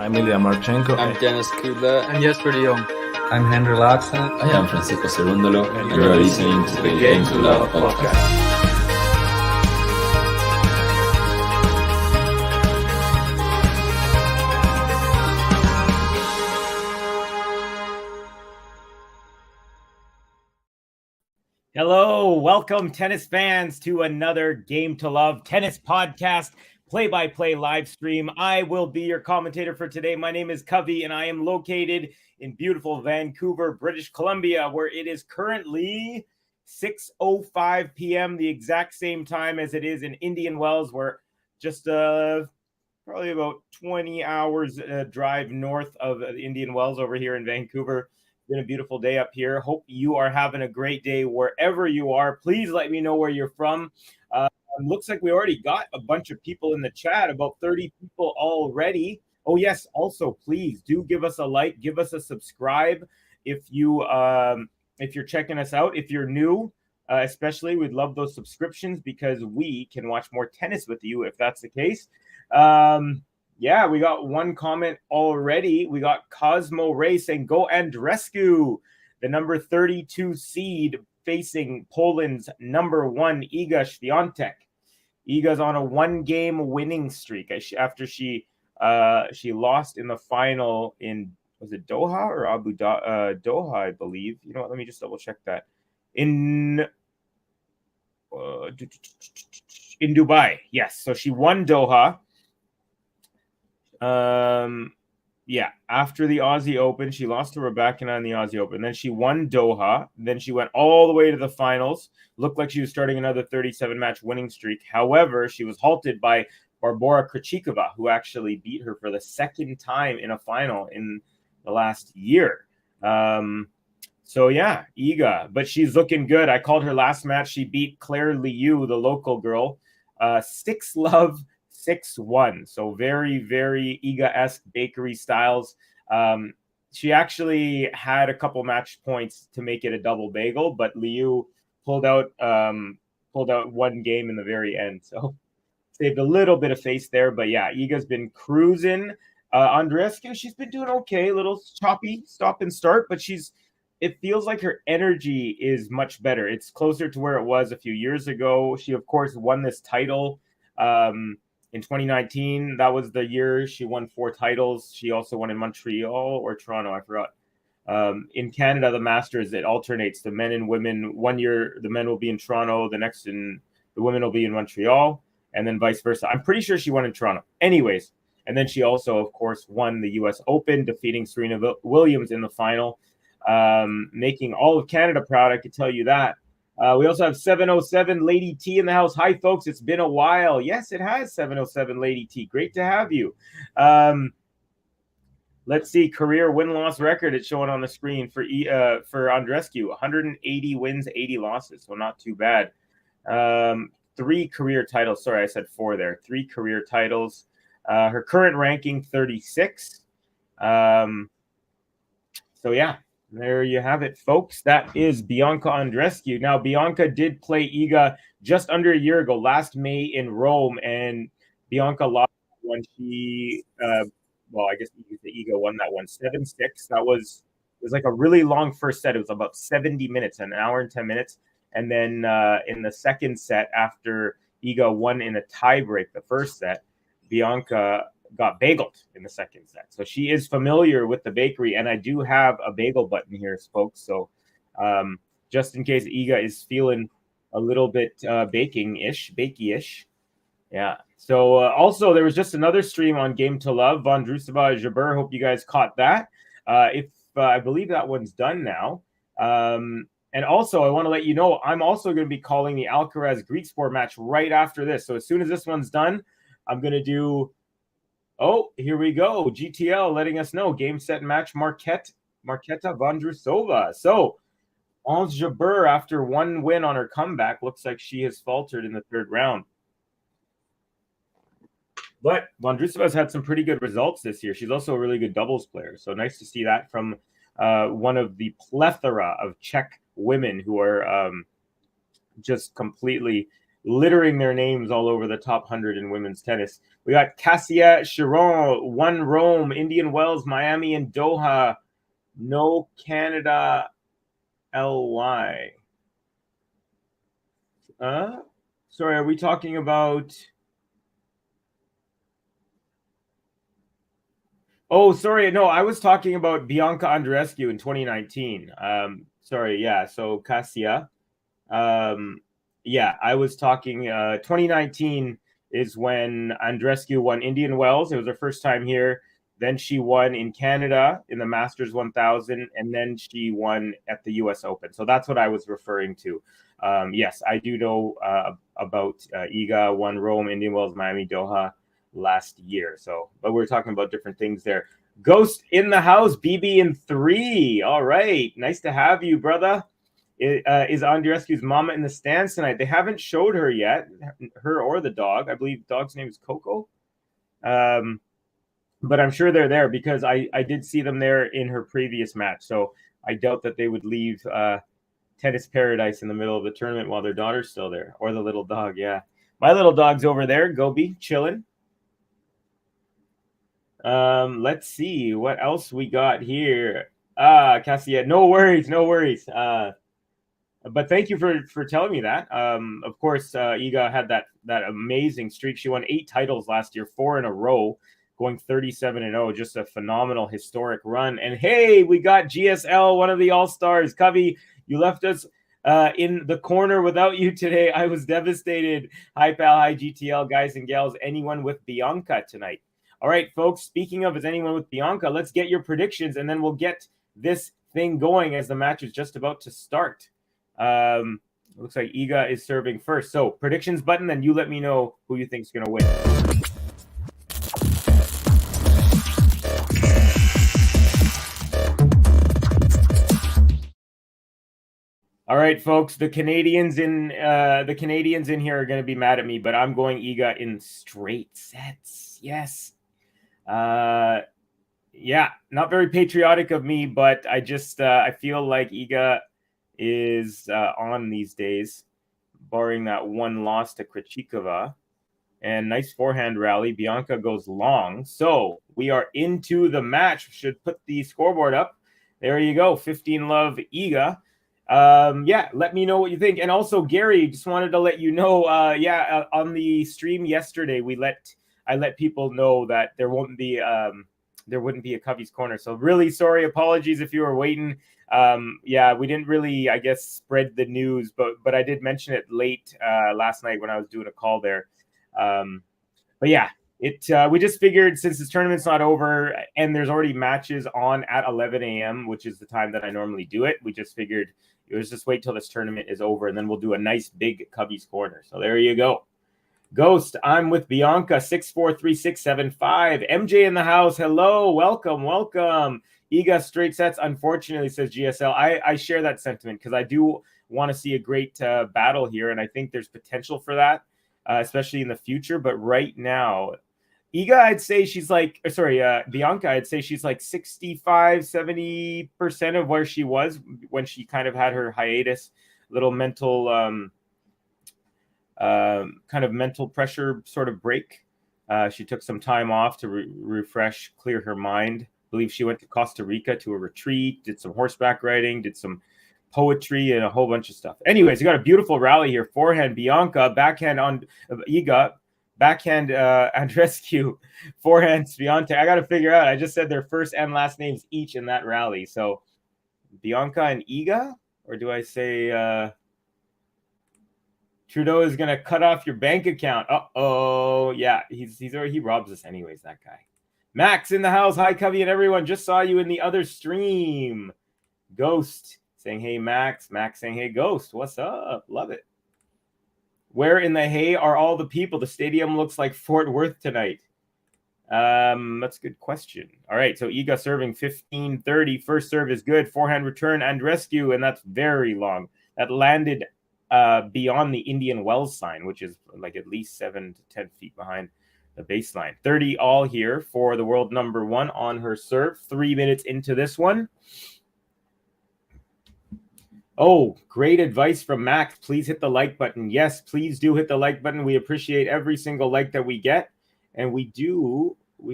I'm Ilya Marchenko. I'm Andreescu. I'm Jesper de Jong. I'm Henry Laaksen. I am Francisco Cerundolo, and you are listening to the Game to Love podcast. Hello, welcome tennis fans to another Game to Love tennis podcast, play-by-play live stream. I will be your commentator for today. My name is Covey, and I am located in beautiful Vancouver, British Columbia, where it is currently 6:05 p.m., the exact same time as it is in Indian Wells. We're just probably about 20 hours drive north of Indian Wells over here in Vancouver. Been a beautiful day up here. Hope you are having a great day wherever you are. Please let me know where you're from. Looks like we already got a bunch of people in the chat, about 30 people already. Oh yes, also please do give us a like, give us a subscribe if you're checking us out. If you're new, especially, we'd love those subscriptions because we can watch more tennis with you if that's the case. Yeah, we got one comment already. We got Cosmo Ray saying, go Andreescu, the number 32 seed facing Poland's number 1, Iga SWIATEK. Iga's on a 1-game winning streak after she lost in the final in, was it Doha or Doha, I believe. You know what, let me just double check that. In Dubai, yes. So she won Doha. after the Aussie Open, she lost to Rebecca in the Aussie Open. Then she won Doha. Then she went all the way to the finals. Looked like she was starting another 37-match winning streak. However, she was halted by Barbora Krejcikova, who actually beat her for the second time in a final in the last year. So yeah, Iga, but she's looking good. I called her last match. She beat Claire Liu, the local girl, 6-love, 6-1. So very, very Iga-esque bakery styles. She actually had a couple match points to make it a double bagel, but Liu pulled out one game in the very end. So saved a little bit of face there, but yeah, Iga's been cruising. Andreescu, she's been doing okay, a little choppy stop and start, but it feels like her energy is much better. It's closer to where it was a few years ago. She, of course, won this title in 2019. That was the year she won 4 titles. She also won in Montreal or Toronto, I forgot. In Canada, the Masters, it alternates. The men and women, one year the men will be in Toronto, the next the women will be in Montreal, and then vice versa. I'm pretty sure she won in Toronto. Anyways, and then she also, of course, won the US Open, defeating Serena Williams in the final, making all of Canada proud, I could tell you that. We also have 707 Lady T in the house. Hi, folks. It's been a while. Yes, it has, 707 Lady T. Great to have you. Let's see. Career win-loss record. It's showing on the screen for Andreescu. 180 wins, 80 losses. So not too bad. 3 career titles. Sorry, I said 4 there. 3 career titles. Her current ranking, 36. So, yeah. There you have it, folks. That is Bianca Andreescu. Now, Bianca did play Iga just under a year ago, last May in Rome, and Bianca lost when she, I guess Iga won that one, 7-6. It was like a really long first set. It was about 70 minutes, an hour and 10 minutes. And then in the second set, after Iga won in a tiebreak the first set, Bianca got bageled in the second set. So she is familiar with the bakery, and I do have a bagel button here, folks. So just in case Iga is feeling a little bit bakey-ish. Yeah. So also there was just another stream on Game to Love, Von Drusova Jabeur. Hope you guys caught that. I believe that one's done now. And also, I want to let you know, I'm also going to be calling the Alcaraz Greek Sport match right after this. So as soon as this one's done, I'm going to do... Oh, here we go. GTL letting us know. Game, set, match, Marketa Vondrousova. So, Ons Jabeur, after one win on her comeback, looks like she has faltered in the third round. But Vondrousova has had some pretty good results this year. She's also a really good doubles player. So, nice to see that from one of the plethora of Czech women who are just completely littering their names all over the top 100 in women's tennis. We got Cassia Chiron, 1 Rome, Indian Wells, Miami, and Doha. No Canada, LY. Sorry, are we talking about... Oh, sorry. No, I was talking about Bianca Andreescu in 2019. Sorry, yeah. So Cassia. Yeah, I was talking 2019 is when Andreescu won Indian Wells. It was her first time here. Then she won in Canada in the Masters 1000, and then she won at the US Open. So that's what I was referring to. Yes, I do know about Iga, won Rome, Indian Wells, Miami, Doha last year. So, but we're talking about different things there. Ghost in the house, BB in 3. All right, nice to have you, brother. Is Andreescu's mama in the stands tonight? They haven't showed her yet, her or the dog. I believe the dog's name is Coco. But I'm sure they're there because I did see them there in her previous match. So I doubt that they would leave Tennis Paradise in the middle of the tournament while their daughter's still there, or the little dog. Yeah, my little dog's over there, Gobi, chilling. Let's see what else we got here. Cassia, no worries. But thank you for telling me that. Of course, Iga had that amazing streak. She won 8 titles last year, 4 in a row, going 37-0. Just a phenomenal historic run. And hey, we got GSL, one of the all-stars. Covey, you left us in the corner without you today. I was devastated. Hi, pal. Hi, GTL, guys and gals. Anyone with Bianca tonight? All right, folks, speaking of, is anyone with Bianca, let's get your predictions, and then we'll get this thing going as the match is just about to start. Looks like Iga is serving first. So predictions button, then you let me know who you think is going to win. All right, folks, the Canadians in here are going to be mad at me, but I'm going Iga in straight sets. Yes. Yeah, not very patriotic of me, but I just I feel like Iga is on these days, barring that one loss to Krejcikova. And nice forehand rally. Bianca goes long. So we are into the match. Should put the scoreboard up. There you go. 15-love Iga. Yeah, let me know what you think. And also, Gary, just wanted to let you know, on the stream yesterday, I let people know that there wouldn't be a Covey's Corner. So really sorry, apologies if you were waiting. Yeah, we didn't really, I guess, spread the news, but I did mention it late last night when I was doing a call there. But yeah, we just figured since this tournament's not over and there's already matches on at 11 a.m., which is the time that I normally do it, we just figured it was just wait till this tournament is over and then we'll do a nice big Covey's Corner. So there you go. Ghost, I'm with Bianca, 643675. MJ in the house. Hello, welcome. Iga straight sets, unfortunately, says GSL. I share that sentiment because I do want to see a great battle here, and I think there's potential for that, especially in the future. But right now, Iga, I'd say she's like, Bianca, I'd say she's like 65, 70% of where she was when she kind of had her hiatus, little mental kind of mental pressure sort of break. She took some time off to refresh, clear her mind. I believe she went to Costa Rica to a retreat, did some horseback riding, did some poetry and a whole bunch of stuff. Anyways, you got a beautiful rally here. Forehand Bianca, backhand on Iga, backhand Andreescu, forehand SWIATEK. I got to figure out. I just said their first and last names each in that rally. So Bianca and Iga, or do I say Trudeau is going to cut off your bank account? Uh-oh. Yeah, he robs us anyways, that guy. Max in the house. Hi, Covey and everyone. Just saw you in the other stream. Ghost saying, hey, Max. Max saying, hey, Ghost. What's up? Love it. Where in the hay are all the people? The stadium looks like Fort Worth tonight. That's a good question. All right, so Iga serving 15-30. First serve is good. Forehand return, Andreescu, and that's very long. That landed beyond the Indian Wells sign, which is like at least 7 to 10 feet behind the baseline. 30 all here for the world number one on her serve. 3 minutes into this one. Oh, great advice from Max. Please hit the like button. Yes, please do hit the like button. We appreciate every single like that we get. And we've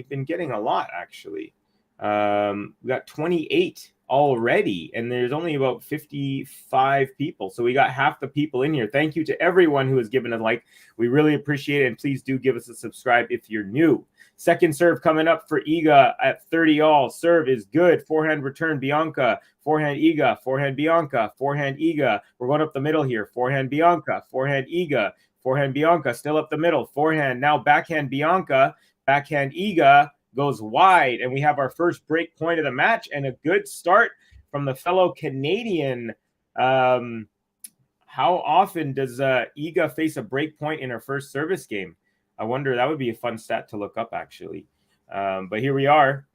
been getting a lot, actually. We got 28 already, and there's only about 55 people. So we got half the people in here. Thank you to everyone who has given a like. We really appreciate it. And please do give us a subscribe if you're new. Second serve coming up for Iga at 30 all. Serve is good. Forehand return, Bianca. Forehand Iga. Forehand Bianca. Forehand Iga. We're going up the middle here. Forehand Bianca. Forehand Iga. Forehand Bianca. Still up the middle. Forehand. Now backhand Bianca. Backhand Iga goes wide. And we have our first break point of the match and a good start from the fellow Canadian. How often does Iga face a break point in her first service game? I wonder. That would be a fun stat to look up, actually. But here we are.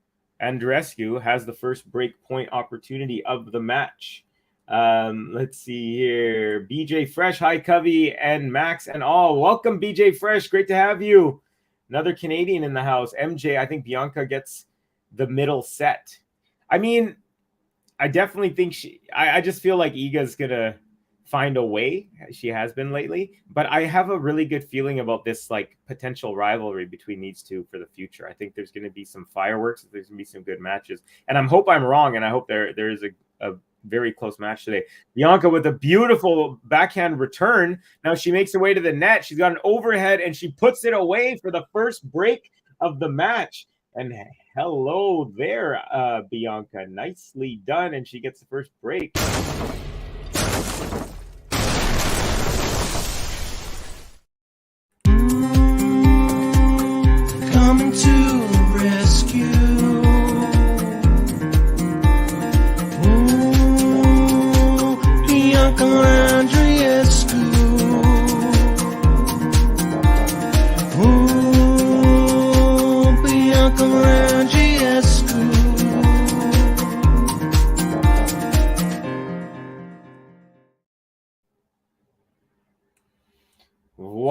Andreescu has the first break point opportunity of the match. Let's see here. BJ Fresh, hi, Covey and Max and all. Welcome, BJ Fresh. Great to have you. Another Canadian in the house. MJ, I think Bianca gets the middle set. I mean, I definitely think I just feel like Iga's going to find a way. She has been lately, but I have a really good feeling about this like potential rivalry between these two for the future. I think there's going to be some fireworks. There's going to be some good matches, and I hope I'm wrong. And I hope there is a very close match today. Bianca with a beautiful backhand return. Now she makes her way to the net. She's got an overhead and she puts it away for the first break of the match. And hello there, Bianca. Nicely done. And she gets the first break. Coming to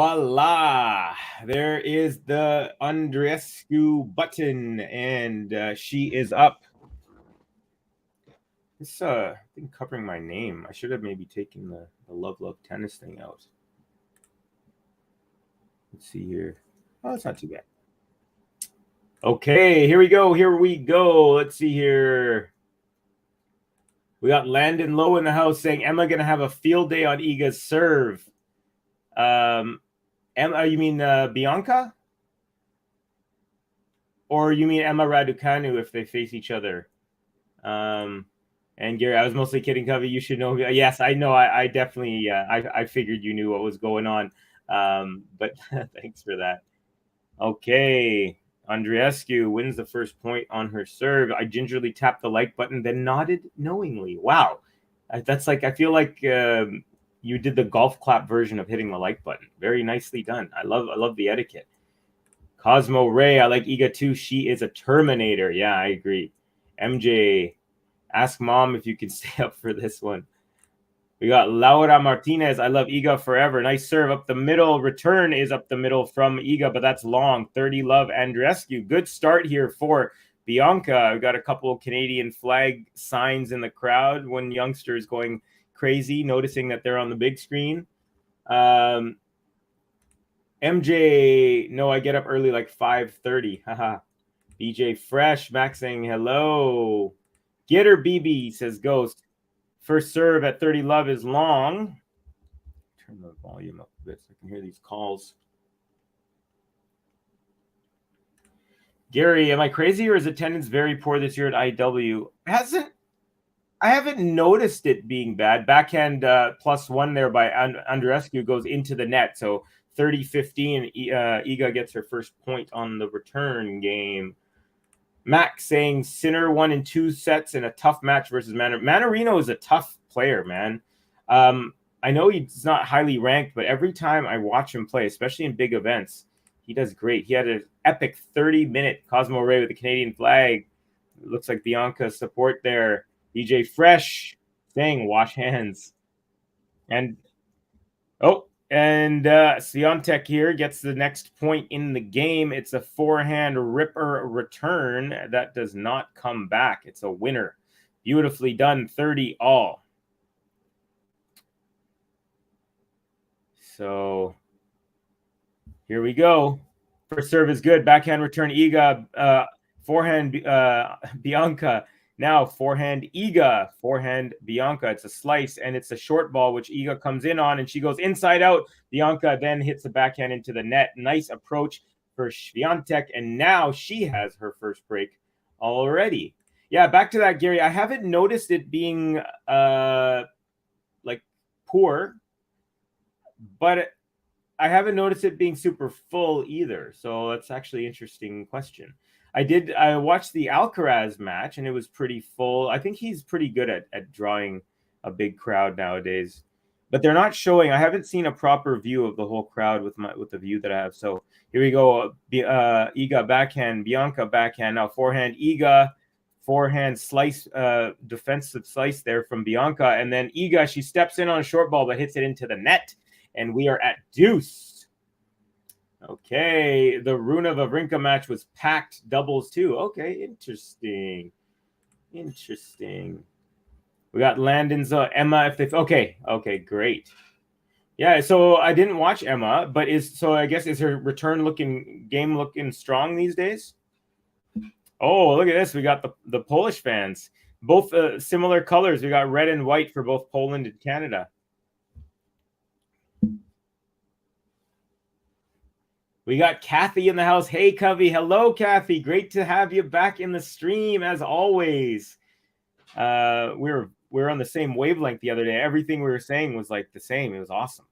Voila! There is the Andreescu button, and she is up. This thing covering my name. I should have maybe taken the Love Tennis thing out. Let's see here. Oh, it's not too bad. Okay, here we go. Let's see here. We got Landon Lowe in the house saying Emma gonna have a field day on Iga's serve. Emma, you mean Bianca? Or you mean Emma Raducanu if they face each other? And Gary, I was mostly kidding, Covey. You should know. Yes, I know. I definitely, I figured you knew what was going on. But thanks for that. Okay. Andreescu wins the first point on her serve. I gingerly tapped the like button, then nodded knowingly. Wow. That's like, I feel like you did the golf clap version of hitting the like button. Very nicely done. I love the etiquette. Cosmo Ray, I like Iga too. She is a Terminator. Yeah, I agree. MJ, ask mom if you can stay up for this one. We got Laura Martinez. I love Iga forever. Nice serve up the middle. Return is up the middle from Iga, but that's long. 30 love Andreescu. Good start here for Bianca. We've got a couple of Canadian flag signs in the crowd. One youngster is going crazy, noticing that they're on the big screen. MJ, no, I get up early like 5:30. Haha. BJ Fresh, Max saying hello. Get her, BB, says Ghost. First serve at 30 love is long. Turn the volume up a bit so I can hear these calls. Gary, am I crazy or is attendance very poor this year at IW? I haven't noticed it being bad. Backhand +1 there by Andreescu goes into the net. So 30-15, Iga gets her first point on the return game. Max saying Sinner won in 2 sets in a tough match versus Manarino is a tough player, man. I know he's not highly ranked, but every time I watch him play, especially in big events, he does great. He had an epic 30-minute Cosmo Ray with the Canadian flag. It looks like Bianca's support there. DJ Fresh saying wash hands. And SWIATEK here gets the next point in the game. It's a forehand ripper return. That does not come back. It's a winner. Beautifully done, 30 all. So here we go. First serve is good. Backhand return, Iga. Forehand, Bianca. Now forehand Iga, forehand Bianca. It's a slice and it's a short ball, which Iga comes in on and she goes inside out. Bianca then hits the backhand into the net. Nice approach for SWIATEK, and now she has her first break already. Yeah, back to that, Gary. I haven't noticed it being like poor, but I haven't noticed it being super full either. So that's actually an interesting question. I watched the Alcaraz match and it was pretty full. I think he's pretty good at drawing a big crowd nowadays, but they're not showing. I haven't seen a proper view of the whole crowd with the view that I have. So here we go. Iga backhand, Bianca backhand. Now forehand Iga, forehand slice, defensive slice there from Bianca. And then Iga, she steps in on a short ball, but hits it into the net. And we are at deuce. Okay, the Runa Wawrinka match was packed doubles too. Okay, interesting. We got Landon's Emma. Okay, great. Yeah, so I didn't watch Emma, but I guess is her return game looking strong these days? Oh, look at this. We got the Polish fans, both similar colors. We got red and white for both Poland and Canada. We got Kathy in the house. Hey, Covey. Hello, Kathy. Great to have you back in the stream as always. We're on the same wavelength the other day. Everything we were saying was like the same. It was awesome.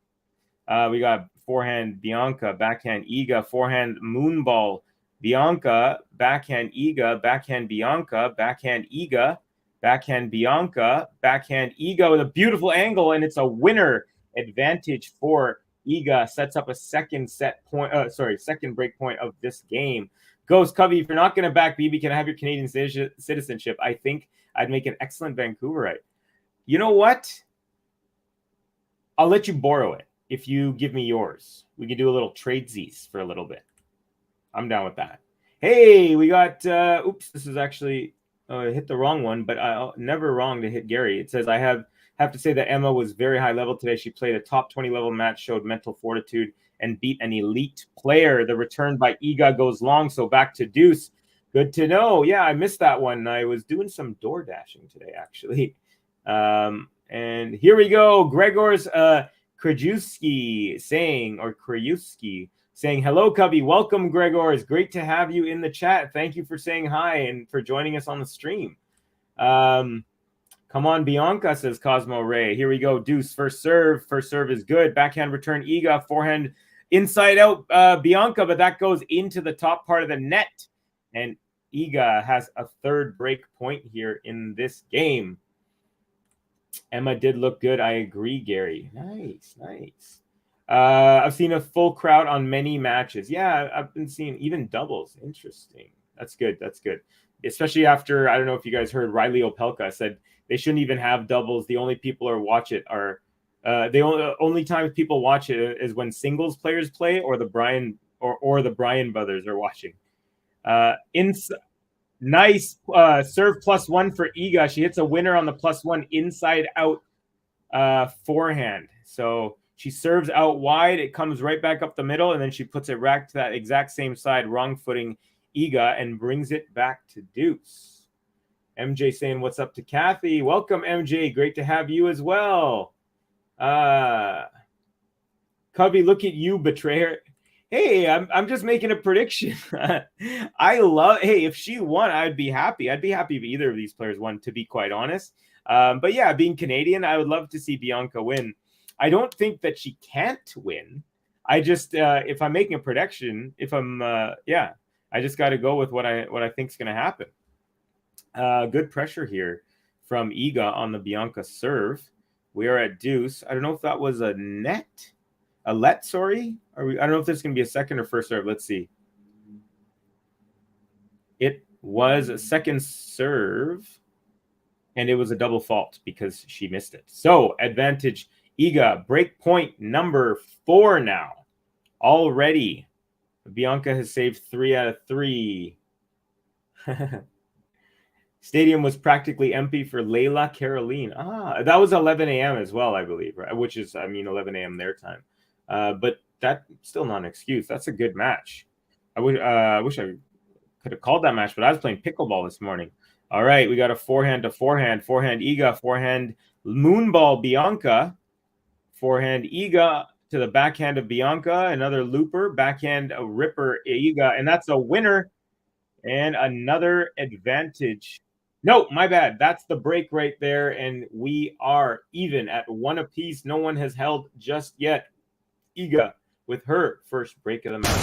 We got forehand Bianca, backhand Iga, forehand Moonball Bianca, backhand Iga, backhand Bianca, backhand Iga, backhand Bianca, backhand Iga with a beautiful angle, and it's a winner advantage for Iga. Sets up a second break point of this game. Ghost Covey, if you're not going to back BB, can I have your Canadian citizenship? I think I'd make an excellent Vancouverite. You know what? I'll let you borrow it. if you give me yours. We can do a little tradesies for a little bit. I'm down with that. Hey, we got, oops, this is actually, hit the wrong one, but never wrong to hit Gary. It says, I have to say that Emma was very high level today. She played a top 20 level match, showed mental fortitude, and beat an elite player. The return by Iga goes long, so back to deuce. Good to know. Yeah, I missed that one. I was doing some door dashing today, actually. And here we go. Gregor's Krajewski saying, hello, Cubby. Welcome, Gregor. It's great to have you in the chat. Thank you for saying hi and for joining us on the stream. Come on, Bianca, says Cosmo Ray. Here we go. Deuce, first serve. First serve is good. Backhand return, Iga. Forehand inside out, Bianca, but that goes into the top part of the net. And Iga has a third break point here in this game. Emma did look good. I agree, Gary. Nice. I've seen a full crowd on many matches. Yeah, I've been seeing even doubles. Interesting. That's good. Especially after, I don't know if you guys heard, Riley Opelka said they shouldn't even have doubles. The only people who watch it are the only time people watch it is when singles players play or the Bryan brothers are watching. Nice serve +1 for Iga. She hits a winner on the +1 inside out forehand. So she serves out wide. It comes right back up the middle, and then she puts it back to that exact same side, wrong footing Iga, and brings it back to deuce. MJ saying, what's up to Kathy? Welcome, MJ. Great to have you as well. Cubby, look at you, betrayer. Hey, I'm just making a prediction. Hey, if she won, I'd be happy. I'd be happy if either of these players won, to be quite honest. But yeah, being Canadian, I would love to see Bianca win. I don't think that she can't win. I just, if I'm making a prediction, I just got to go with what I think is going to happen. Good pressure here from Iga on the Bianca serve. We are at deuce. I don't know if that was a net. I don't know if there's going to be a second or first serve. Let's see. It was a second serve, and it was a double fault because she missed it. So advantage Iga, break point number 4 now. Already, Bianca has saved 3 out of 3. Stadium was practically empty for Layla Caroline. That was 11 a.m. as well, I believe, right? Which is, 11 a.m. their time. But that's still not an excuse. That's a good match. I wish I could have called that match, but I was playing pickleball this morning. All right, we got a forehand to forehand. Forehand Iga, forehand moonball Bianca. Forehand Iga to the backhand of Bianca. Another looper, backhand a ripper Iga, and that's a winner. And another advantage. No, my bad. That's the break right there, and we are even at 1 apiece. No one has held just yet. Iga with her first break of the match.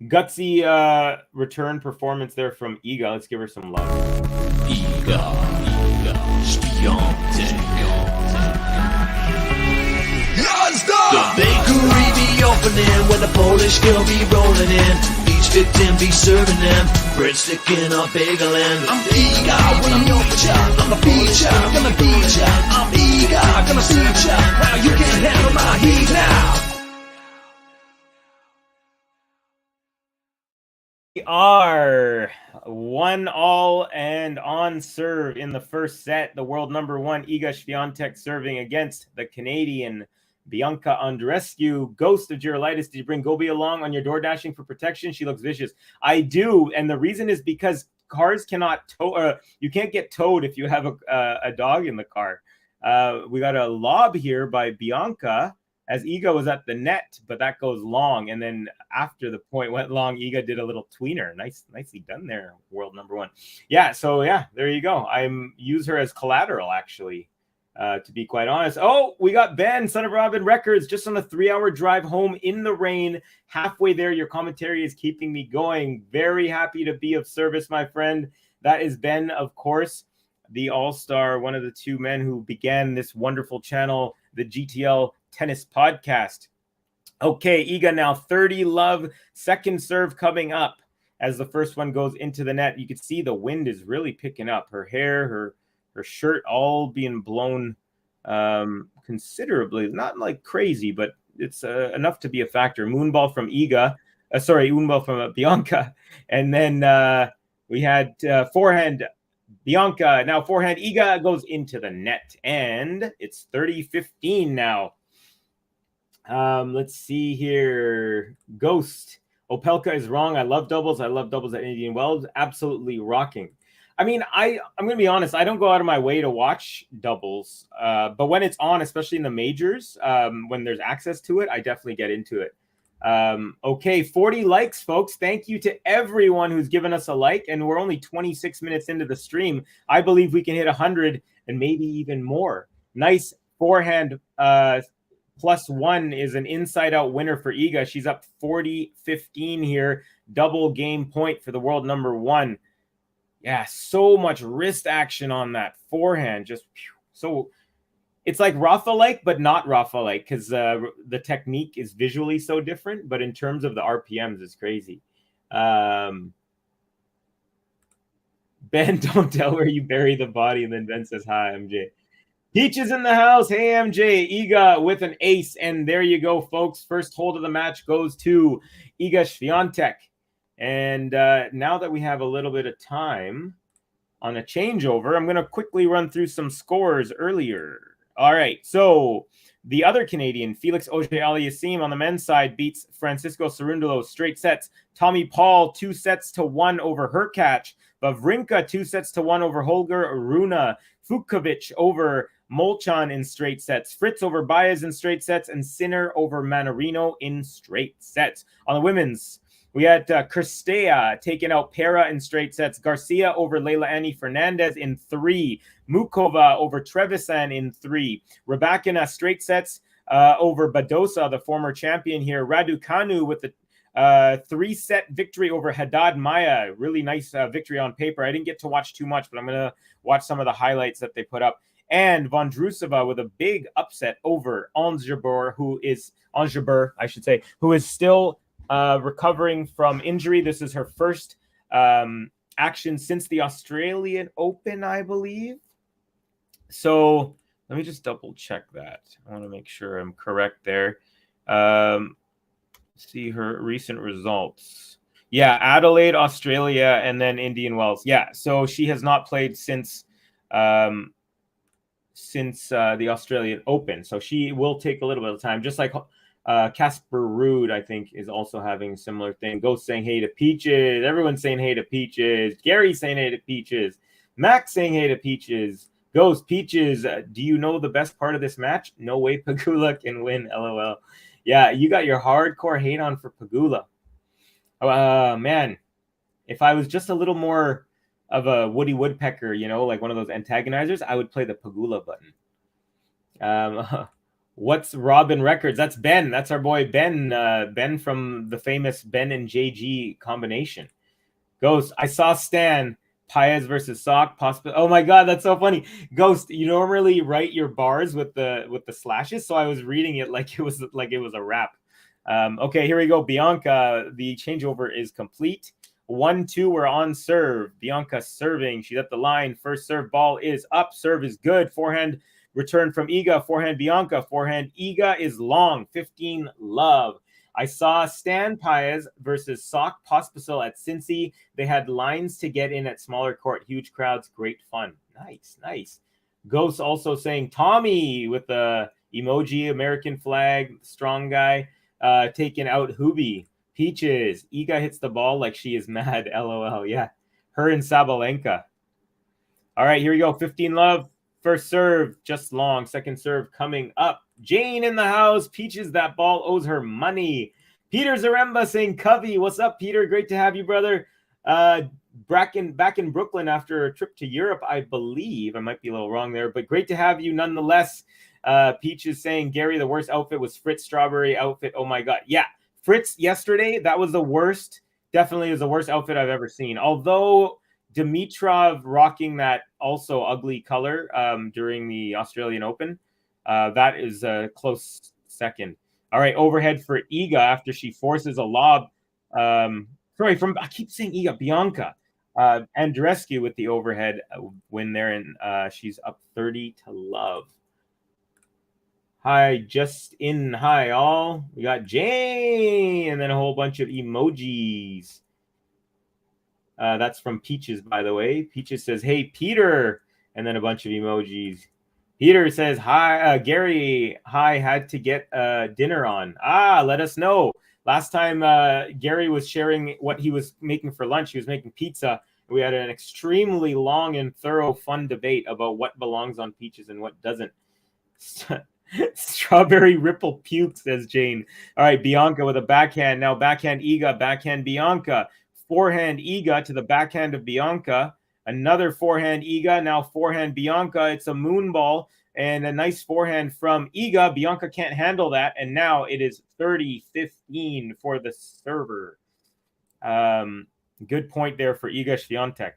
Gutsy return performance there from Iga. Let's give her some love. Iga SWIATEK. The bakery be opening when the Polish girl be rolling in. Each victim be serving them breadstick in a bagel and I'm Iga when I'm your child. I'm a feature, gonna beat ya. I'm Iga, gonna suit ya. Now you can't handle my heat now. We are 1-1 and on serve in the first set. The world number 1 Iga SWIATEK serving against the Canadian Bianca Andreescu. Ghost of Girolitis, did you bring Gobi along on your door dashing for protection? She looks vicious. I do, and the reason is because cars cannot tow. You can't get towed if you have a dog in the car. We got a lob here by Bianca as Iga was at the net, but that goes long. And then after the point went long, Iga did a little tweener. Nicely done there, world number 1. Yeah, so yeah, there you go. I'm use her as collateral, actually. To be quite honest. Oh, we got Ben, Son of Robin Records, just on a 3-hour drive home in the rain. Halfway there, your commentary is keeping me going. Very happy to be of service, my friend. That is Ben, of course, the all-star, one of the 2 men who began this wonderful channel, the GTL Tennis Podcast. Okay, Iga now 30 love, second serve coming up as the first one goes into the net. You can see the wind is really picking up. Her hair, her her shirt all being blown considerably, not like crazy, but it's enough to be a factor. Moonball from Iga, moonball from Bianca, and then we had forehand Bianca. Now forehand Iga goes into the net, and it's 30-15 now. Let's see here. Ghost. Opelka is wrong. I love doubles. I love doubles at Indian Wells. Absolutely rocking. I mean, I'm going to be honest. I don't go out of my way to watch doubles. But when it's on, especially in the majors, when there's access to it, I definitely get into it. Okay, 40 likes, folks. Thank you to everyone who's given us a like. And we're only 26 minutes into the stream. I believe we can hit 100 and maybe even more. Nice forehand +1 is an inside-out winner for Iga. She's up 40-15 here. Double game point for the world number 1. Yeah, so much wrist action on that forehand. Just so it's like Rafa-like, but not Rafa-like, because the technique is visually so different. But in terms of the RPMs, it's crazy. Ben, don't tell where you bury the body. And then Ben says, hi, MJ. Peaches in the house. Hey, MJ. Iga with an ace. And there you go, folks. First hold of the match goes to Iga SWIATEK. And now that we have a little bit of time on a changeover, I'm going to quickly run through some scores earlier. All right. So the other Canadian, Felix Auger-Aliassime on the men's side, beats Francisco Cerundolo straight sets. Tommy Paul 2-1 over Hurkacz. Wawrinka 2-1 over Holger Rune. Fucsovics over Molchan in straight sets. Fritz over Baez in straight sets. And Sinner over Manarino in straight sets. On the women's, we had Kirstea taking out Pera in straight sets. Garcia over Leila Annie Fernandez in 3. Mukova over Trevisan in 3. Rybakina straight sets over Badosa, the former champion here. Raducanu with the 3-set victory over Haddad Maia. Really nice victory on paper. I didn't get to watch too much, but I'm going to watch some of the highlights that they put up. And Vondrousova with a big upset over Angeber, who is still recovering from injury. This is her first action since the Australian Open, I believe. So let me just double check that. I want to make sure I'm correct there. See her recent results. Yeah, Adelaide, Australia, and then Indian Wells. Yeah, so she has not played since the Australian Open. So she will take a little bit of time, just like Casper Ruud, I think, is also having a similar thing. Ghost saying hey to Peaches. Everyone's saying hey to Peaches. Gary saying hey to Peaches. Max saying hey to Peaches. Ghost, Peaches, do you know the best part of this match? No way Pegula can win, LOL. Yeah, you got your hardcore hate on for Pegula. Man, if I was just a little more of a Woody Woodpecker, like one of those antagonizers, I would play the Pegula button. What's Robin Records? That's Ben. That's our boy Ben. Ben from the famous Ben and JG combination. Ghost, I saw Stan. Paez versus Sock. Oh my God, that's so funny. Ghost, you normally write your bars with the slashes, so I was reading it like it was a rap. Okay, here we go. Bianca, the changeover is complete. 1-2, we're on serve. Bianca serving. She's at the line. First serve ball is up. Serve is good. Forehand return from Iga. Forehand Bianca. Forehand Iga is long. 15 love. I saw Stan Paez versus Sock Pospisil at Cincy. They had lines to get in at smaller court. Huge crowds. Great fun. Nice. Ghost also saying Tommy with the emoji, American flag, strong guy, taking out Hubi. Peaches. Iga hits the ball like she is mad. LOL. Yeah. Her and Sabalenka. All right, here we go. 15 love. First serve, just long. Second serve coming up. Jane in the house. Peaches, that ball owes her money. Peter Zaremba saying, Covey, what's up, Peter? Great to have you, brother. Back in Brooklyn after a trip to Europe, I believe. I might be a little wrong there, but great to have you nonetheless. Peaches saying, Gary, the worst outfit was Fritz Strawberry outfit. Oh, my God. Yeah, Fritz yesterday, that was the worst. Definitely is the worst outfit I've ever seen. Although Dimitrov rocking that also ugly color during the Australian Open, that is a close second. All right, overhead for Iga after she forces a lob. I keep saying Iga, Bianca. Andreescu with the overhead win there, and she's up 30 to love. Hi, just in. Hi, all. We got Jane, and then a whole bunch of emojis. That's from Peaches, by the way. Peaches says, "Hey, Peter," and then a bunch of emojis. Peter says, "Hi, Gary. Hi, had to get dinner on. Let us know." Last time Gary was sharing what he was making for lunch. He was making pizza. We had an extremely long and thorough, fun debate about what belongs on Peaches and what doesn't. Strawberry ripple puke, says Jane. All right, Bianca with a backhand. Now backhand Iga, backhand Bianca. Forehand Iga to the backhand of Bianca. Another forehand Iga, now forehand Bianca. It's a moon ball and a nice forehand from Iga. Bianca can't handle that, and now it is 30-15 for the server. Good point there for Iga SWIATEK.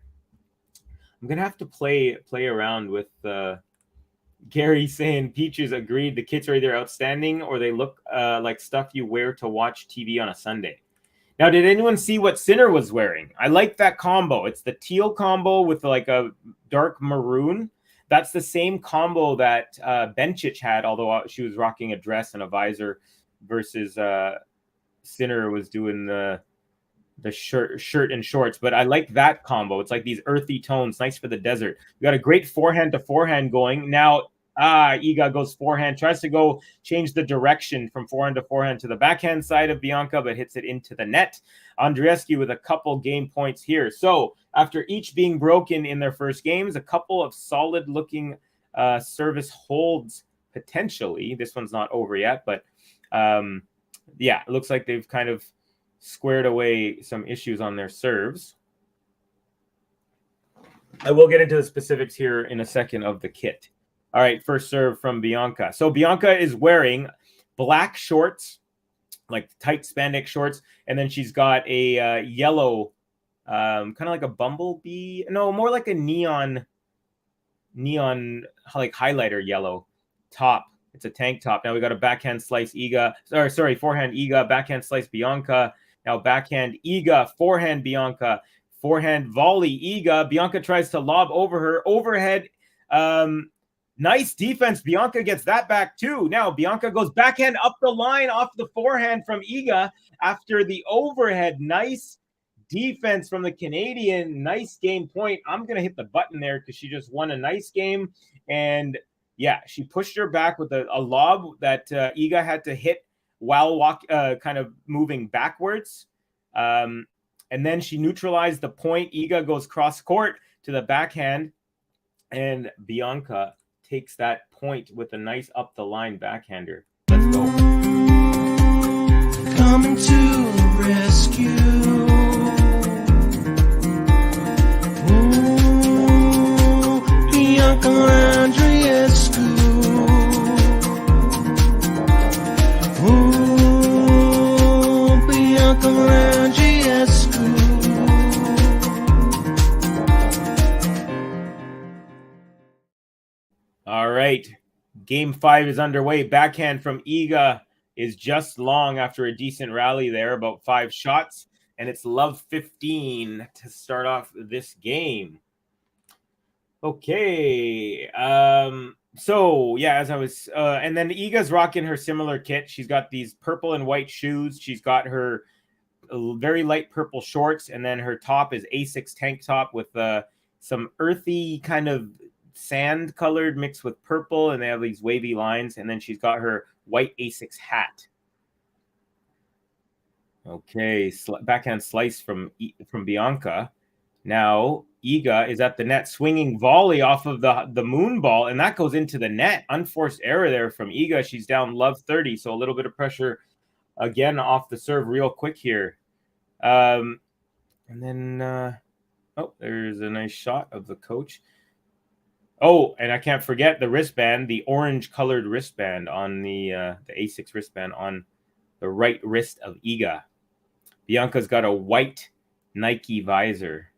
I'm going to have to play around with Gary saying Peaches agreed the kits are either outstanding or they look like stuff you wear to watch TV on a Sunday. Now, did anyone see what Sinner was wearing? I like that combo. It's the teal combo with like a dark maroon. That's the same combo that Bencic had, although she was rocking a dress and a visor, versus Sinner was doing the shirt and shorts. But I like that combo. It's like these earthy tones, nice for the desert. We got a great forehand to forehand going. Now, Iga goes forehand, tries to go change the direction from forehand to forehand to the backhand side of Bianca, but hits it into the net. Andreescu with a couple game points here. So after each being broken in their first games, a couple of solid looking service holds potentially. This one's not over yet, but yeah, it looks like they've kind of squared away some issues on their serves. I will get into the specifics here in a second of the kit. All right, first serve from Bianca. So Bianca is wearing black shorts, like tight spandex shorts, and then she's got a yellow, kind of like a bumblebee. No, more like a neon like highlighter yellow top. It's a tank top. Now we got a backhand slice Iga. Sorry, forehand Iga, backhand slice Bianca. Now backhand Iga, forehand Bianca, forehand volley Iga. Bianca tries to lob over her overhead. Nice defense. Bianca gets that back too. Now Bianca goes backhand up the line off the forehand from Iga after the overhead. Nice defense from the Canadian. Nice game point. I'm going to hit the button there because she just won a nice game. And yeah, she pushed her back with a lob that Iga had to hit while kind of moving backwards. And then she neutralized the point. Iga goes cross court to the backhand. And Bianca takes that point with a nice up the line backhander. Let's go. Coming to the rescue. Ooh, Bianca Andreescu. Ooh, Bianca Andreescu. All right, game 5 is underway. Backhand from Iga is just long after a decent rally there, about 5 shots, and it's love 15 to start off this game. Okay, so yeah, as I was, and then Iga's rocking her similar kit. She's got these purple and white shoes. She's got her very light purple shorts, and then her top is A6 tank top with some earthy kind of sand colored mixed with purple, and they have these wavy lines, and then she's got her white A6 hat. Okay, backhand slice from Bianca. Now Iga is at the net swinging volley off of the moon ball, and that goes into the net. Unforced error there from Iga. She's down love 30, so a little bit of pressure again off the serve real quick here. And then oh, there's a nice shot of the coach. Oh, and I can't forget the wristband, the orange-colored wristband on the A6 wristband on the right wrist of Iga. Bianca's got a white Nike visor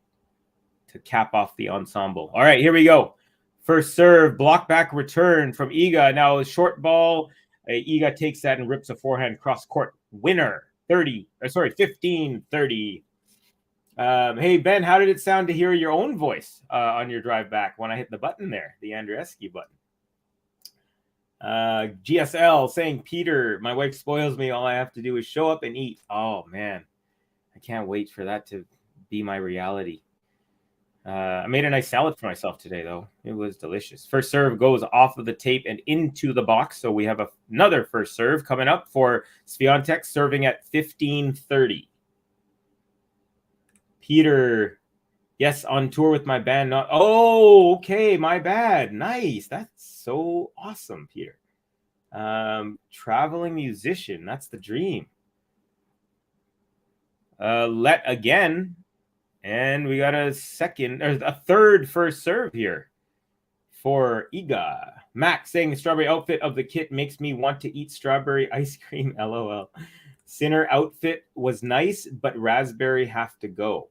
to cap off the ensemble. All right, here we go. First serve, block back return from Iga. Now a short ball. Iga takes that and rips a forehand cross-court winner. 15-30. Hey, Ben, how did it sound to hear your own voice on your drive back when I hit the button there, the Andreescu button? GSL saying, Peter, my wife spoils me. All I have to do is show up and eat. Oh, man. I can't wait for that to be my reality. I made a nice salad for myself today, though. It was delicious. First serve goes off of the tape and into the box. So we have another first serve coming up for SWIATEK, serving at 15:30. Peter, yes, on tour with my band. Oh, okay, my bad. Nice. That's so awesome, Peter. Traveling musician. That's the dream. Let again. And we got a third first serve here for Iga. Max saying the strawberry outfit of the kit makes me want to eat strawberry ice cream. LOL. Sinner outfit was nice, but raspberry have to go.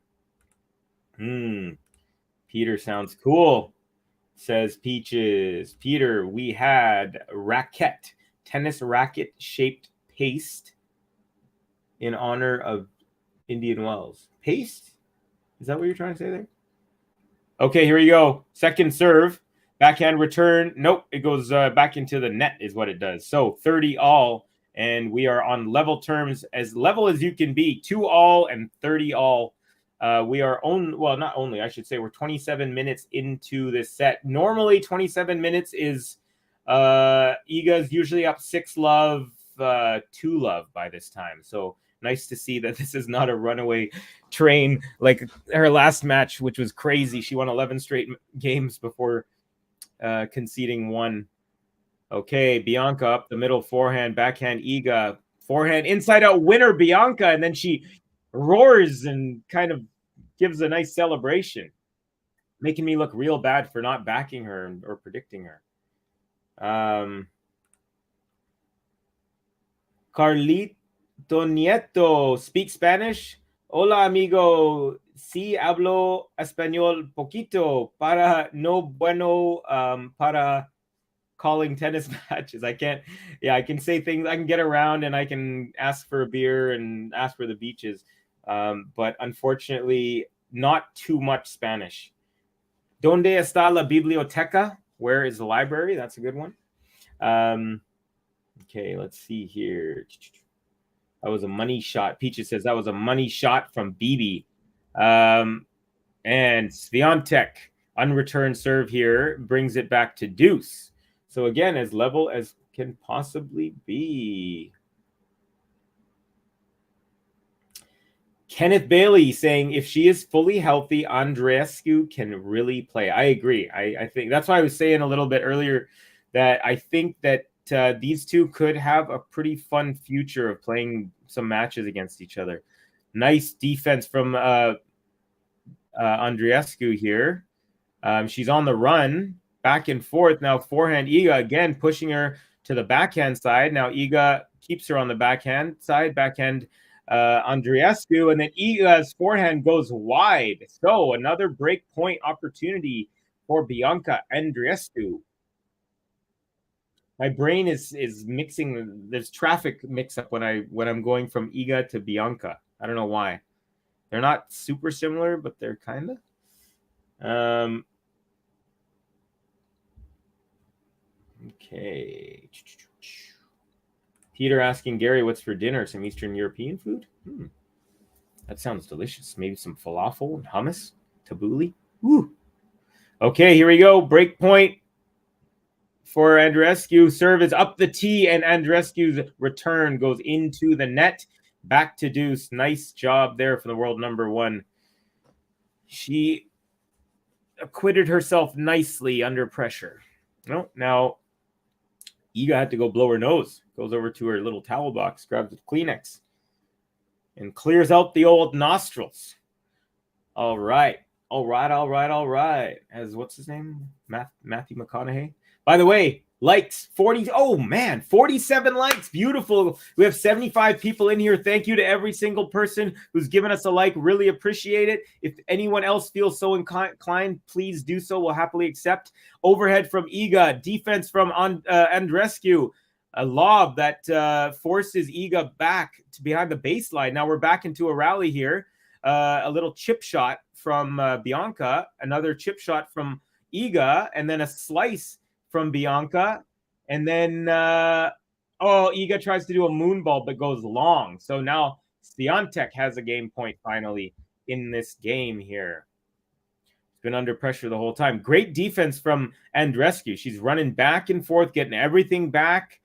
Peter sounds cool, says Peaches. Peter, we had racket, tennis racket shaped paste in honor of Indian Wells. Paste? Is that what you're trying to say there? Okay, here we go. Second serve. Backhand return. Nope, it goes back into the net is what it does. So 30 all, and we are on level terms, as level as you can be. 2 all and 30 all. We are not only, I should say, we're 27 minutes into this set. Normally 27 minutes is Iga's usually up 6-love, 2-love by this time. So nice to see that this is not a runaway train like her last match, which was crazy. She won 11 straight games before conceding 1. Okay, Bianca up the middle, forehand, backhand, Iga. Forehand, inside out winner, Bianca. And then she roars and kind of gives a nice celebration, making me look real bad for not backing her or predicting her. Carlito Nieto speak Spanish. Hola, amigo. Sí, hablo español poquito para no bueno para calling tennis matches. I can say things. I can get around and I can ask for a beer and ask for the beaches. But unfortunately, not too much Spanish. ¿Dónde está la biblioteca? Where is the library? That's a good one. Okay, let's see here. That was a money shot. Peaches says that was a money shot from BB. And SWIATEK, unreturned serve here, brings it back to deuce. So again, as level as can possibly be. Kenneth Bailey saying, if she is fully healthy, Andreescu can really play. I agree. I think that's why I was saying a little bit earlier that I think that these two could have a pretty fun future of playing some matches against each other. Nice defense from Andreescu here. She's on the run, back and forth. Now forehand Iga again pushing her to the backhand side. Now Iga keeps her on the backhand side, backhand Andreescu, and then Iga's forehand goes wide. So another break point opportunity for Bianca Andreescu. My brain is mixing. There's traffic mix up when I'm going from Iga to Bianca. I don't know why. They're not super similar, but they're kind of. Okay. Peter asking Gary, what's for dinner? Some Eastern European food? That sounds delicious. Maybe some falafel and hummus, tabbouleh. Woo. Okay, here we go. Break point for Andreescu. Serve is up the tee, and Andreescu's return goes into the net. Back to deuce. Nice job there for the world number 1. She acquitted herself nicely under pressure. No, now Iga had to go blow her nose. Goes over to her little towel box, grabs a Kleenex, and clears out the old nostrils. All right. As what's his name? Matthew McConaughey. By the way, likes 40. Oh man, 47 likes. Beautiful. We have 75 people in here. Thank you to every single person who's given us a like. Really appreciate it. If anyone else feels so inclined, please do so. We'll happily accept. Overhead from Iga. Defense from Andreescu. A lob that forces Iga back to behind the baseline. Now we're back into a rally here. a little chip shot from Bianca, another chip shot from Iga, and then a slice from Bianca. And then, Iga tries to do a moonball but goes long. So now SWIATEK has a game point finally in this game here. She's been under pressure the whole time. Great defense from Andreescu. She's running back and forth, getting everything back,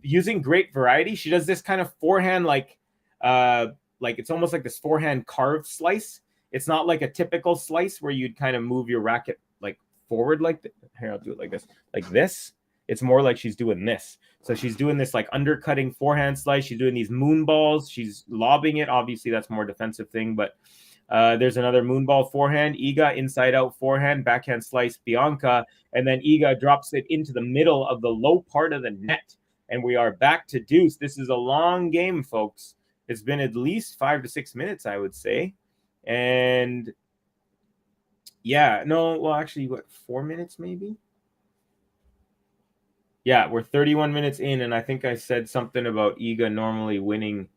using great variety. She does this kind of forehand, like it's almost like this forehand carved slice. It's not like a typical slice where you'd kind of move your racket like forward like that. Here, I'll do it like this. It's more like she's doing this. So she's doing this like undercutting forehand slice. She's doing these moon balls. She's lobbing it. Obviously, that's a more defensive thing, but there's another moon ball forehand. Iga inside out forehand, backhand slice Bianca, and then Iga drops it into the middle of the low part of the net. And we are back to deuce. This is a long game, folks. It's been at least 5 to 6 minutes, I would say. And yeah, no, well, actually, 4 minutes maybe? Yeah, we're 31 minutes in, and I think I said something about Iga normally winning,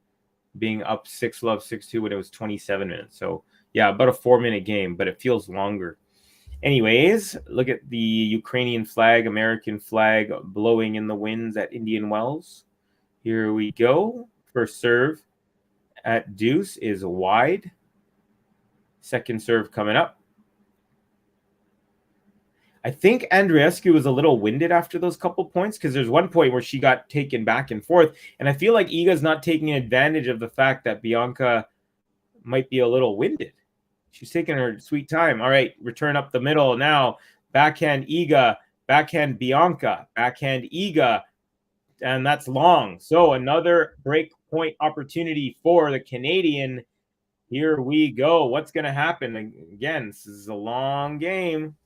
being up 6-love, 6-2 when it was 27 minutes. So, yeah, about a 4-minute game, but it feels longer. Anyways, look at the Ukrainian flag, American flag blowing in the winds at Indian Wells. Here we go. First serve at deuce is wide. Second serve coming up. I think Andreescu was a little winded after those couple points because there's one point where she got taken back and forth. And I feel like Iga's not taking advantage of the fact that Bianca might be a little winded. She's taking her sweet time. All right, return up the middle now. Backhand Iga, backhand Bianca, backhand Iga, and that's long. So another break point opportunity for the Canadian. Here we go. What's going to happen? Again, this is a long game.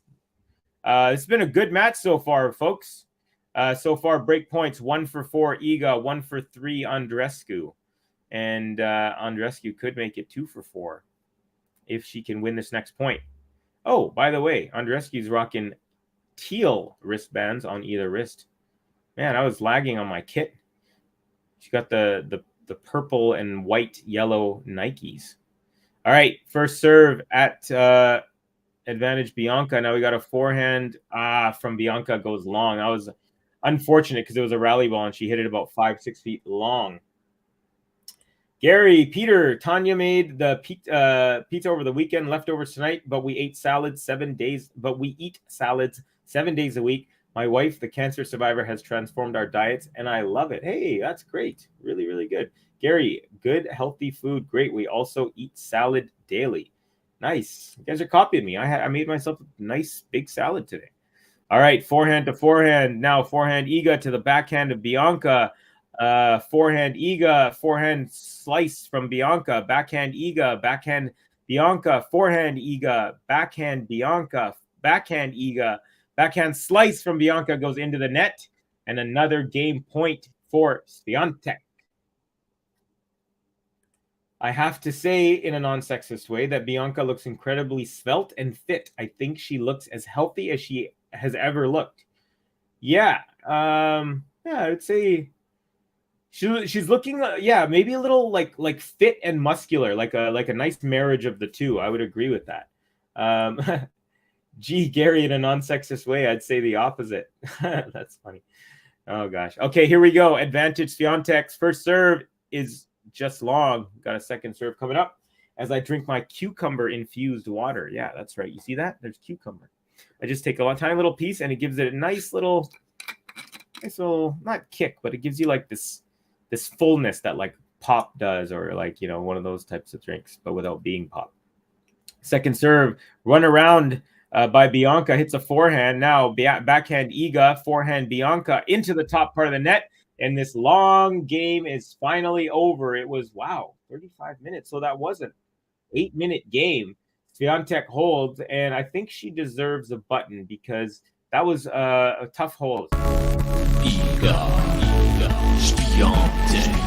It's been a good match so far, folks. So far, break points 1 for 4 Iga, 1 for 3 Andreescu. And Andreescu could make it 2 for 4 if she can win this next point. Oh, by the way, Andreescu's rocking teal wristbands on either wrist. Man, I was lagging on my kit. She got the purple and white yellow Nikes. All right, first serve at advantage Bianca. Now we got a forehand from Bianca, goes long. That was unfortunate because it was a rally ball and she hit it about 5-6 feet long. Gary, Peter, Tanya made the pizza over the weekend, leftovers tonight, but we ate salads 7 days. But we eat salads 7 days a week. My wife, the cancer survivor, has transformed our diets, and I love it. Hey, that's great. Really, really good. Gary, good, healthy food. Great. We also eat salad daily. Nice. You guys are copying me. I made myself a nice big salad today. All right, forehand to forehand. Now forehand Iga to the backhand of Bianca. Forehand Iga, forehand slice from Bianca. Backhand Iga, backhand Bianca. Forehand Iga, backhand Bianca. Backhand Iga, backhand slice from Bianca goes into the net. And another game point for SWIATEK. I have to say in a non-sexist way that Bianca looks incredibly svelte and fit. I think she looks as healthy as she has ever looked. Yeah, I would say she's looking, maybe a little like fit and muscular, like a nice marriage of the two. I would agree with that. Gee, Gary, in a non-sexist way, I'd say the opposite. That's funny. Oh gosh. Okay, here we go. Advantage SWIATEK's first serve is just long. Got a second serve coming up as I drink my cucumber infused water. Yeah, that's right. You see that? There's cucumber. I just take a tiny little piece and it gives it a nice little not kick, but it gives you like this fullness that like pop does, or like, you know, one of those types of drinks, but without being pop. Second serve, run around by Bianca, hits a forehand. Now backhand Iga, forehand Bianca into the top part of the net. And this long game is finally over. It was, 35 minutes. So that was an 8-minute game. SWIATEK holds, and I think she deserves a button because that was a tough hold. Iga SWIATEK.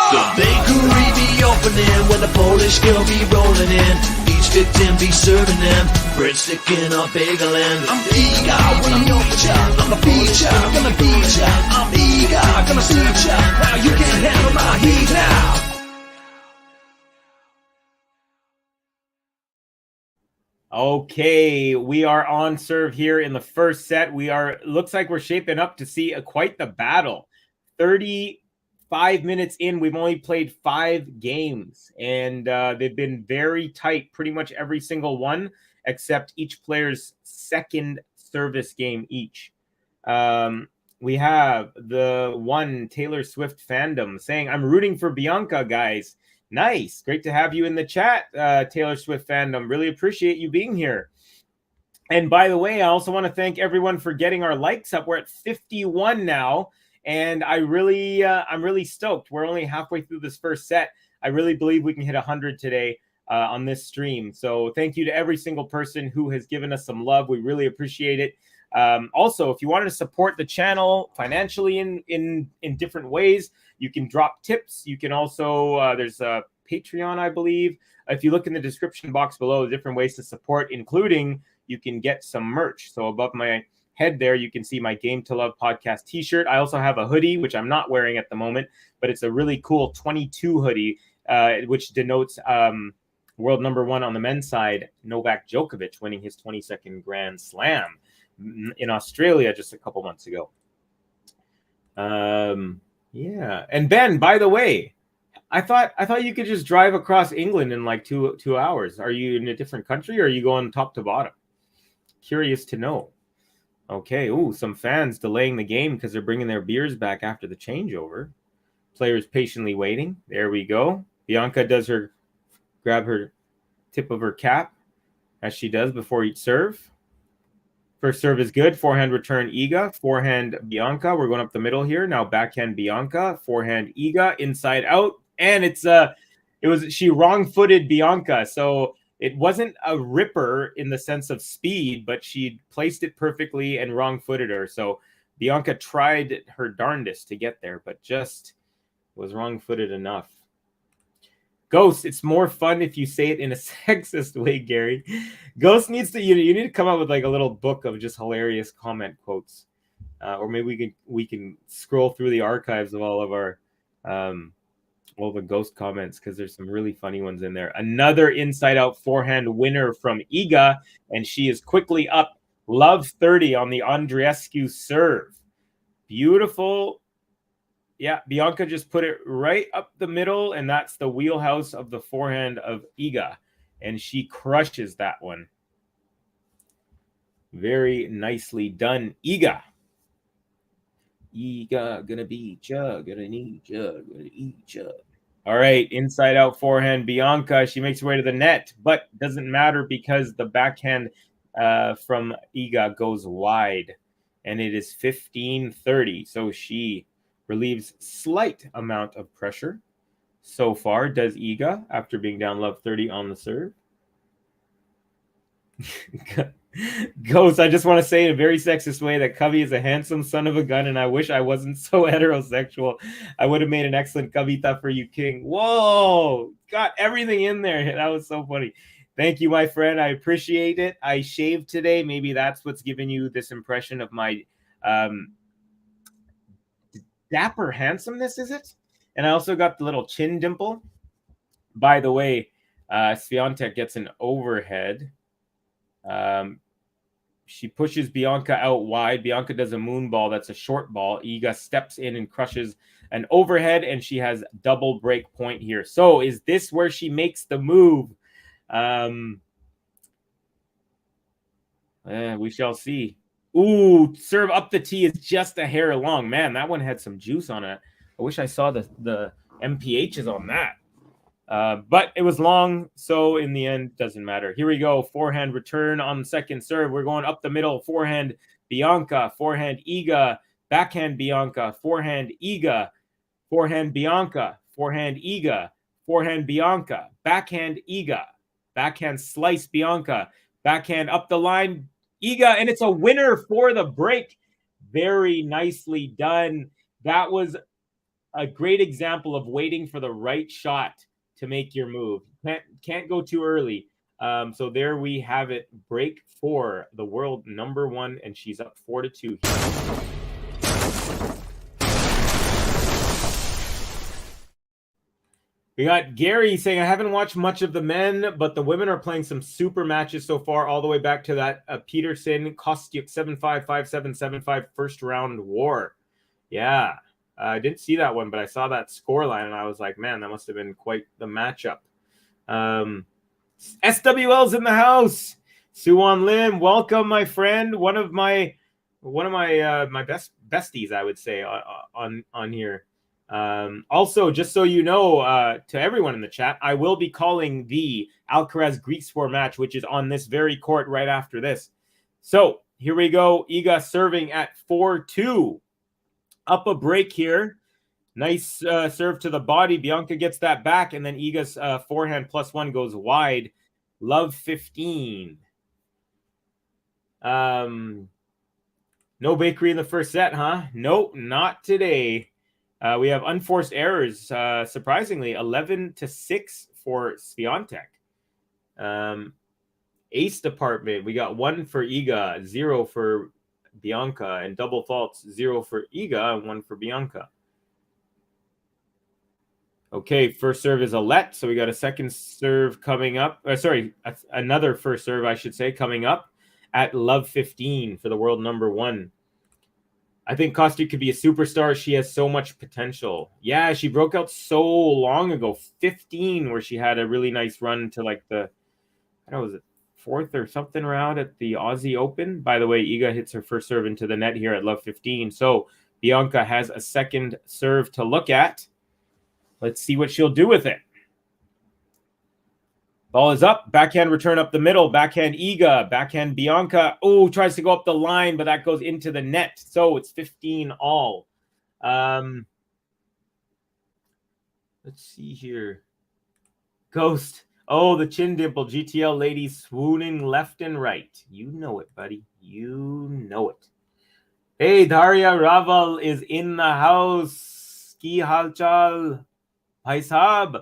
The bakery be opening when the Polish girl be rolling in. Each victim be serving them breadstick in a bagel and I'm Iga when I'm your child. I'm the Polish girl, gonna beat ya. I'm Iga, gonna suit ya. Now you can't handle my heat now. Okay, we are on serve here in the first set. Looks like we're shaping up to see quite the battle. 35 minutes in, we've only played 5 games, and they've been very tight, pretty much every single one, except each player's second service game each. We have the one Taylor Swift fandom saying, I'm rooting for Bianca, guys. Nice. Great to have you in the chat, Taylor Swift fandom. Really appreciate you being here. And by the way, I also want to thank everyone for getting our likes up. We're at 51 now, and I'm really stoked. We're only halfway through this first set. I really believe we can hit 100 today on this stream. So thank you to every single person who has given us some love. We really appreciate it. Also, if you wanted to support the channel financially in different ways, you can drop tips. You can also, there's a Patreon, I believe. If you look in the description box below, different ways to support, including you can get some merch. So above my head there, you can see my Game to Love podcast t-shirt. I also have a hoodie, which I'm not wearing at the moment, but it's a really cool 22 hoodie, which denotes world number 1 on the men's side, Novak Djokovic, winning his 22nd Grand Slam in Australia just a couple months ago. Yeah. And Ben, by the way, I thought you could just drive across England in like two hours. Are you in a different country, or are you going top to bottom? Curious to know. Okay. Ooh, some fans delaying the game because they're bringing their beers back after the changeover. Players patiently waiting. There we go. Bianca does grab her tip of her cap, as she does before each serve. First serve is good. Forehand return Iga. Forehand Bianca. We're going up the middle here. Now backhand Bianca. Forehand Iga. Inside out. And she wrong-footed Bianca. So it wasn't a ripper in the sense of speed, but she placed it perfectly and wrong-footed her. So Bianca tried her darndest to get there, but just was wrong-footed enough. Ghost, it's more fun if you say it in a sexist way, Gary. Ghost needs to, you need to come up with like a little book of just hilarious comment quotes. Or maybe we can scroll through the archives of all of our all the Ghost comments, because there's some really funny ones in there. Another inside out forehand winner from Iga, and she is quickly up love 30 on the Andreescu serve. Beautiful. Yeah, Bianca just put it right up the middle, and that's the wheelhouse of the forehand of Iga, and she crushes that one. Very nicely done, Iga. Iga, gonna beat ya, gonna need ya, gonna eat ya. All right, inside out forehand, Bianca. She makes her way to the net, but doesn't matter because the backhand from Iga goes wide, and it is 15-30. So she relieves slight amount of pressure so far, does Iga, after being down love 30 on the serve. Ghost, I just want to say in a very sexist way that Covey is a handsome son of a gun, and I wish I wasn't so heterosexual. I would have made an excellent Covita for you, King. Whoa, got everything in there. That was so funny. Thank you, my friend. I appreciate it. I shaved today. Maybe that's what's giving you this impression of my dapper handsomeness, is it? And I also got the little chin dimple. By the way, SWIATEK gets an overhead. She pushes Bianca out wide. Bianca does a moon ball. That's a short ball. Iga steps in and crushes an overhead, and she has double break point here. So is this where she makes the move? We shall see. Ooh, serve up the tee is just a hair long. Man, that one had some juice on it. I wish I saw the MPHs on that. But it was long, so in the end, doesn't matter. Here we go. Forehand return on the second serve. We're going up the middle. Forehand Bianca. Forehand Iga. Backhand Bianca. Forehand Iga. Forehand Bianca. Forehand Iga. Forehand Bianca. Backhand Iga. Backhand slice Bianca. Backhand up the line. Iga, and it's a winner for the break. Very nicely done. That was a great example of waiting for the right shot to make your move. Can't go too early. So there we have it. Break for the world number 1, and she's up 4-2 here. We got Gary saying, I haven't watched much of the men, but the women are playing some super matches so far, all the way back to that Peterson Kostyuk 7-5, 5-7, 7-5 first round war. Yeah, I didn't see that one, but I saw that scoreline, and I was like, man, that must have been quite the matchup. SWL's in the house. Suwon Lim, welcome, my friend. One of my best besties, I would say, on here. Also, just so you know, to everyone in the chat, I will be calling the Alcaraz Griekspoor match, which is on this very court right after this. So here we go. Iga serving at 4-2. Up a break here. Nice serve to the body. Bianca gets that back, and then Iga's forehand +1 goes wide. Love 15. No bakery in the first set, huh? Nope, not today. We have unforced errors, surprisingly, 11-6 for SWIATEK. Ace department, we got 1 for Iga, 0 for Bianca, and double faults, 0 for Iga and 1 for Bianca. Okay, first serve is a let, so we got a second serve coming up. Another first serve, I should say, coming up at Love 15 for the world number 1. I think Kostyuk could be a superstar. She has so much potential. Yeah, she broke out so long ago, 15, where she had a really nice run to like the, I don't know, was it 4th or something round at the Aussie Open? By the way, Iga hits her first serve into the net here at Love 15. So Bianca has a second serve to look at. Let's see what she'll do with it. Ball is up. Backhand return up the middle. Backhand Iga. Backhand Bianca. Oh, tries to go up the line, but that goes into the net. So it's 15 all. Let's see here. Ghost. Oh, the chin dimple. GTL lady swooning left and right. You know it, buddy. You know it. Hey, Daria Raval is in the house. Ki halchal. Bhai Sahab.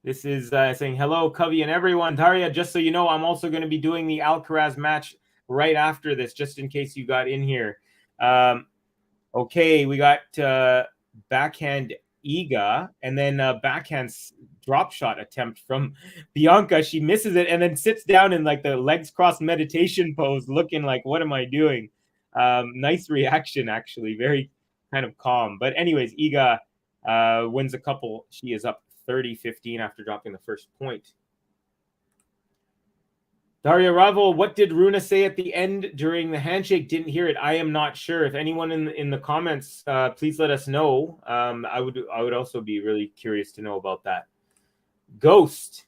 This is saying, hello, Covey and everyone. Daria, just so you know, I'm also going to be doing the Alcaraz match right after this, just in case you got in here. Okay, we got backhand Iga, and then backhand drop shot attempt from Bianca. She misses it and then sits down in like the legs crossed meditation pose, looking like, what am I doing? Nice reaction, actually. Very kind of calm. But anyways, Iga wins a couple. She is up 30-15 after dropping the first point. Daria Ravel, what did Runa say at the end during the handshake? Didn't hear it. I am not sure. If anyone in the comments, please let us know. I would also be really curious to know about that. Ghost.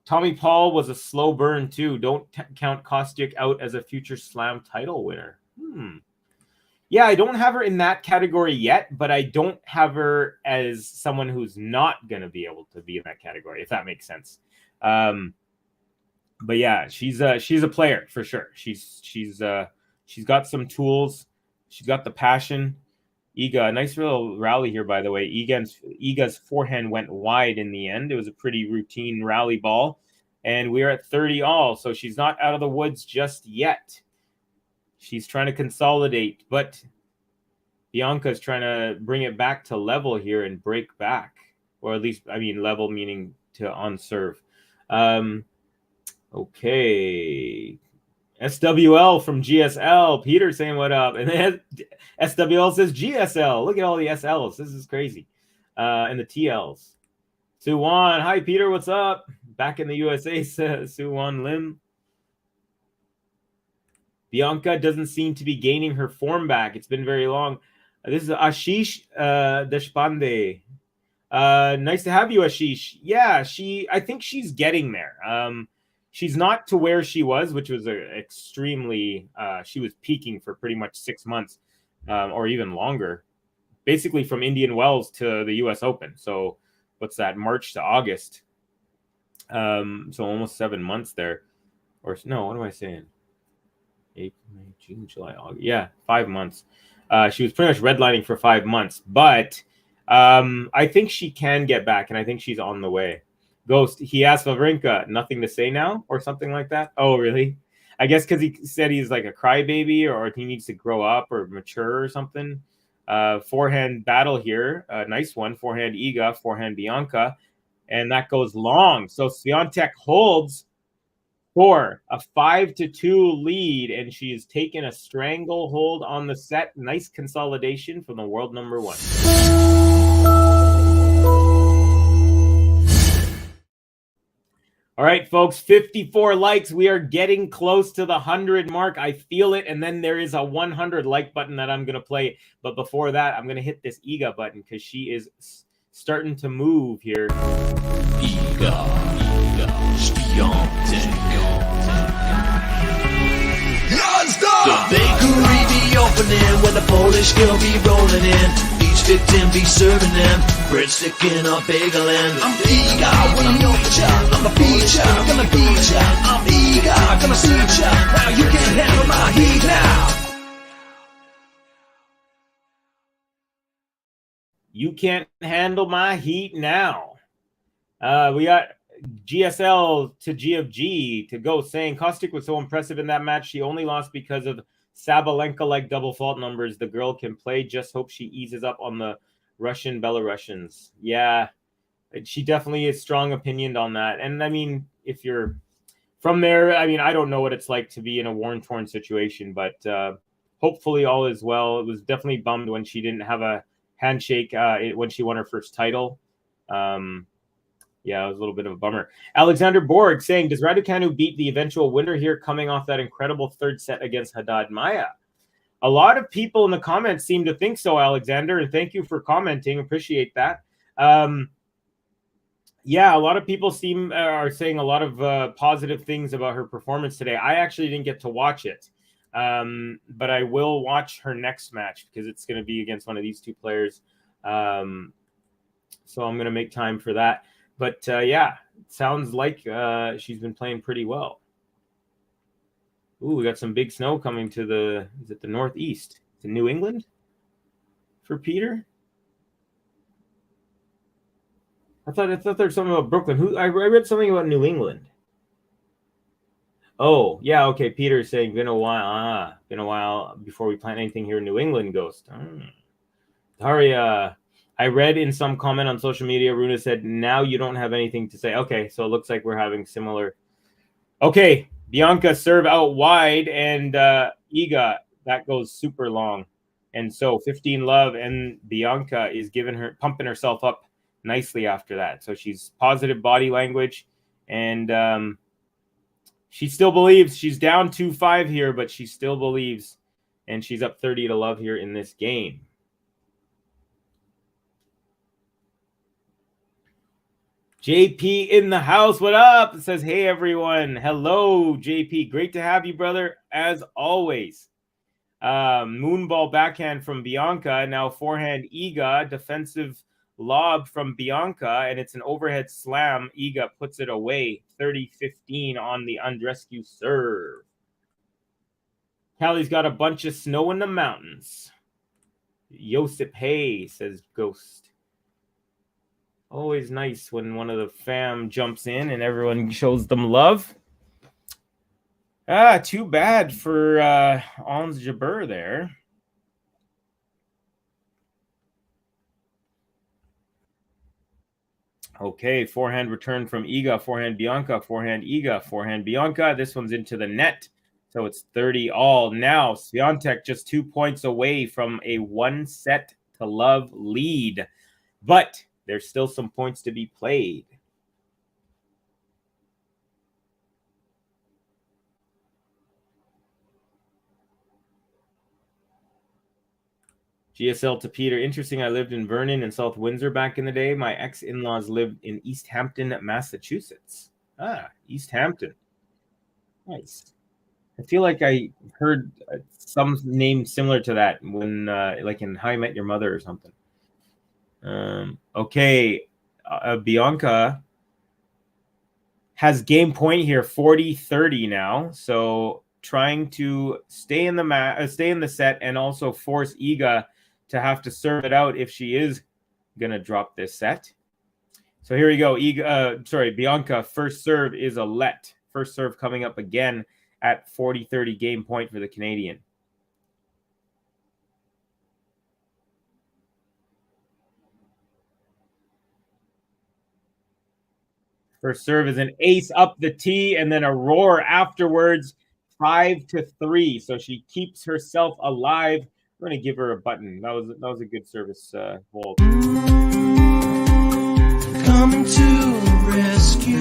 Tommy Paul was a slow burn too. Don't count Kostyuk out as a future Slam title winner. Yeah, I don't have her in that category yet, but I don't have her as someone who's not going to be able to be in that category, if that makes sense. But yeah, she's a player for sure. She's got some tools. She's got the passion. Iga, nice little rally here, by the way. Iga's forehand went wide in the end. It was a pretty routine rally ball, and we're at 30 all, so she's not out of the woods just yet. She's trying to consolidate, but Bianca's trying to bring it back to level here and break back. Or at least, I mean, level meaning to on serve. Okay. SWL from GSL. Peter saying what up. And then SWL says GSL. Look at all the SLs. This is crazy. And the TLs. Suwon. Hi, Peter. What's up? Back in the USA, Suwon Lim. Bianca doesn't seem to be gaining her form back. It's been very long. This is Ashish Deshpande. Nice to have you, Ashish. Yeah, I think she's getting there. She's not to where she was, which was extremely, she was peaking for pretty much 6 months or even longer, basically from Indian Wells to the US Open. So what's that, March to August? So almost 7 months there. Or no, what am I saying? April, May, June, July, August. Yeah, 5 months. She was pretty much redlining for 5 months, but I think she can get back, and I think she's on the way. Ghost, he asked Wawrinka, nothing to say now, or something like that. Oh, really? I guess because he said he's like a crybaby, or he needs to grow up or mature or something. Forehand battle here. Nice one. Forehand Iga, forehand Bianca. And that goes long. So SWIATEK holds for a 5-2 lead, and she has taken a stranglehold on the set. Nice consolidation from the world number one. All right, folks, 54 likes. We are getting close to the 100 mark. I feel it. And then there is a 100 like button that I'm going to play. But before that, I'm going to hit this Iga button because she is starting to move here. Iga SWIATEK. The bakery be opening when the Polish girl be rolling in. Each victim be serving them breadstick in a bagel and I'm Iga when I'm your child. I'm a feature, gonna beat ya. I'm Iga, gonna see ya. Now you can't handle my heat now. You can't handle my heat now. We got GSL to G of G to go saying Kostic was so impressive in that match. She only lost because of Sabalenka-like double fault numbers. The girl can play. Just hope she eases up on the Russian Belarusians. Yeah, she definitely is strong opinioned on that. And I mean, if you're from there, I mean, I don't know what it's like to be in a worn-torn situation, but hopefully all is well. It was definitely bummed when she didn't have a handshake when she won her first title. Yeah, it was a little bit of a bummer. Alexander Borg saying, does Raducanu beat the eventual winner here coming off that incredible third set against Haddad Maia? A lot of people in the comments seem to think so, Alexander, and thank you for commenting. Appreciate that. Yeah, a lot of people are saying a lot of positive things about her performance today. I actually didn't get to watch it, but I will watch her next match because it's going to be against one of these two players. So I'm going to make time for that. But yeah, it sounds like she's been playing pretty well. Ooh, we got some big snow coming to the northeast, to New England for Peter. I thought there's something about Brooklyn. I read something about New England. Oh, yeah, okay. Peter is saying been a while before we plant anything here in New England, Ghost. Daria, I read in some comment on social media, Runa said, now you don't have anything to say. Okay, so it looks like we're having similar. Okay, Bianca serve out wide, and Iga, that goes super long. And so 15 love, and Bianca is pumping herself up nicely after that. So she's positive body language, and she still believes. She's down 2-5 here, but she still believes, and she's up 30 to love here in this game. JP in the house. What up? It says, hey, everyone. Hello, JP. Great to have you, brother, as always. Moonball backhand from Bianca. Now forehand Iga. Defensive lob from Bianca, and it's an overhead slam. Iga puts it away. 30-15 on the Andreescu serve. Callie's got a bunch of snow in the mountains. Josip Hay, says Ghost. Always nice when one of the fam jumps in and everyone shows them love. Too bad for Ons Jabeur there. Okay, forehand return from Iga, forehand Bianca, forehand Iga, forehand Bianca. This one's into the net, so it's 30 all. Now, SWIATEK just 2 points away from a 1-set to love lead, but there's still some points to be played. GSL to Peter. Interesting. I lived in Vernon and South Windsor back in the day. My ex-in-laws lived in East Hampton, Massachusetts. East Hampton. Nice. I feel like I heard some name similar to that when, like in How I Met Your Mother or something. Okay. Bianca has game point here, 40-30 now. So trying to stay in the set and also force Iga to have to serve it out if she is going to drop this set. So here we go. Bianca, first serve is a let. First serve coming up again at 40-30 game point for the Canadian. First serve is an ace up the tee, and then a roar afterwards, 5-3. So she keeps herself alive. I'm going to give her a button. That was a good service hold. Coming to the rescue.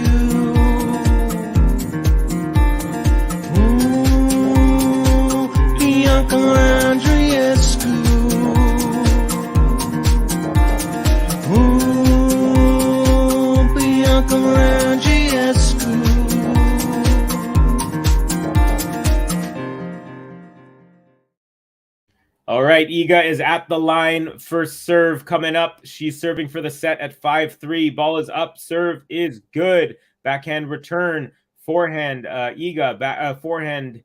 Ooh, Bianca Andreescu. Ooh, Bianca Andreescu. All right, Iga is at the line. First serve coming up. She's serving for the set at 5-3. Ball is up. Serve is good. Backhand return. Forehand. Iga. Forehand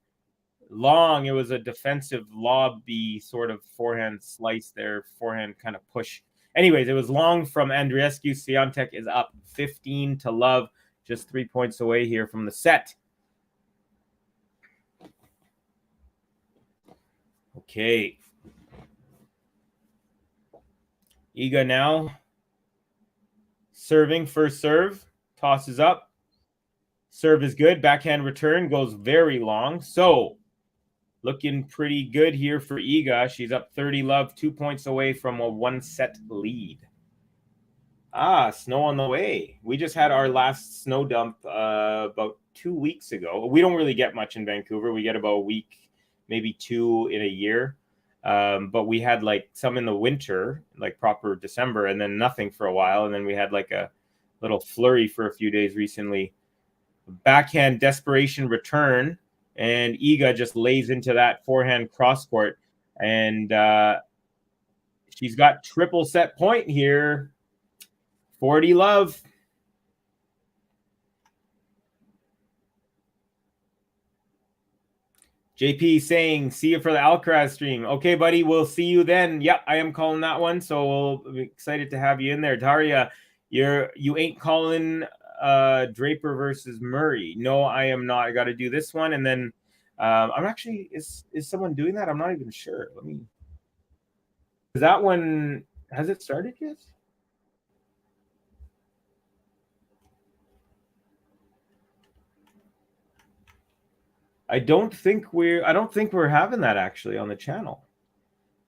long. It was a defensive lobby sort of forehand slice there. Forehand kind of push. Anyways, it was long from Andreescu. SWIATEK is up 15-love. Just 3 points away here from the set. Okay. Iga now serving, first serve, tosses up. Serve is good. Backhand return goes very long. So looking pretty good here for Iga. She's up 30-love, 2 points away from a 1-set lead. Snow on the way. We just had our last snow dump about 2 weeks ago. We don't really get much in Vancouver. We get about a week, maybe 2 in a year. But we had like some in the winter, like proper December, and then nothing for a while. And then we had like a little flurry for a few days recently. Backhand desperation return, and Iga just lays into that forehand cross court. And she's got triple set point here. 40-love. JP saying, see you for the Alcaraz stream. Okay, buddy, we'll see you then. Yep, I am calling that one, so we'll be excited to have you in there. Daria, you ain't calling Draper versus Murray. No, I am not. I got to do this one, and then I'm actually is someone doing that? I'm not even sure. Let me. Is that one? Has it started yet? I don't think we're having that actually on the channel.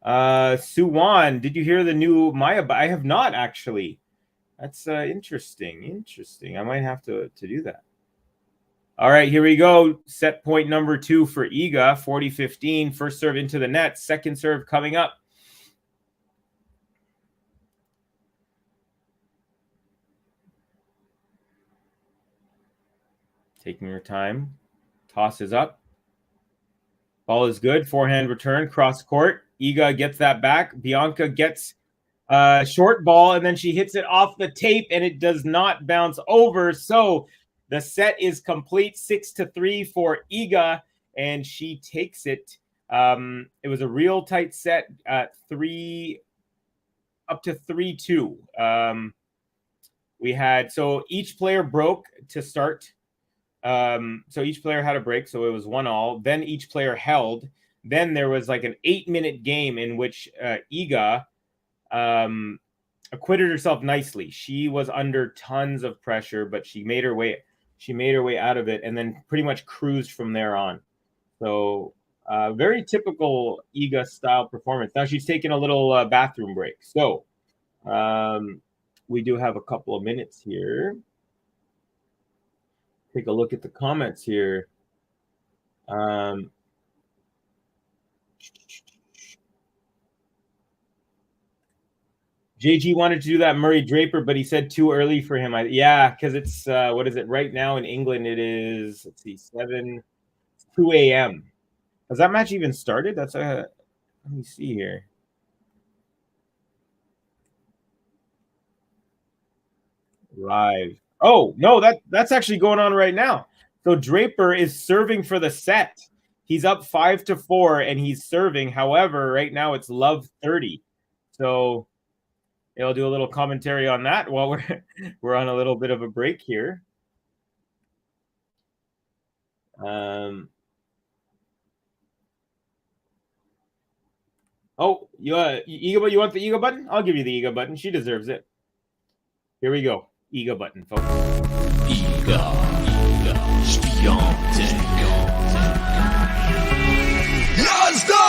Suwan, did you hear the new Maya? I have not actually. That's interesting. I might have to do that. All right, here we go. Set point number 2 for Iga, 40-15. First serve into the net. Second serve coming up. Taking her time. Tosses up. Ball is good. Forehand return, cross court. Iga gets that back. Bianca gets short ball, and then she hits it off the tape, and it does not bounce over. So the set is complete, 6-3 for Iga, and she takes it. It was a real tight set at 3 up to 3-2. We had, so each player broke to start. So each player had a break, so it was 1-1. Then each player held. Then there was like an 8-minute game in which Iga acquitted herself nicely. She was under tons of pressure, but she made her way out of it, and then pretty much cruised from there on. So very typical Iga style performance. Now she's taking a little bathroom break. So we do have a couple of minutes here. Take a look at the comments here. JG wanted to do that Murray Draper, but he said too early for him. Yeah, because it's what is it right now in England? It is, let's see, 2 a.m. Has that match even started? That's let me see here. Live. Oh, no, that's actually going on right now. So Draper is serving for the set. He's up 5-4, and he's serving. However, right now it's love 30. So I'll do a little commentary on that while we're on a little bit of a break here. Oh, you want the Iga button? I'll give you the Iga button. She deserves it. Here we go. Iga button, folks. Iga SWIATEK.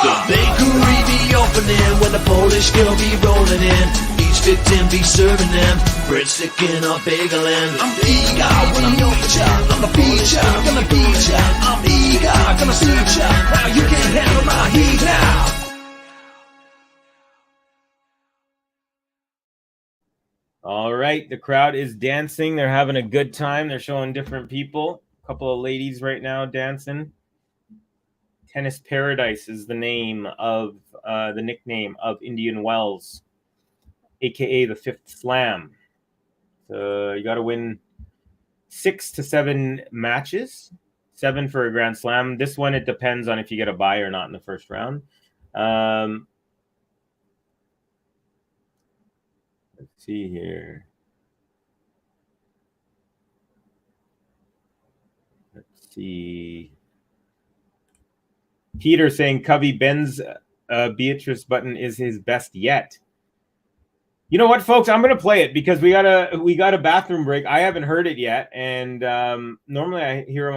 The bakery be opening when the Polish girl be rolling in. Each victim be serving them breadstick in a bagelin. I'm Iga when I'm your child. I'm the feature, gonna beat ya. I'm Iga, gonna suit ya. Now you can't handle my heat now. All right, the crowd is dancing. They're having a good time. They're showing different people. A couple of ladies right now dancing. Tennis Paradise is the name of the nickname of Indian Wells, aka the Fifth Slam. So you got to win 6 to 7 matches, 7 for a Grand Slam. This one, it depends on if you get a bye or not in the first round. Let's see here. Let's see. Peter saying Covey Ben's Beatrice button is his best yet. You know what, folks? I'm gonna play it because we got a bathroom break. I haven't heard it yet, and normally I hear him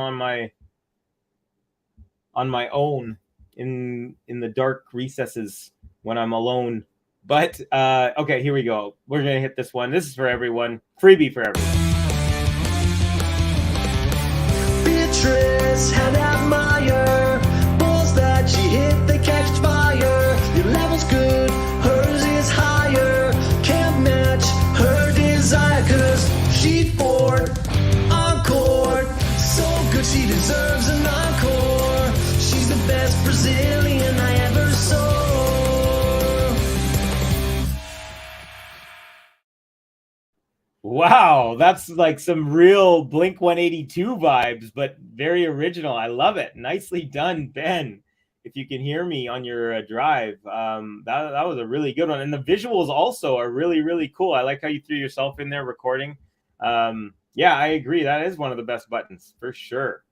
on my own in the dark recesses when I'm alone. But okay, here we go. We're gonna hit this one. This is for everyone. Freebie for everyone. Beatrice had admire balls that she hit, they catch fire. Your level's good, hers is higher. Can't match her desire, cause she's bored on court. So good she deserves an encore. She's the best Brazilian I ever saw. Wow, that's like some real Blink 182 vibes, but very original. I love it. Nicely done, Ben. If you can hear me on your drive, that was a really good one. And the visuals also are really, really cool. I like how you threw yourself in there recording. Yeah, I agree. That is one of the best buttons for sure.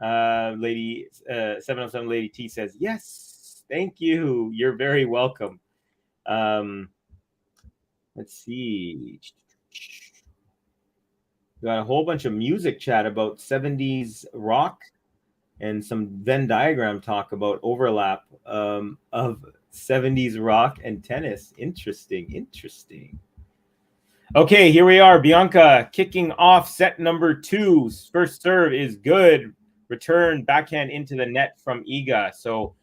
Lady 707 Lady T says, yes, thank you. You're very welcome. Let's see. We got a whole bunch of music chat about 70s rock and some Venn diagram talk about overlap of 70s rock and tennis. Interesting. Okay, here we are. Bianca kicking off set number 2. First serve is good. Return backhand into the net from Iga. So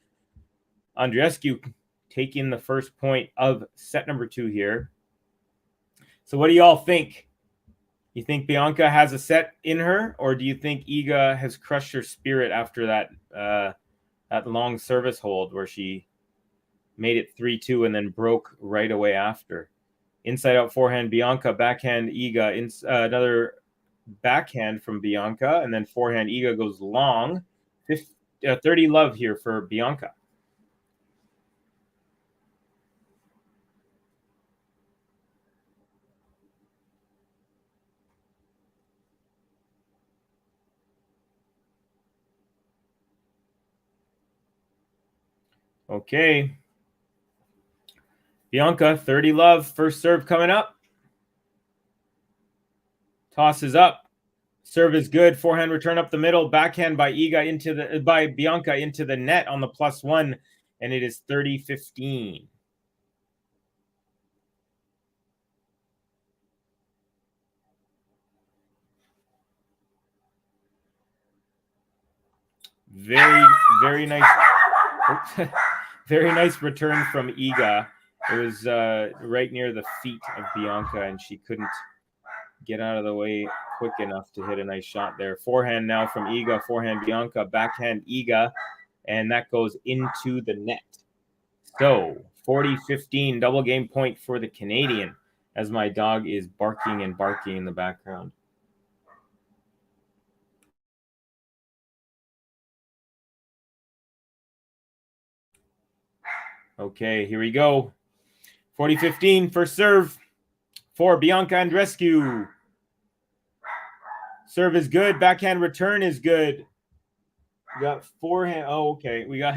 Andreescu taking the first point of set number 2 here. So what do y'all think? You think Bianca has a set in her, or do you think Iga has crushed her spirit after that long service hold where she made it 3-2 and then broke right away after? Inside out forehand Bianca, backhand Iga, another backhand from Bianca, and then forehand Iga goes long. 30 love here for Bianca. Okay. Bianca, 30 love. First serve coming up. Toss is up. Serve is good. Forehand return up the middle. Backhand by by Bianca into the net on the +1, and it is 30-15. Very, very nice. Very nice return from Iga. It was right near the feet of Bianca, and she couldn't get out of the way quick enough to hit a nice shot there. Forehand now from Iga. Forehand Bianca. Backhand Iga. And that goes into the net. So 40-15, double game point for the Canadian, as my dog is barking and barking in the background. Okay, here we go. 40-15, first serve for Bianca Andreescu. Serve is good. Backhand return is good. We got forehand. Oh, okay. We got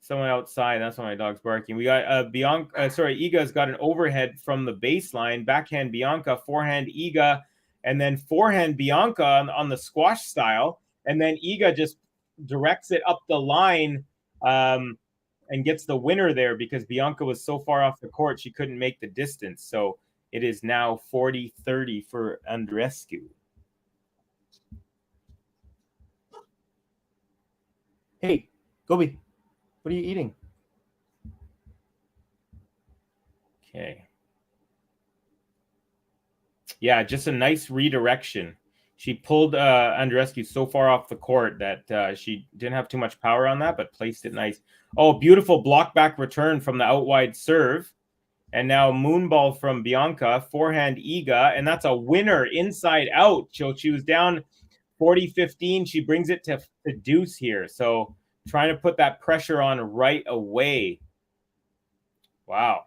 Someone outside. That's why my dog's barking. We got Bianca. Iga's got an overhead from the baseline. Backhand Bianca, forehand Iga, and then forehand Bianca on the squash style. And then Iga just directs it up the line and gets the winner there because Bianca was so far off the court she couldn't make the distance. So it is now 40-30 for Andreescu. Hey, Gobi, what are you eating? Okay. Yeah, just a nice redirection. She pulled Andreescu so far off the court that she didn't have too much power on that, but placed it nice. Oh, beautiful block back return from the out wide serve. And now moonball from Bianca, forehand Iga, and that's a winner inside out. So she was down 40-15. She brings it to deuce here. So trying to put that pressure on right away. Wow.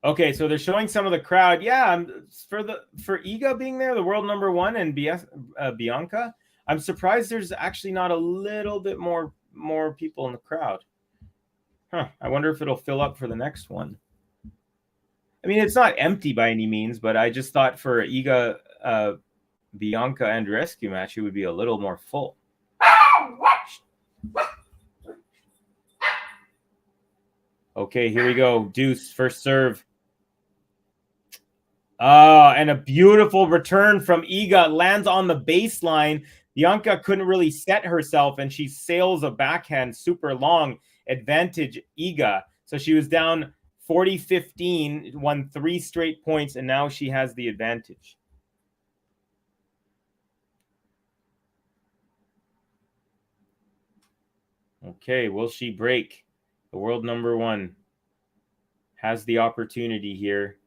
Okay, so they're showing some of the crowd. Yeah, for Iga being there, the world number one, and Bianca, I'm surprised there's actually not a little bit more people in the crowd. Huh, I wonder if it'll fill up for the next one. I mean, it's not empty by any means, but I just thought for Iga, Bianca Andreescu match, it would be a little more full. Okay, here we go. Deuce, first serve. And a beautiful return from Iga. Lands on the baseline. Bianca couldn't really set herself, and she sails a backhand super long. Advantage Iga. So she was down 40-15, won 3 straight points, and now she has the advantage. Okay, will she break? The world number one has the opportunity here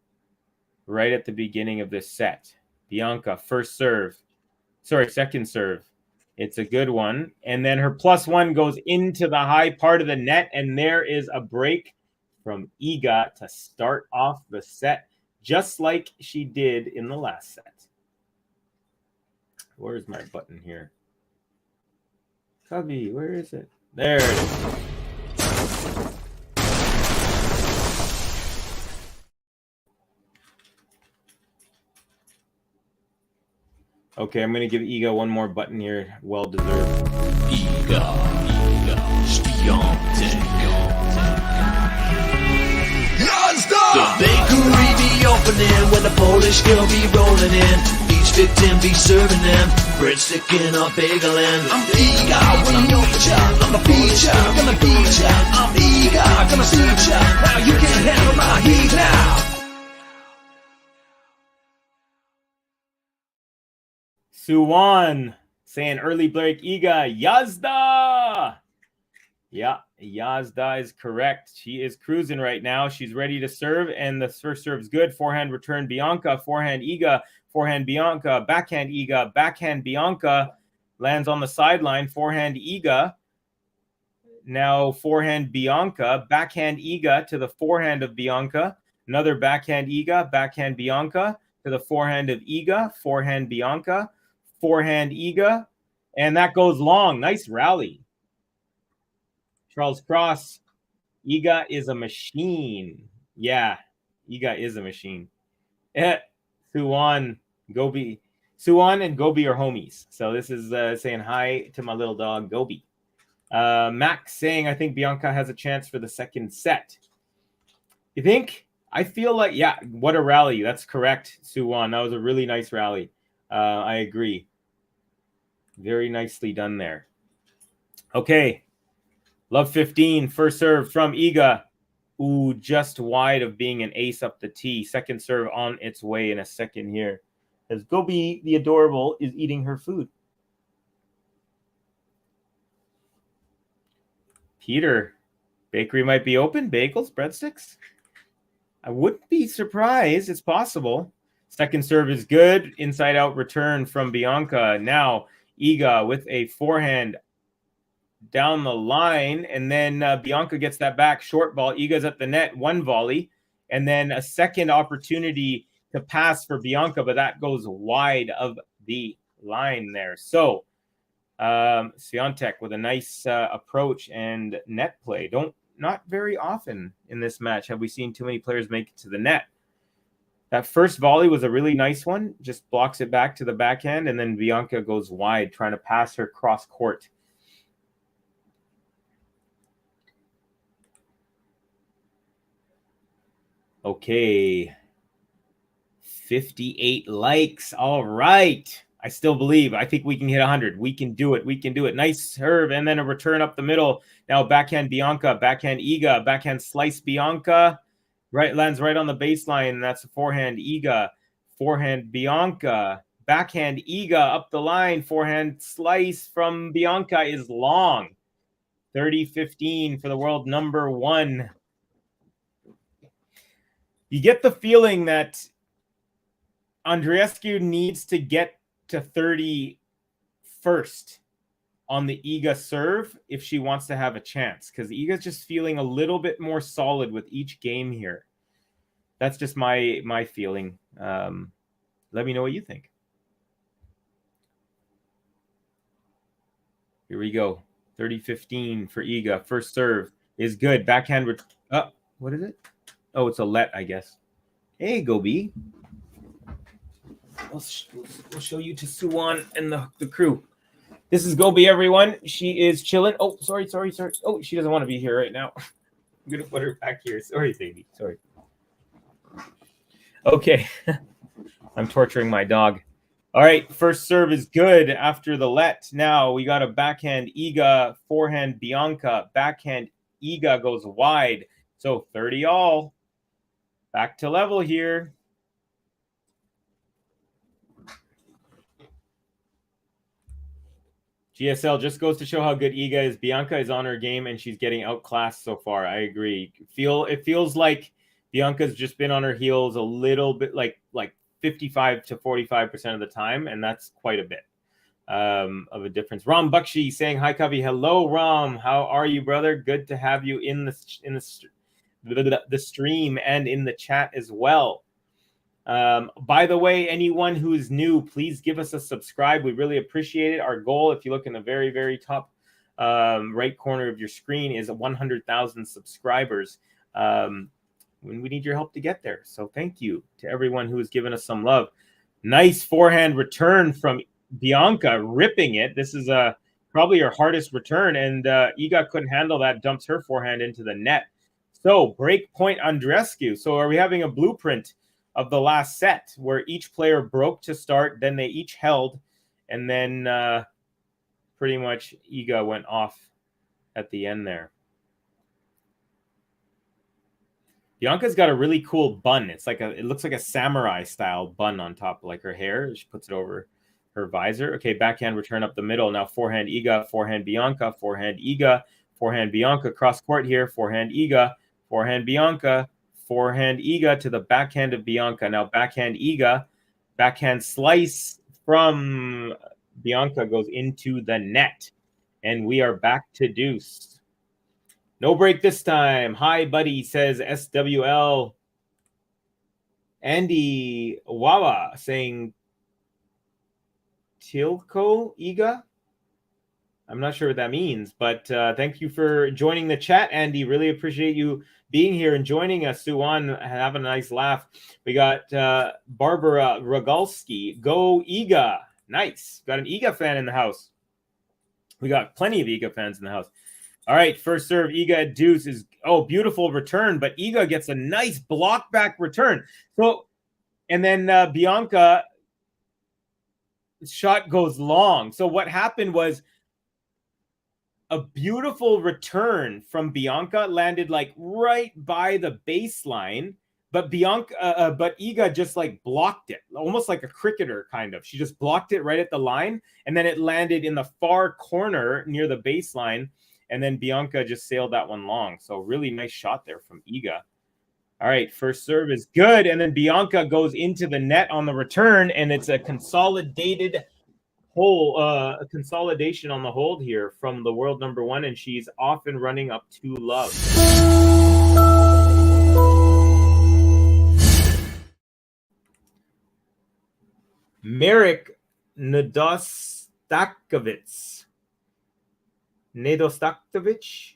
right at the beginning of this set. Bianca, first serve. Sorry, second serve. It's a good one. And then her +1 goes into the high part of the net, and there is a break from Iga to start off the set, just like she did in the last set. Where's my button here? Cubby, where is it? There it is. Okay, I'm going to give Iga one more button here. Well deserved. Iga SWIATEK. The bakery be opening when the Polish girl be rolling in. Each victim be serving them breadstick in a bagel and I'm Iga when I'm your child. I'm a feature, gonna beat ya. I'm Iga, gonna beat ya. Now you can't handle my heat now. Suwon saying early break Iga Yazda. Yeah, Yazda is correct. She is cruising right now. She's ready to serve, and the first serve is good. Forehand return Bianca, forehand Iga, forehand Bianca, backhand Iga, backhand Bianca, lands on the sideline, forehand Iga. Now forehand Bianca, backhand Iga to the forehand of Bianca, another backhand Iga, backhand Bianca to the forehand of Iga, forehand Bianca, forehand Iga, and that goes long. Nice rally. Charles Cross, Iga is a machine. Yeah, Iga is a machine. Suwon, Gobi. Suwon and Gobi are homies. So this is saying hi to my little dog, Gobi. Max saying, I think Bianca has a chance for the second set. You think? I feel like, yeah, what a rally. That's correct, Suwon. That was a really nice rally. I agree. Very nicely done there. Okay. Love 15, first serve from Iga. Ooh, just wide of being an ace up the tee. Second serve on its way in a second here. As Gobi, the adorable, is eating her food. Peter, bakery might be open. Bagels, breadsticks. I wouldn't be surprised. It's possible. Second serve is good. Inside out return from Bianca. Now Iga with a forehand down the line, and then Bianca gets that back short ball. Iga's at the net, one volley, and then a second opportunity to pass for Bianca, but that goes wide of the line there. So SWIATEK with a nice approach and net play. Not very often in this match have we seen too many players make it to the net. That first volley was a really nice one, just blocks it back to the backhand, and then Bianca goes wide, trying to pass her cross court. Okay. 58 likes. All right. I still believe. I think we can hit 100. We can do it. We can do it. Nice serve, and then a return up the middle. Now backhand Bianca, backhand Iga, backhand slice Bianca. Right, lands right on the baseline. That's a forehand Iga. Forehand Bianca. Backhand Iga up the line. Forehand slice from Bianca is long. 30-15 for the world number 1. You get the feeling that Andreescu needs to get to 30 first on the Iga serve if she wants to have a chance, because Iga's just feeling a little bit more solid with each game here. That's just my feeling. Let me know what you think. Here we go. 30-15 for Iga. First serve is good. Backhand. What is it? Oh, it's a let, I guess. Hey, Go B. We'll show you to Suwon and the crew. This is Gobi, everyone. She is chilling. Oh, sorry. Oh, she doesn't want to be here right now. I'm going to put her back here. Sorry, baby. Sorry. Okay. I'm torturing my dog. All right. First serve is good after the let. Now we got a backhand Iga, forehand Bianca. Backhand Iga goes wide. So 30 all. Back to level here. GSL just goes to show how good Iga is. Bianca is on her game, and she's getting outclassed so far. I agree. It feels like Bianca's just been on her heels a little bit, like 55 to 45% of the time, and that's quite a bit of a difference. Ram Bakshi saying hi, Kavi. Hello, Ram. How are you, brother? Good to have you in the stream and in the chat as well. By the way, anyone who is new, please give us a subscribe. We really appreciate it. Our goal, if you look in the very, very top right corner of your screen, is 100,000 subscribers. We need your help to get there. So thank you to everyone who has given us some love. Nice forehand return from Bianca, ripping it. This is probably her hardest return, and Iga couldn't handle that, dumps her forehand into the net. So break point Andreescu. So are we having a blueprint of the last set where each player broke to start, then they each held, and then pretty much Iga went off at the end there. Bianca's got a really cool bun. It looks like a samurai style bun on top, like her hair. She puts it over her visor. Okay, backhand return up the middle. Now forehand Iga, forehand Bianca, forehand Iga, forehand Bianca, cross court here, forehand Iga, forehand Bianca, forehand Iga to the backhand of Bianca. Now backhand Iga, backhand slice from Bianca goes into the net. And we are back to deuce. No break this time. Hi, buddy, says SWL. Andy Wawa saying Tilko Iga. I'm not sure what that means, but thank you for joining the chat, Andy. Really appreciate you being here and joining us. Suwon, have a nice laugh. We got Barbara Rogalski. Go Iga. Nice. Got an Iga fan in the house. We got plenty of Iga fans in the house. All right, first serve, Iga at deuce is, beautiful return, but Iga gets a nice block back return. So, and then Bianca shot goes long. So what happened was a beautiful return from Bianca landed like right by the baseline, but Iga just like blocked it, almost like a cricketer kind of. She just blocked it right at the line, and then it landed in the far corner near the baseline, and then Bianca just sailed that one long. So really nice shot there from Iga. All right, first serve is good, and then Bianca goes into the net on the return, and it's a consolidated a consolidation on the hold here from the world number 1, and she's off and running up to love. Marek Nedostakovich Nedostatovich.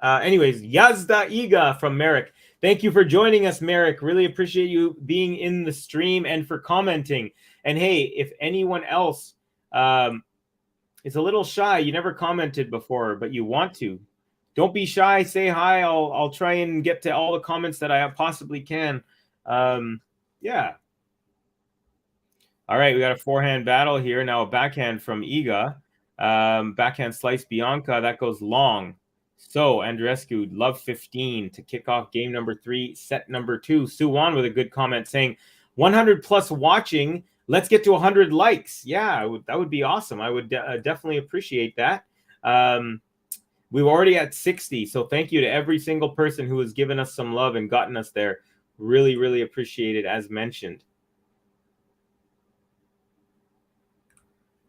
Anyways, Yazda Iga from Merrick. Thank you for joining us, Merrick. Really appreciate you being in the stream and for commenting. And hey, if anyone else is a little shy, you never commented before, but you want to, don't be shy. Say hi. I'll try and get to all the comments that I possibly can. Yeah. All right, we got a forehand battle here. Now a backhand from Iga. Backhand slice Bianca. That goes long. So Andreescu, love 15 to kick off game number 3, set number 2. Suwan with a good comment saying 100 plus watching. Let's get to 100 likes. Yeah, that would be awesome. I would definitely appreciate that. We were already at 60. So thank you to every single person who has given us some love and gotten us there. Really, really appreciate it, as mentioned.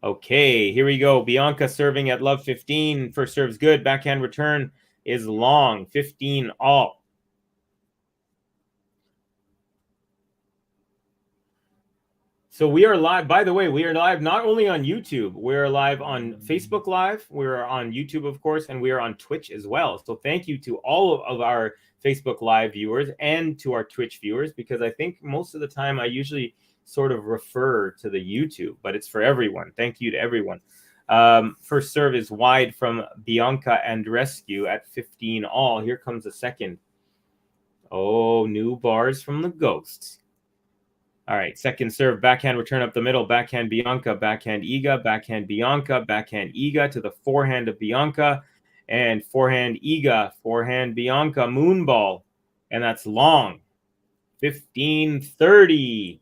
Okay, here we go. Bianca serving at love 15. First serve's good. Backhand return is long. 15 all. So we are live. By the way, we are live not only on YouTube. We are live on Facebook Live. We're on YouTube, of course, and we are on Twitch as well. So thank you to all of our Facebook Live viewers and to our Twitch viewers, because I think most of the time I usually sort of refer to the YouTube, but it's for everyone. Thank you to everyone. First serve is wide from Bianca Andreescu at 15 all. Here comes the second. Oh, new bars from the Ghosts. All right, second serve, backhand return up the middle, backhand Bianca, backhand Iga, backhand Bianca, backhand Iga to the forehand of Bianca, and forehand Iga, forehand Bianca, moonball, and that's long. 15-30.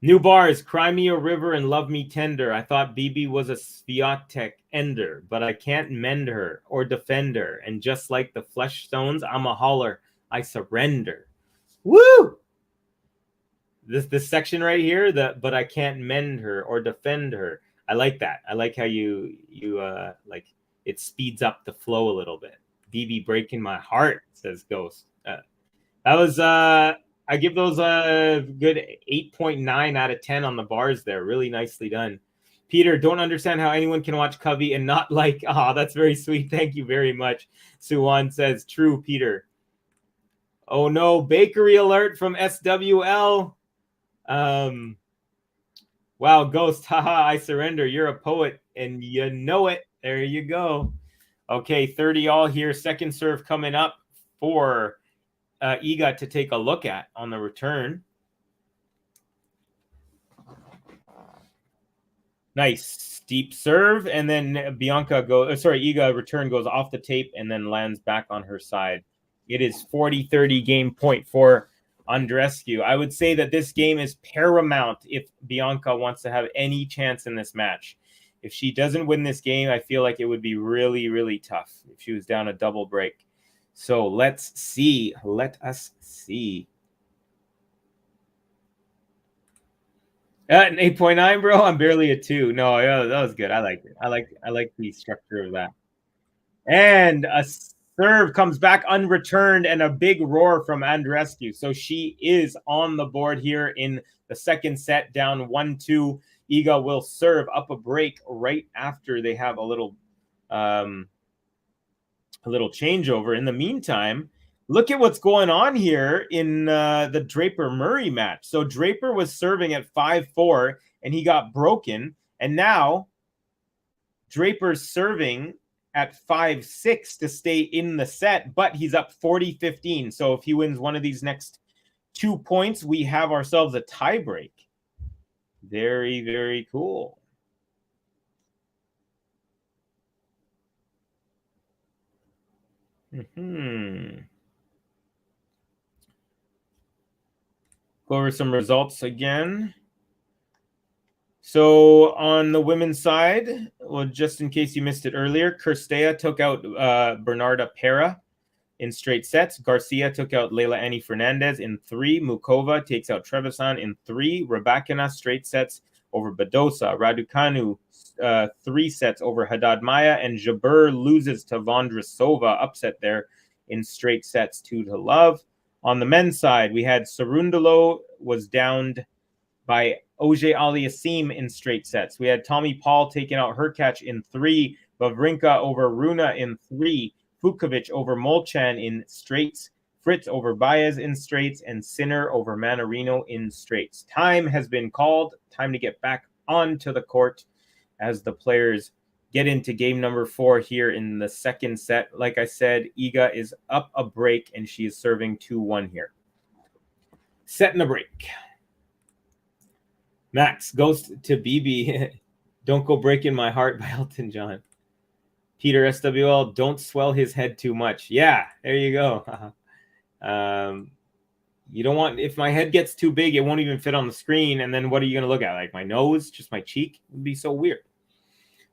New bars, Cry Me a River and Love Me Tender. I thought BB was a SWIATEK ender, but I can't mend her or defend her. And just like the flesh stones, I'm a holler. I surrender. Woo! This section right here, but I can't mend her or defend her. I like that. I like how you like it speeds up the flow a little bit. BB breaking my heart, says Ghost. That was I give those a good 8.9 out of 10 on the bars there. Really nicely done. Peter, don't understand how anyone can watch Covey and not like, that's very sweet. Thank you very much. Suwan says, true, Peter. Oh no, bakery alert from SWL. Wow, Ghost, haha, I surrender. You're a poet and you know it. There you go. Okay, 30 all here. Second serve coming up for Iga to take a look at on the return. Nice steep serve, and then Iga return goes off the tape and then lands back on her side. It is 40-30 game point for Andreescu. I would say that this game is paramount if Bianca wants to have any chance in this match. If she doesn't win this game, I feel like it would be really, really tough if she was down a double break. So let's see. Let us see. An 8.9, bro. I'm barely a 2. No, yeah, that was good. I liked it. I like the structure of that. And a serve comes back unreturned and a big roar from Andreescu. So she is on the board here in the second set, down 1-2. Iga will serve up a break right after they have a little changeover. In the meantime, look at what's going on here in the Draper-Murray match. So Draper was serving at 5-4, and he got broken. And now Draper's serving at 5-6 to stay in the set, but he's up 40-15. So if he wins one of these next 2 points, we have ourselves a tiebreak. Very, very cool. Go over some results again. So on the women's side, well, just in case you missed it earlier, Kirstea took out Bernarda Pera in straight sets. Garcia took out Leila Annie Fernandez in 3. Mukova takes out Trevisan in 3. Rabakina straight sets over Badosa. Raducanu 3 sets over Haddad Maya. And Jabeur loses to Vondrousova, upset there in straight sets 2-0. On the men's side, we had Cerundolo was downed by Auger Aliassime in straight sets. We had Tommy Paul taking out Hurkacz in 3, Wawrinka over Runa in 3, Fukovic over Molchan in straights, Fritz over Baez in straights, and Sinner over Manarino in straights. Time has been called. Time to get back onto the court as the players get into game number 4 here in the second set. Like I said, Iga is up a break, and she is serving 2-1 here. Setting the break. Max goes to BB. Don't Go Breaking My Heart by Elton John. Peter SWL, don't swell his head too much. Yeah, there you go. You don't want, if my head gets too big, it won't even fit on the screen. And then what are you going to look at? Like my nose, just my cheek? It would be so weird.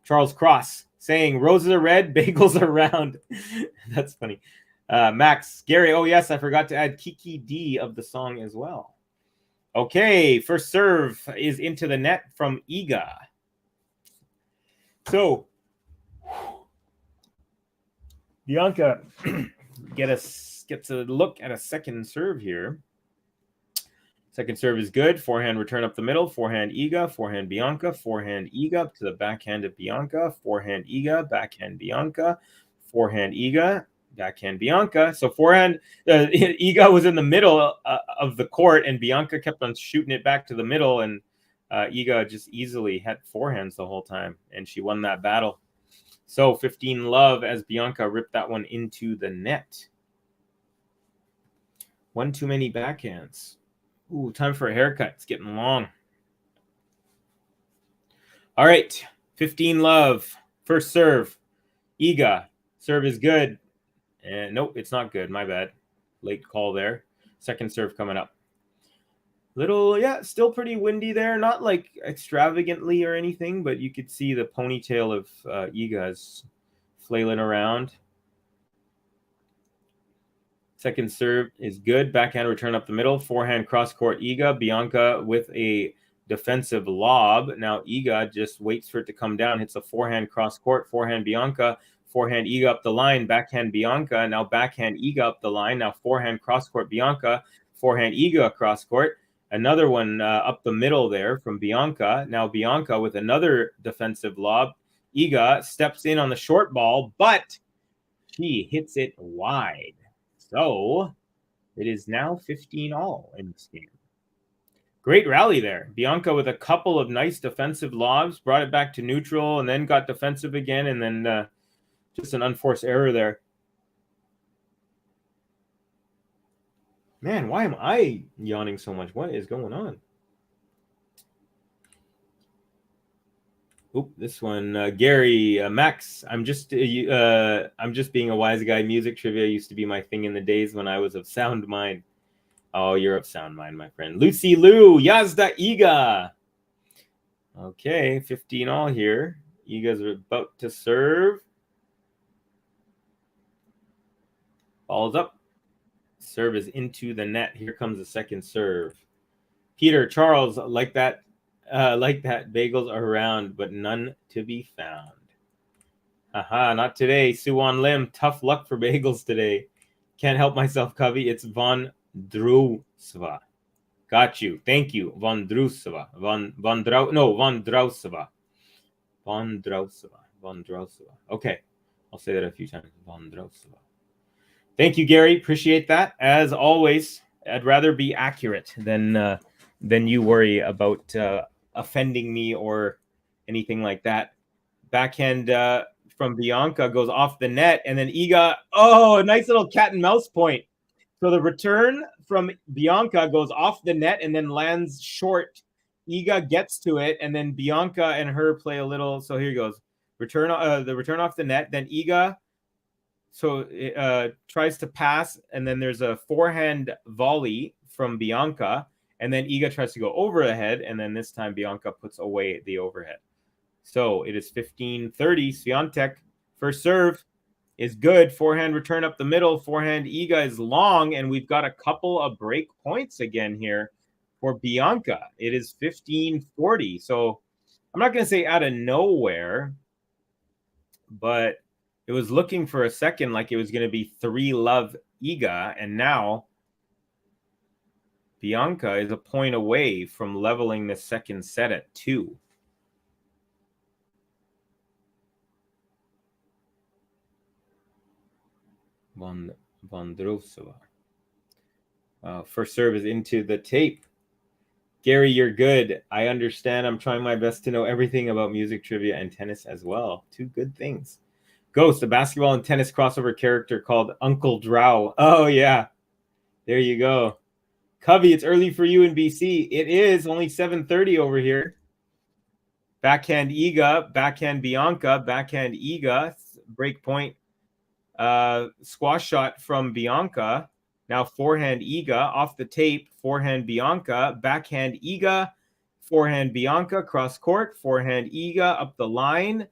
Charles Cross saying, roses are red, bagels are round. That's funny. Max, Gary, oh yes, I forgot to add Kiki D of the song as well. Okay, first serve is into the net from Iga. So, Bianca gets a look at a second serve here. Second serve is good. Forehand return up the middle. Forehand Iga. Forehand Bianca. Forehand Iga to the backhand of Bianca. Forehand Iga. Backhand Bianca. Forehand Iga. Backhand Bianca. So forehand Iga was in the middle of the court, and Bianca kept on shooting it back to the middle, and Iga just easily had forehands the whole time, and she won that battle. So 15 love as Bianca ripped that one into the net. One too many backhands. Ooh, time for a haircut. It's getting long. All right, 15 love. First serve. Iga. Serve is good. And nope, it's not good. My bad. Late call there. Second serve coming up. Little, yeah, still pretty windy there. Not like extravagantly or anything, but you could see the ponytail of Iga's flailing around. Second serve is good. Backhand return up the middle. Forehand cross-court Iga. Bianca with a defensive lob. Now Iga just waits for it to come down. Hits a forehand cross-court. Forehand Bianca. Forehand Iga up the line. Backhand Bianca. Now backhand Iga up the line. Now forehand cross-court Bianca. Forehand Iga cross-court. Another one up the middle there from Bianca. Now Bianca with another defensive lob. Iga steps in on the short ball, but she hits it wide. So it is now 15-all in this game. Great rally there. Bianca with a couple of nice defensive lobs, brought it back to neutral, and then got defensive again, and then just an unforced error there. Man, why am I yawning so much? What is going on? Oop, this one, Gary, Max. I'm just being a wise guy. Music trivia used to be my thing in the days when I was of sound mind. Oh, you're of sound mind, my friend. Lucy Lou, Yazda Iga. Okay, 15-all here. Iga's about to serve. Ball's up. Serve is into the net. Here comes the second serve. Peter, Charles, like that. Bagels are around, but none to be found. Haha, not today. Suwon Lim, tough luck for bagels today. Can't help myself, Covey. It's Von Drousva. Got you. Thank you. Von Drousva. Von Drousva. Von Drousva. Okay. I'll say that a few times. Von Drousva. Thank you, Gary. Appreciate that. As always, I'd rather be accurate than you worry about offending me or anything like that. Backhand from Bianca goes off the net, and then Iga, a nice little cat and mouse point. So the return from Bianca goes off the net and then lands short. Iga gets to it, and then Bianca and her play a little. So here he goes. The return off the net. Then Iga tries to pass, and then there's a forehand volley from Bianca, and then Iga tries to go over the head, and then this time Bianca puts away the overhead. So it is 15-30. SWIATEK, first serve is good. Forehand return up the middle. Forehand Iga is long, and we've got a couple of break points again here for Bianca. It is 15-40. So I'm not going to say out of nowhere, but it was looking for a second like it was going to be 3-love Iga, and now Bianca is a point away from leveling the second set at 2. Vondrousova. First serve is into the tape. Gary, you're good. I understand. I'm trying my best to know everything about music trivia and tennis as well. 2 good things. Ghost, a basketball and tennis crossover character called Uncle Drow. Oh, yeah. There you go. Covey, it's early for you in BC. It is only 7:30 over here. Backhand Iga, backhand Bianca, backhand Iga, break point, squash shot from Bianca. Now forehand Iga off the tape, forehand Bianca, backhand Iga, forehand Bianca, cross court, forehand Iga up the line.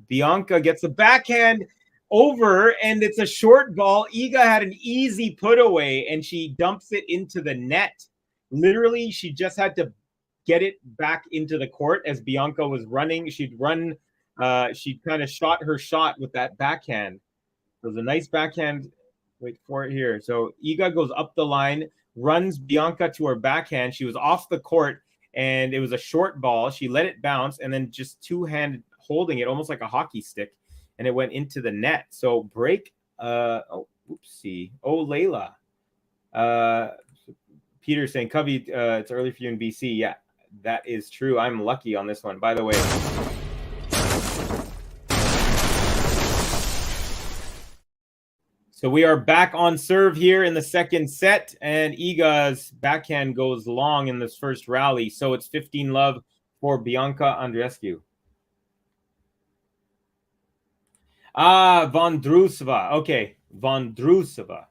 Bianca gets a backhand over, and it's a short ball. Iga had an easy put away, and she dumps it into the net. Literally, she just had to get it back into the court as Bianca was running. She'd run, she kind of shot her shot with that backhand. It was a nice backhand. Wait for it here. So Iga goes up the line, runs Bianca to her backhand. She was off the court, and it was a short ball. She let it bounce, and then just two-handed holding it almost like a hockey stick, and it went into the net. So break. Oopsie. Oh, Layla. Peter saying, Covey, it's early for you in BC. Yeah, that is true. I'm lucky on this one. By the way, so we are back on serve here in the second set, and Iga's backhand goes long in this first rally. So it's 15-love for Bianca Andreescu. Vondrousova. Okay, Vondrousova.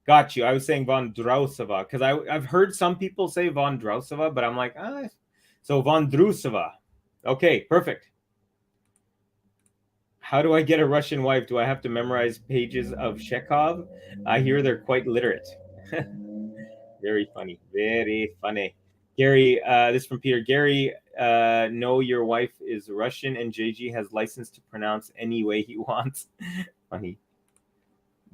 Got you. I was saying Vondrousova because I've heard some people say Vondrousova, but I'm like, So Vondrousova. Okay, perfect. How do I get a Russian wife? Do I have to memorize pages of Chekhov? I hear they're quite literate. Very funny. Very funny. Gary, this is from Peter. Gary, know your wife is Russian and JG has license to pronounce any way he wants. Funny.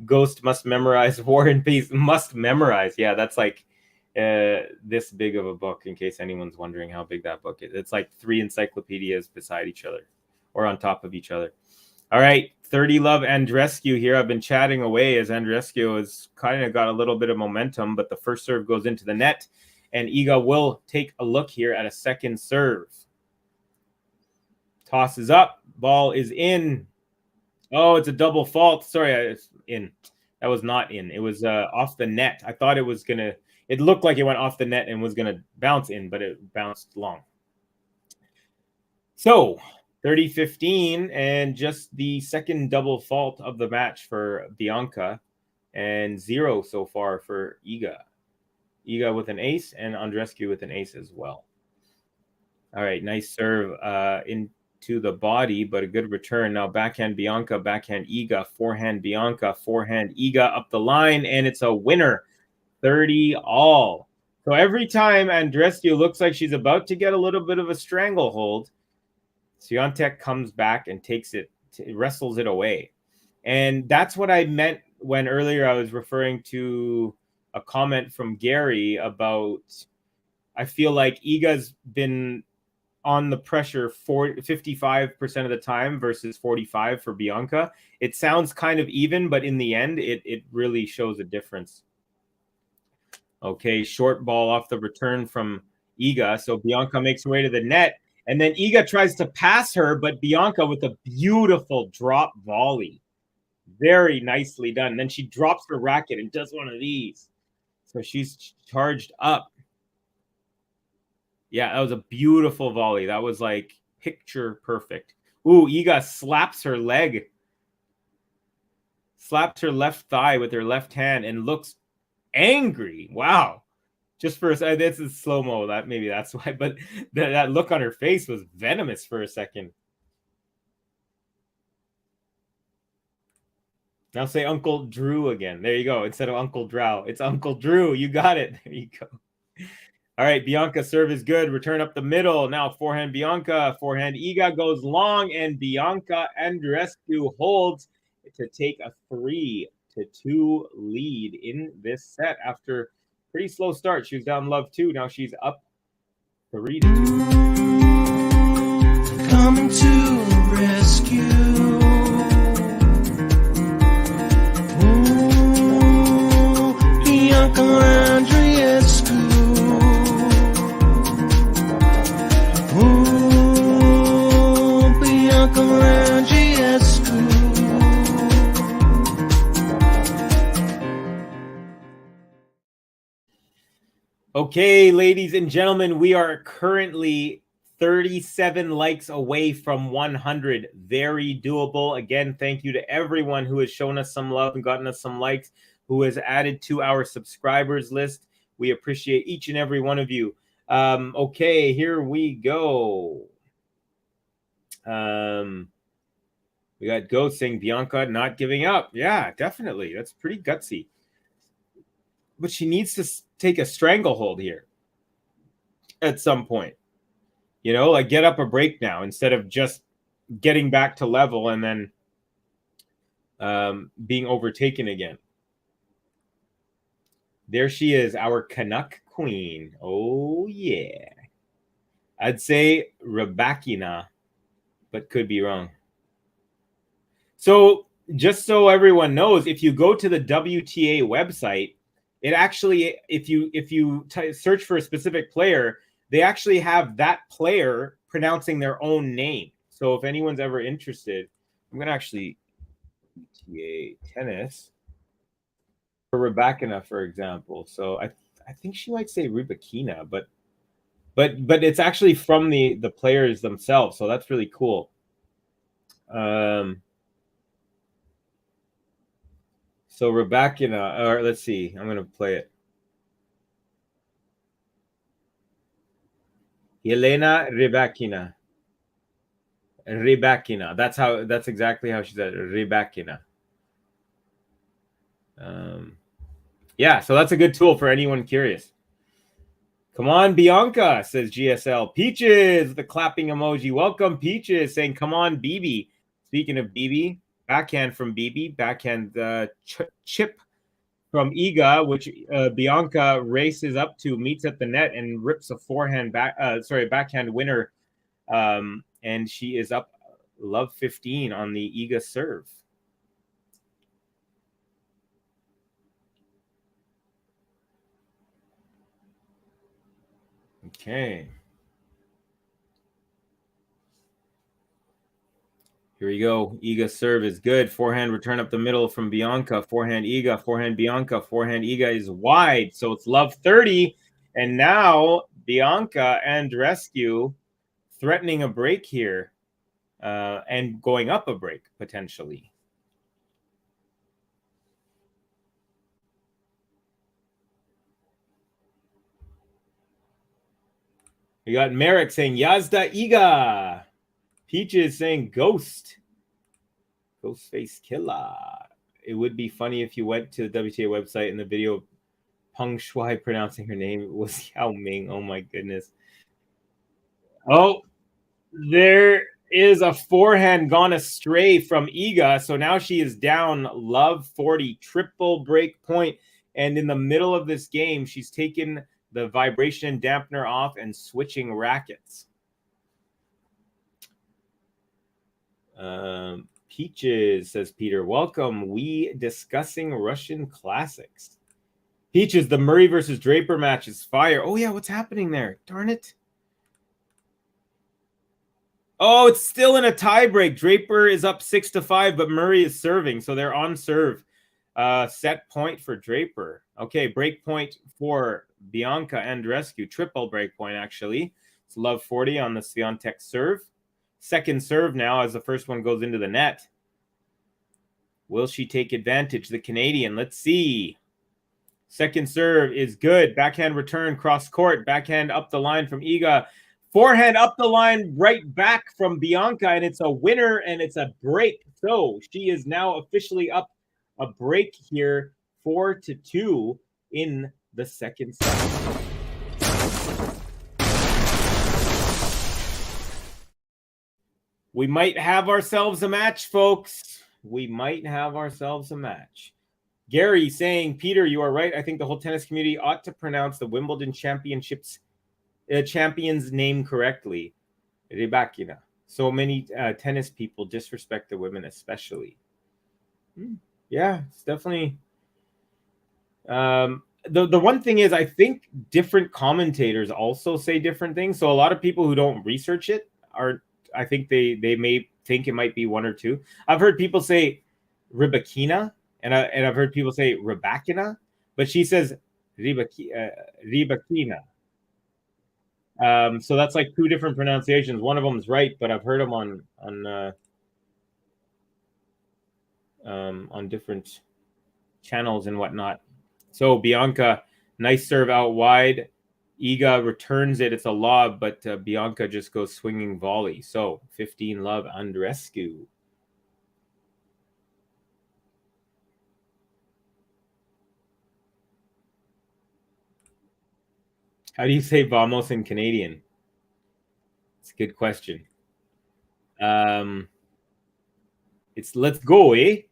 Ghost must memorize War and Peace. Must memorize. Yeah, that's like this big of a book, in case anyone's wondering how big that book is. It's like 3 encyclopedias beside each other or on top of each other. All right, 30-love Andreescu here. I've been chatting away as Andreescu has kind of got a little bit of momentum, but the first serve goes into the net, and Iga will take a look here at a second serve. Tosses up. Ball is in. Oh, it's a double fault. Sorry, it's in. That was not in. It was off the net. I thought it was going to – it looked like it went off the net and was going to bounce in, but it bounced long. So 30-15, and just the second double fault of the match for Bianca, and 0 so far for Iga. Iga with an ace and Andreescu with an ace as well. All right, nice serve into the body, but a good return. Now backhand Bianca, backhand Iga, forehand Bianca, forehand Iga up the line, and it's a winner, 30-all. So every time Andreescu looks like she's about to get a little bit of a stranglehold, SWIATEK comes back and takes it, wrestles it away. And that's what I meant when earlier I was referring to a comment from Gary about, I feel like Iga's been on the pressure for 55% of the time versus 45% for Bianca. It sounds kind of even, but in the end, it really shows a difference. Okay, short ball off the return from Iga. So Bianca makes her way to the net. And then Iga tries to pass her, but Bianca with a beautiful drop volley. Very nicely done. And then she drops her racket and does one of these. So she's charged up. Yeah, that was a beautiful volley. That was like picture perfect. Ooh, Iga slaps her leg. Slaps her left thigh with her left hand and looks angry. Wow. Just for a second, this is slow-mo. Maybe that's why. But that look on her face was venomous for a second. Now say Uncle Drew again. There you go. Instead of Uncle Drow, it's Uncle Drew. You got it. There you go. All right, Bianca serve is good. Return up the middle. Now forehand Bianca. Forehand Iga goes long, and Bianca Andreescu holds to take a 3-2 lead in this set after Pretty slow start. She was down love 2. Now she's up 3-2. Coming to the rescue. Ooh, Bianca Andreescu. Ooh, Bianca Andreescu. Okay, ladies and gentlemen, we are currently 37 likes away from 100. Very doable. Again, thank you to everyone who has shown us some love and gotten us some likes, who has added to our subscribers list. We appreciate each and every one of you. Okay, here we go. We got Ghost saying Bianca not giving up. Yeah, definitely. That's pretty gutsy. But she needs to take a stranglehold here at some point. You know, like get up a break now instead of just getting back to level and then being overtaken again. There she is, our Canuck queen. Oh, yeah. I'd say Rebekina, but could be wrong. So just so everyone knows, if you go to the WTA website, it actually, if you search for a specific player, they actually have that player pronouncing their own name. So if anyone's ever interested, I'm going to actually WTA tennis for Rebekina, for example. So I think she might say Rebekina, but it's actually from the players themselves. So that's really cool. So Rebekina, or let's see, I'm going to play it. Elena Rebekina. Rebekina. That's exactly how she said it. Rebekina. Yeah, so that's a good tool for anyone curious. Come on, Bianca, says GSL. Peaches, the clapping emoji. Welcome, Peaches, saying, come on, BB. Speaking of BB, backhand from BB, backhand chip from Iga, which Bianca races up to, meets at the net, and rips a backhand winner. And she is up love 15 on the Iga serve. Okay. Here we go. Iga serve is good. Forehand return up the middle from Bianca. Forehand Iga. Forehand Bianca. Forehand Iga is wide. So it's love 30. And now Bianca Andreescu threatening a break here and going up a break potentially. We got Merrick saying Yazda Iga. Peaches saying Ghost. Ghostface Killer. It would be funny if you went to the WTA website and the video of Peng Shuai pronouncing her name was Yao Ming. Oh my goodness. Oh, there is a forehand gone astray from Iga. So now she is down love 40, triple break point. And in the middle of this game, she's taken the vibration dampener off and switching rackets. Peaches, says Peter, welcome. We discussing Russian classics. Peaches, the Murray versus Draper match is fire. Oh, yeah, what's happening there? Darn it. Oh, it's still in a tiebreak. Draper is up 6-5, but Murray is serving, so they're on serve. Set point for Draper. Okay, break point for Bianca Andreescu. Triple break point, actually. It's love 40 on the Swiatek serve. Second serve now as the first one goes into the net. Will she take advantage? The Canadian. Let's see. Second serve is good. Backhand return cross court. Backhand up the line from Iga. Forehand up the line right back from Bianca. And it's a winner and it's a break. So she is now officially up a break here 4-2 in the second set. We might have ourselves a match, folks. We might have ourselves a match. Gary saying, Peter, you are right. I think the whole tennis community ought to pronounce the Wimbledon championships champion's name correctly. Rybakina. So many tennis people disrespect the women, especially. Yeah, it's definitely. The one thing is, I think different commentators also say different things. So a lot of people who don't research it are, I think they may think it might be one or two. I've heard people say Rybakina, and I've heard people say Rybakina, but she says Rybakina. So that's like two different pronunciations. One of them is right, but I've heard them on different channels and whatnot. So Bianca, nice serve out wide. Iga returns it. It's a lob, but Bianca just goes swinging volley. So 15-love Andreescu. How do you say vamos in Canadian? It's a good question. It's let's go, eh?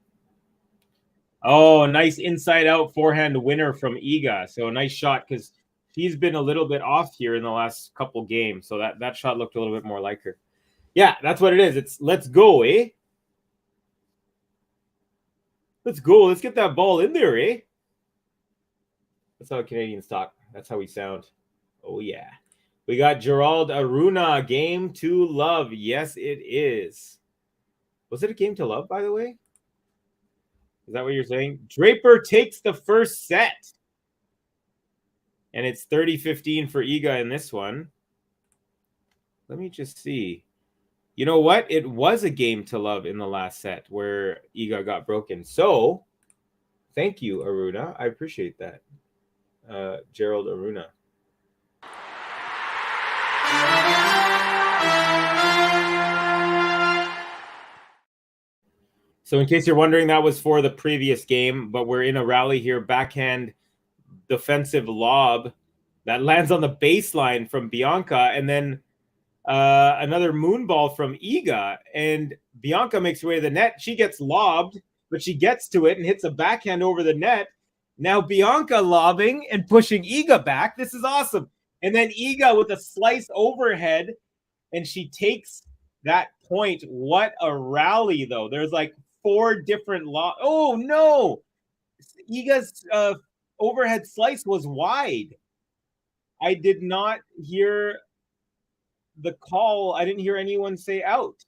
Oh, nice inside out forehand winner from Iga. So a nice shot because she's been a little bit off here in the last couple games. So that shot looked a little bit more like her. Yeah, that's what it is. It's let's go, eh? Let's go. Let's get that ball in there, eh? That's how Canadians talk. That's how we sound. Oh, yeah. We got Gerald Aruna, game to love. Yes, it is. Was it a game to love, by the way? Is that what you're saying? Draper takes the first set. And it's 30-15 for Iga in this one. Let me just see. You know what? It was a game to love in the last set where Iga got broken. So, thank you, Aruna. I appreciate that. Gerald Aruna. So in case you're wondering, that was for the previous game, but we're in a rally here. Backhand defensive lob that lands on the baseline from Bianca, and then another moonball from Iga, and Bianca makes her way to the net. She gets lobbed, but she gets to it and hits a backhand over the net. Now Bianca lobbing and pushing Iga back. This is awesome. And then Iga with a slice overhead, and she takes that point. What a rally, though. There's like 4 different Oh, no. Iga's overhead slice was wide. I did not hear the call. I didn't hear anyone say out.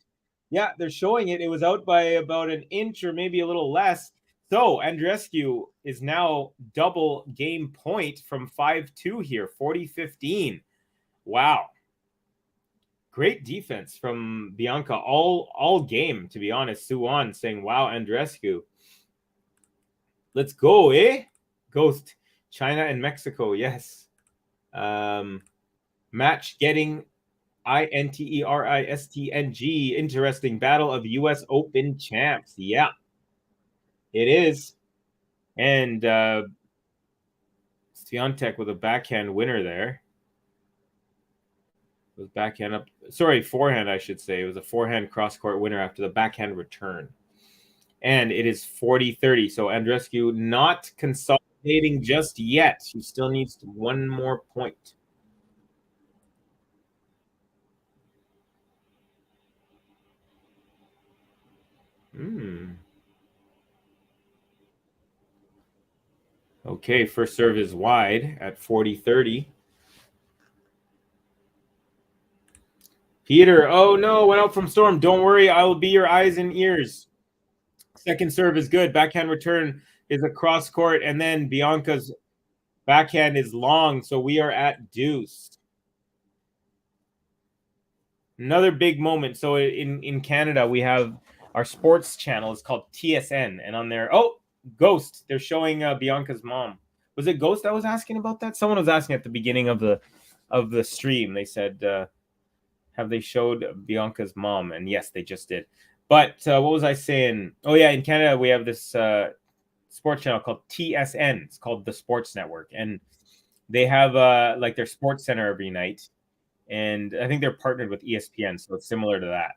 Yeah, they're showing it. It was out by about an inch or maybe a little less. So Andreescu is now double game point from 5-2 here, 40-15. Wow. Great defense from Bianca all game, to be honest. Suwan saying, wow, Andreescu. Let's go, eh? Ghost. China and Mexico, yes. Match getting INTERISTNG. Interesting battle of US Open champs. Yeah, it is. And SWIATEK with a backhand winner there. It was backhand up. Sorry, forehand, I should say. It was a forehand cross-court winner after the backhand return. And it is 40-30. So Andreescu not consolidating just yet. She still needs one more point. Okay, first serve is wide at 40-30. Peter, oh no, went out from storm. Don't worry, I will be your eyes and ears. Second serve is good. Backhand return is a cross court, and then Bianca's backhand is long, so we are at deuce. Another big moment. So in Canada, we have our sports channel. It's called TSN, and on there, oh, Ghost. They're showing Bianca's mom. Was it Ghost that was asking about that? Someone was asking at the beginning of the stream. They said, have they showed Bianca's mom? And yes, they just did. But what was I saying? Oh, yeah, in Canada, we have this sports channel called TSN. It's called the Sports Network. And they have like their sports center every night. And I think they're partnered with ESPN, so it's similar to that.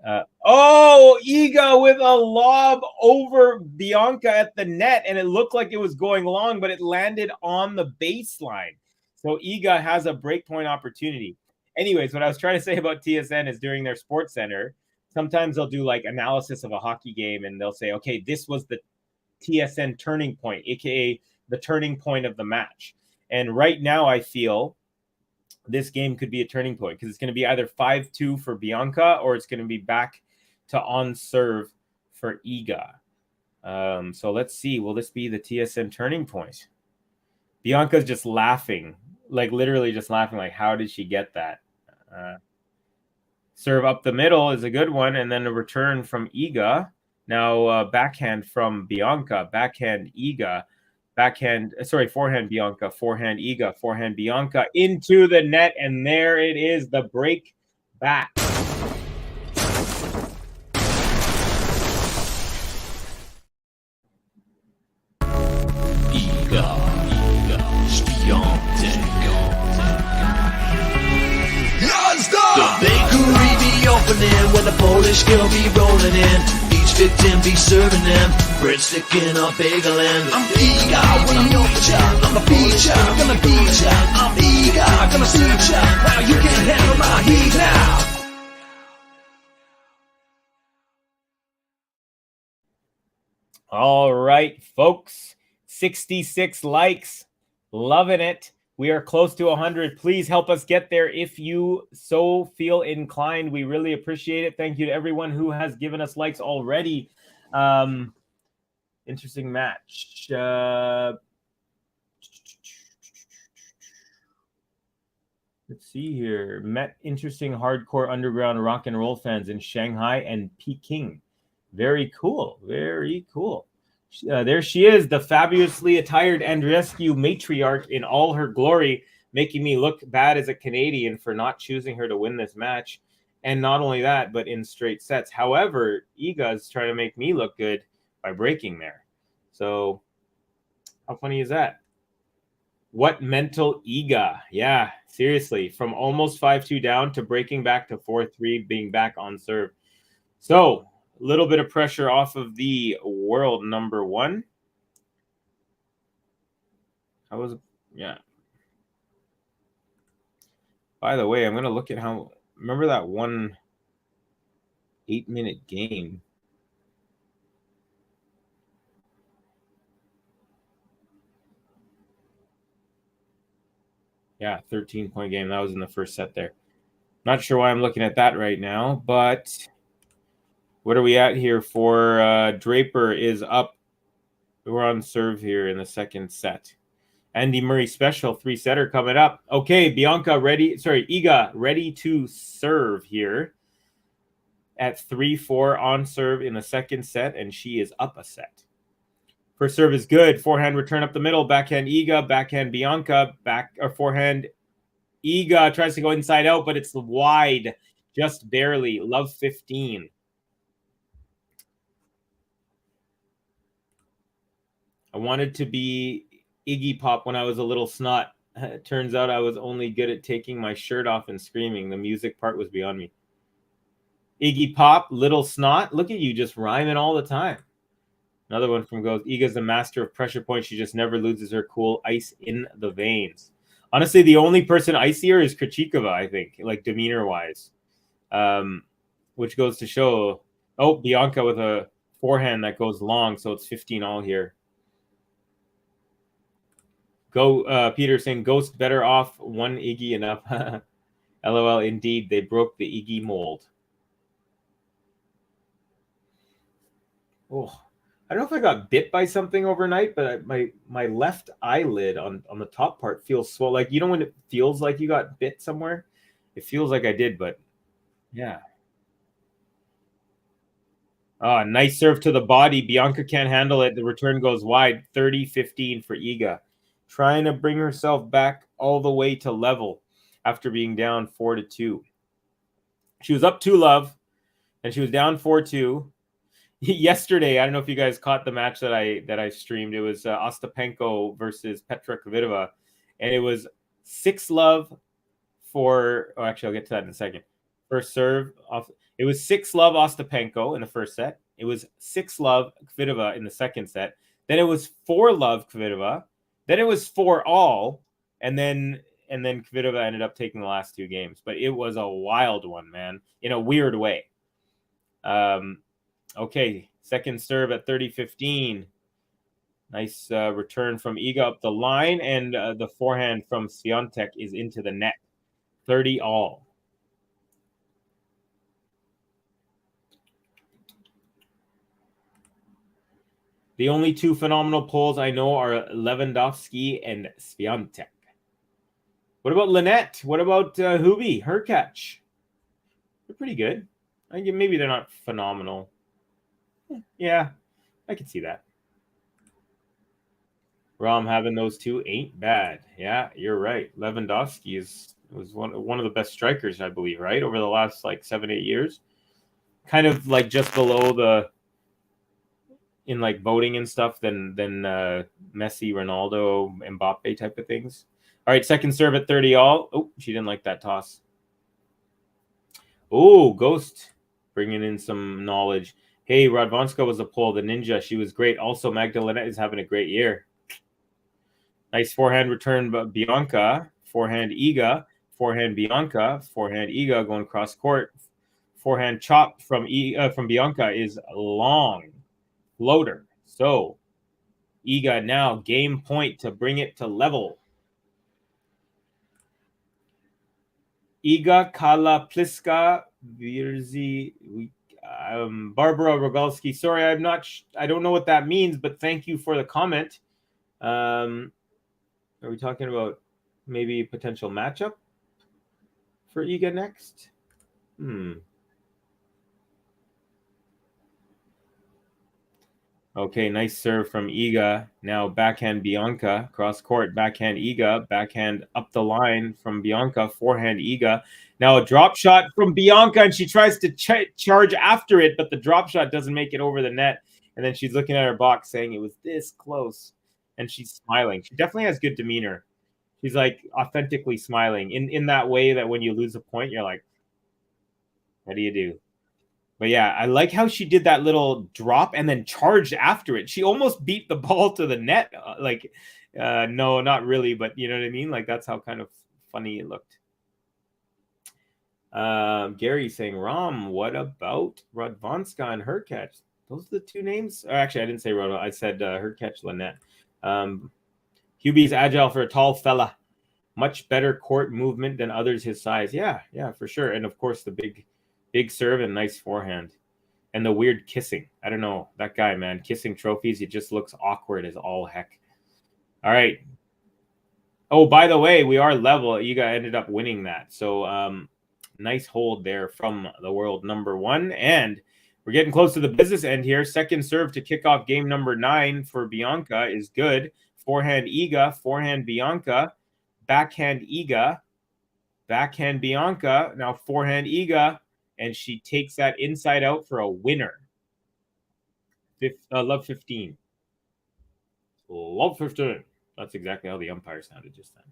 Iga with a lob over Bianca at the net, and it looked like it was going long, but it landed on the baseline. So Iga has a breakpoint opportunity. Anyways, what I was trying to say about TSN is during their Sports Center, sometimes they'll do like analysis of a hockey game, and they'll say, okay, this was the TSN turning point, aka the turning point of the match. And right now, I feel this game could be a turning point because it's going to be either 5-2 for Bianca or it's going to be back to on serve for Iga. So let's see. Will this be the TSN turning point? Bianca's just laughing, like literally just laughing. Like, how did she get that? Serve up the middle is a good one. And then a return from Iga. Now backhand from Bianca, backhand Iga. Forehand Bianca, forehand Iga, forehand Bianca into the net, and there it is, the break back. Iga SWIATEK. The bakery be opening when the Polish girl be rolling in. Each victim be serving them breadstick in a bagel and I'm Iga when I'm your child. I'm a feature, gonna beat ya. I'm Iga, gonna see ya. Now you can handle my heat now. All right, folks, 66 likes, loving it. We are close to 100. Please help us get there if you so feel inclined. We really appreciate it. Thank you to everyone who has given us likes already. Interesting match. Let's see here. Met interesting hardcore underground rock and roll fans in Shanghai and Peking. Very cool. Very cool. There she is, the fabulously attired Andreescu matriarch in all her glory, making me look bad as a Canadian for not choosing her to win this match. And not only that, but in straight sets. However, Iga's trying to make me look good by breaking there. So how funny is that? What mental Iga? Yeah, seriously. From almost 5-2 down to breaking back to 4-3, being back on serve. So a little bit of pressure off of the world number one. Yeah. By the way, I'm going to look at how, remember that one 8-minute game? Yeah, 13-point game. That was in the first set there. Not sure why I'm looking at that right now, but what are we at here for Draper is up. We're on serve here in the second set. Andy Murray special 3-setter coming up. Okay, Iga ready to serve here at 3-4 on serve in the second set, and she is up a set. First serve is good. Forehand return up the middle. Backhand Iga, backhand Bianca, forehand Iga tries to go inside out, but it's wide, just barely. Love 15. I wanted to be Iggy Pop when I was a little snot. It turns out I was only good at taking my shirt off and screaming. The music part was beyond me. Iggy Pop, little snot. Look at you just rhyming all the time. Another one from goes, Iga's a master of pressure points. She just never loses her cool. Ice in the veins. Honestly, the only person icier is Krejcikova, I think, like demeanor-wise. Which goes to show, Bianca with a forehand that goes long, so it's 15 all here. Peter saying, Ghost better off one Iggy enough. LOL, indeed, they broke the Iggy mold. Oh, I don't know if I got bit by something overnight, but my left eyelid on the top part feels swollen. Like, you know when it feels like you got bit somewhere? It feels like I did, but yeah. Nice serve to the body. Bianca can't handle it. The return goes wide. 30-15 for Iga. Trying to bring herself back all the way to level after being down 4-2. She was up 2-love, and she was down 4-2. Yesterday, I don't know if you guys caught the match that I streamed. It was Ostapenko versus Petra Kvitova, and it was 6-love for. Oh, actually, I'll get to that in a second. First serve off. It was 6-love Ostapenko in the first set. It was 6-love Kvitova in the second set. Then it was 4-love Kvitova. Then it was 4-all, and then Kvitova ended up taking the last 2 games. But it was a wild one, man, in a weird way. Okay, second serve at 30-15. Nice return from Iga up the line, and the forehand from SWIATEK is into the net. 30-all. The only 2 phenomenal polls I know are Lewandowski and SWIATEK. What about Lynette? What about Hubie, Hurkacz? They're pretty good. I think maybe they're not phenomenal. Yeah, I could see that. Rom having those 2 ain't bad. Yeah, you're right. Lewandowski was one of the best strikers, I believe, right? Over the last like 7-8 years. Kind of like just below the in like voting and stuff than Messi, Ronaldo, Mbappe type of things. All right, second serve at 30-all. Oh, she didn't like that toss. Oh, Ghost bringing in some knowledge. Hey, Radwanska was a poll. The Ninja, she was great. Also, Magdalena is having a great year. Nice forehand return, but Bianca. Forehand Iga. Forehand Bianca. Forehand Iga going cross court. Forehand chop from Bianca is long. Floater. So, Iga now game point to bring it to level. Iga Kalapliska Virzi Barbara Rogalski. Sorry, I don't know what that means, but thank you for the comment. Are we talking about maybe potential matchup for Iga next? Okay, nice serve from Iga. Now backhand Bianca, cross court, backhand Iga, backhand up the line from Bianca, forehand Iga. Now a drop shot from Bianca, and she tries to charge after it, but the drop shot doesn't make it over the net. And then she's looking at her box saying it was this close, and she's smiling. She definitely has good demeanor. She's like authentically smiling in that way that when you lose a point, you're like, what do you do? But yeah, I like how she did that little drop and then charged after it. She almost beat the ball to the net. No, not really, but you know what I mean? Like, that's how kind of funny it looked. Gary saying, Rom, what about Radwanska and Hurkacz? Those are the 2 names? Actually, I didn't say Rodva. I said Hurkacz, Lynette. Hubie's agile for a tall fella. Much better court movement than others his size. Yeah, for sure. And of course, the big serve and nice forehand. And the weird kissing. I don't know. That guy, man. Kissing trophies. It just looks awkward as all heck. All right. Oh, by the way, we are level. Iga ended up winning that. So nice hold there from the world number 1. And we're getting close to the business end here. Second serve to kick off game number 9 for Bianca is good. Forehand Iga. Forehand Bianca. Backhand Iga. Backhand Bianca. Now forehand Iga. And she takes that inside out for a winner. Love 15. Love 15. That's exactly how the umpire sounded just then.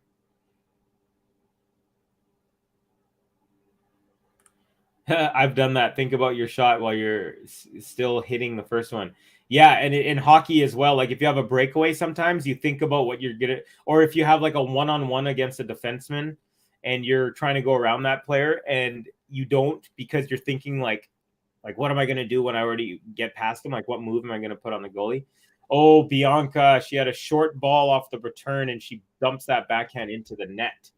I've done that. Think about your shot while you're still hitting the first one. Yeah, and in hockey as well. Like if you have a breakaway, sometimes you think about what you're gonna, or if you have like a one-on-one against a defenseman, and you're trying to go around that player, and you don't because you're thinking like what am I gonna do when I already get past him? Like what move am I gonna put on the goalie? Oh, Bianca, she had a short ball off the return, and she dumps that backhand into the net.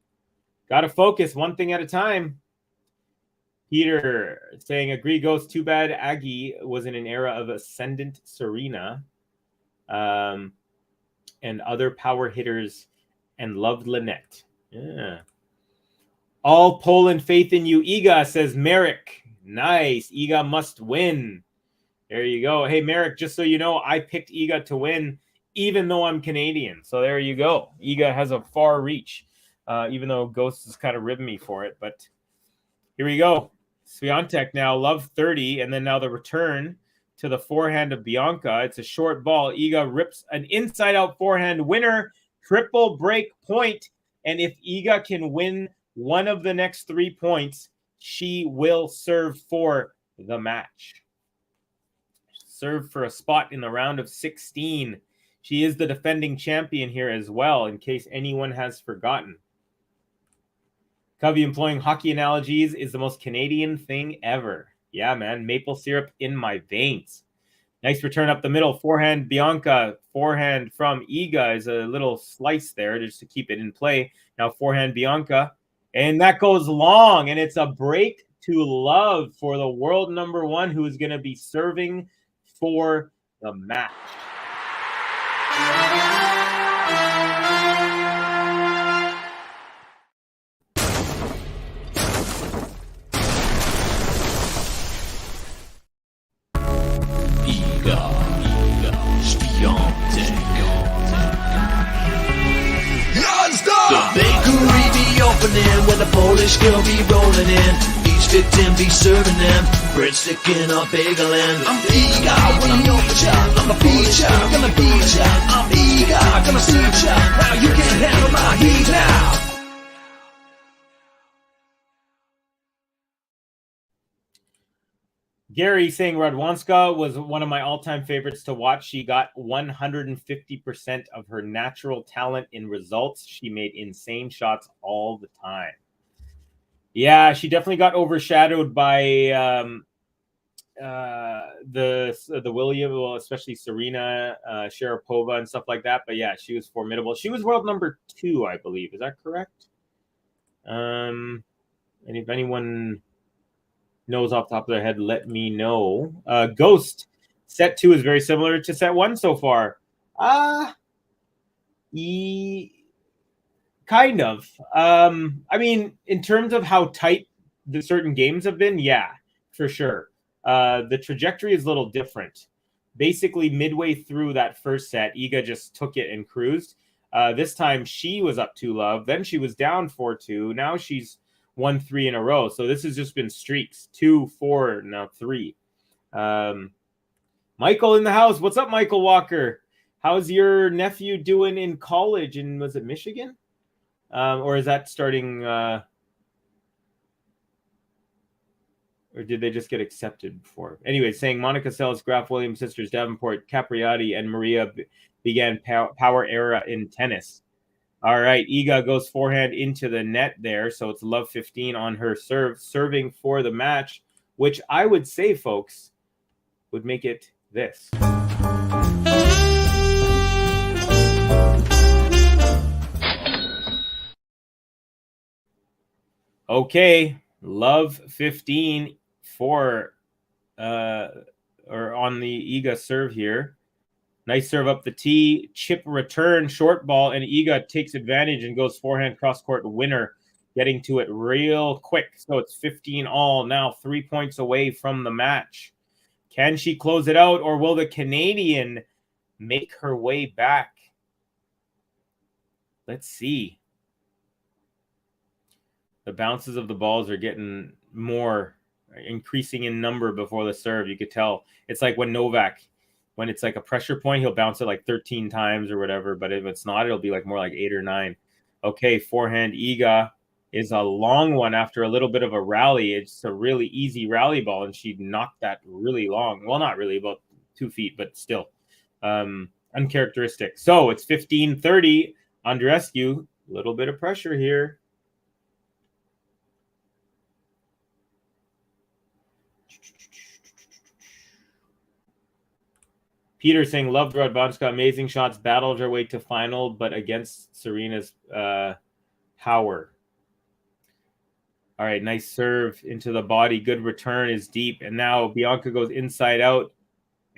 Got to focus one thing at a time. Peter saying, agree, Ghost. Too bad Aggie was in an era of ascendant Serena and other power hitters and loved Lynette. Yeah. All Poland faith in you, Iga, says Merrick. Nice. Iga must win. There you go. Hey, Merrick, just so you know, I picked Iga to win, even though I'm Canadian. So there you go. Iga has a far reach, even though Ghost is kind of ribbing me for it. But here we go. SWIATEK now, love 30, and then now the return to the forehand of Bianca. It's a short ball. Iga rips an inside-out forehand winner, triple break point. And if Iga can win one of the next 3 points, she will serve for the match. Serve for a spot in the round of 16. She is the defending champion here as well, in case anyone has forgotten. Covey employing hockey analogies is the most Canadian thing ever. Yeah, man. Maple syrup in my veins. Nice return up the middle. Forehand Bianca. Forehand from Iga is a little slice there just to keep it in play. Now forehand Bianca. And that goes long. And it's a break to love for the world number one, who is going to be serving for the match. Iga SWIATEK. The bakery be opening when the Polish girl be rolling in. Each victim be serving them breadstick in a bagel and I'm Iga when I'm your child. I'm a feature, gonna beat ya. I'm Iga, gonna suit ya. Now you can't handle my heat now. Gary saying Radwanska was one of my all-time favorites to watch. She got 150% of her natural talent in results. She made insane shots all the time. Yeah, she definitely got overshadowed by the William, well, especially Serena Sharapova and stuff like that. But yeah, she was formidable. She was world number 2, I believe. Is that correct? And if anyone knows off the top of their head, let me know. Ghost, set 2 is very similar to set 1 so far. Kind of. I mean, in terms of how tight the certain games have been, yeah, for sure. The trajectory is a little different. Basically, midway through that first set, Iga just took it and cruised. This time, she was up 2-love. Then she was down 4-2. Now she's 1-3 in a row. So this has just been streaks. 2, 4, now 3. Michael in the house. What's up, Michael Walker? How's your nephew doing in college? And was it Michigan? Or is that starting... or did they just get accepted before? Anyway, saying Monica Seles, Graf Williams, sisters Davenport, Capriati, and Maria began power era in tennis. All right, Iga goes forehand into the net there, so it's love 15 on her serve, serving for the match, which I would say, folks, would make it this. Okay, love 15 for or on the Iga serve here. Nice serve up the tee, chip return, short ball, and Iga takes advantage and goes forehand cross-court winner, getting to it real quick. So it's 15 all, now 3 points away from the match. Can she close it out, or will the Canadian make her way back? Let's see. The bounces of the balls are getting more, increasing in number before the serve. You could tell. It's like when Novak... when it's like a pressure point, he'll bounce it like 13 times or whatever. But if it's not, it'll be like more like 8 or 9. Okay, forehand Iga is a long one after a little bit of a rally. It's a really easy rally ball, and she knocked that really long. Well, not really, about 2 feet, but still uncharacteristic. So it's 15-30. Andreescu, a little bit of pressure here. Peter saying, loved Radwanska, amazing shots, battled her way to final, but against Serena's power. All right, nice serve into the body. Good return is deep. And now Bianca goes inside out.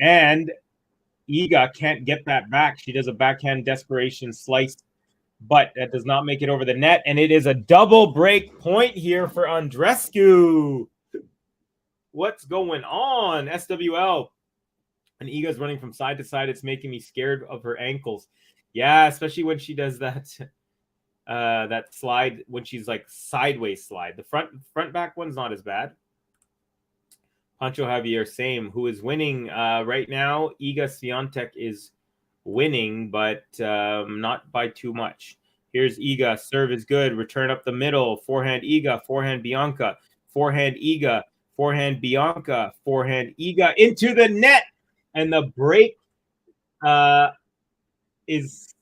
And Iga can't get that back. She does a backhand desperation slice, but that does not make it over the net. And it is a double break point here for Andreescu. What's going on, SWL? And Iga's running from side to side. It's making me scared of her ankles. Yeah, especially when she does that that slide, when she's like sideways slide. The front back one's not as bad. Pancho Javier, same. Who is winning right now? Iga SWIATEK is winning, but not by too much. Here's Iga. Serve is good. Return up the middle. Forehand Iga. Forehand Bianca. Forehand Iga. Forehand Bianca. Forehand Iga into the net. And the break is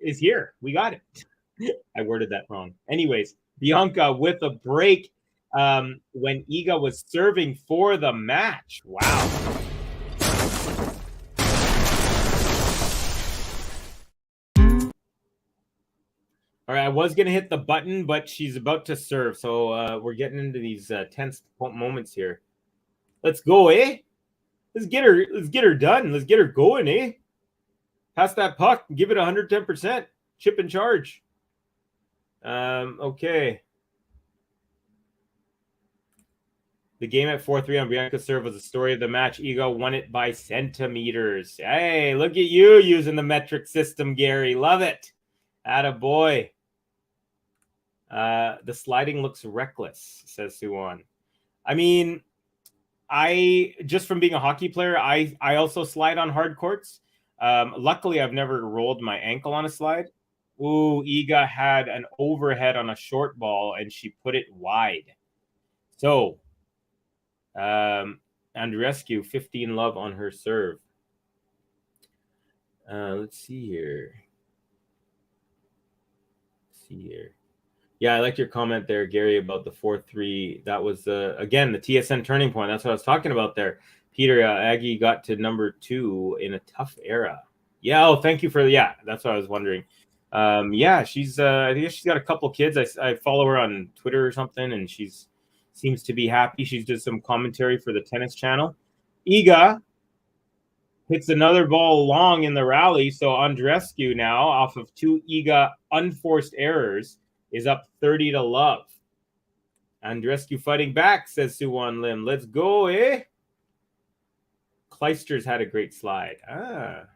here. We got it. I worded that wrong. Anyways, Bianca with a break when Iga was serving for the match. Wow. All right, I was going to hit the button, but she's about to serve. So we're getting into these tense moments here. Let's go, eh? Let's get her done. Let's get her going, eh? Pass that puck. Give it 110%. Chip and charge. Okay. The game at 4-3 on Bianca's serve was the story of the match. Iga won it by centimeters. Hey, look at you using the metric system, Gary. Love it. Attaboy. The sliding looks reckless, says Suwon. I mean, I just from being a hockey player, I also slide on hard courts. Luckily, I've never rolled my ankle on a slide. Ooh, Iga had an overhead on a short ball, and she put it wide. So, Andreescu, 15 love on her serve. Let's see here. Yeah, I liked your comment there, Gary, about the 4-3. That was, again, the TSN turning point. That's what I was talking about there. Peter, Aggie got to number 2 in a tough era. Yeah, oh, thank you for, yeah, that's what I was wondering. Yeah, she's, I think she's got a couple kids. I follow her on Twitter or something, and she's seems to be happy. She's did some commentary for the tennis channel. Iga hits another ball long in the rally. So Andreescu now, off of 2 Iga unforced errors, is up 30 to love. Andreescu fighting back, says Suwon Lim. Let's go, eh? Kleister's had a great slide. I'm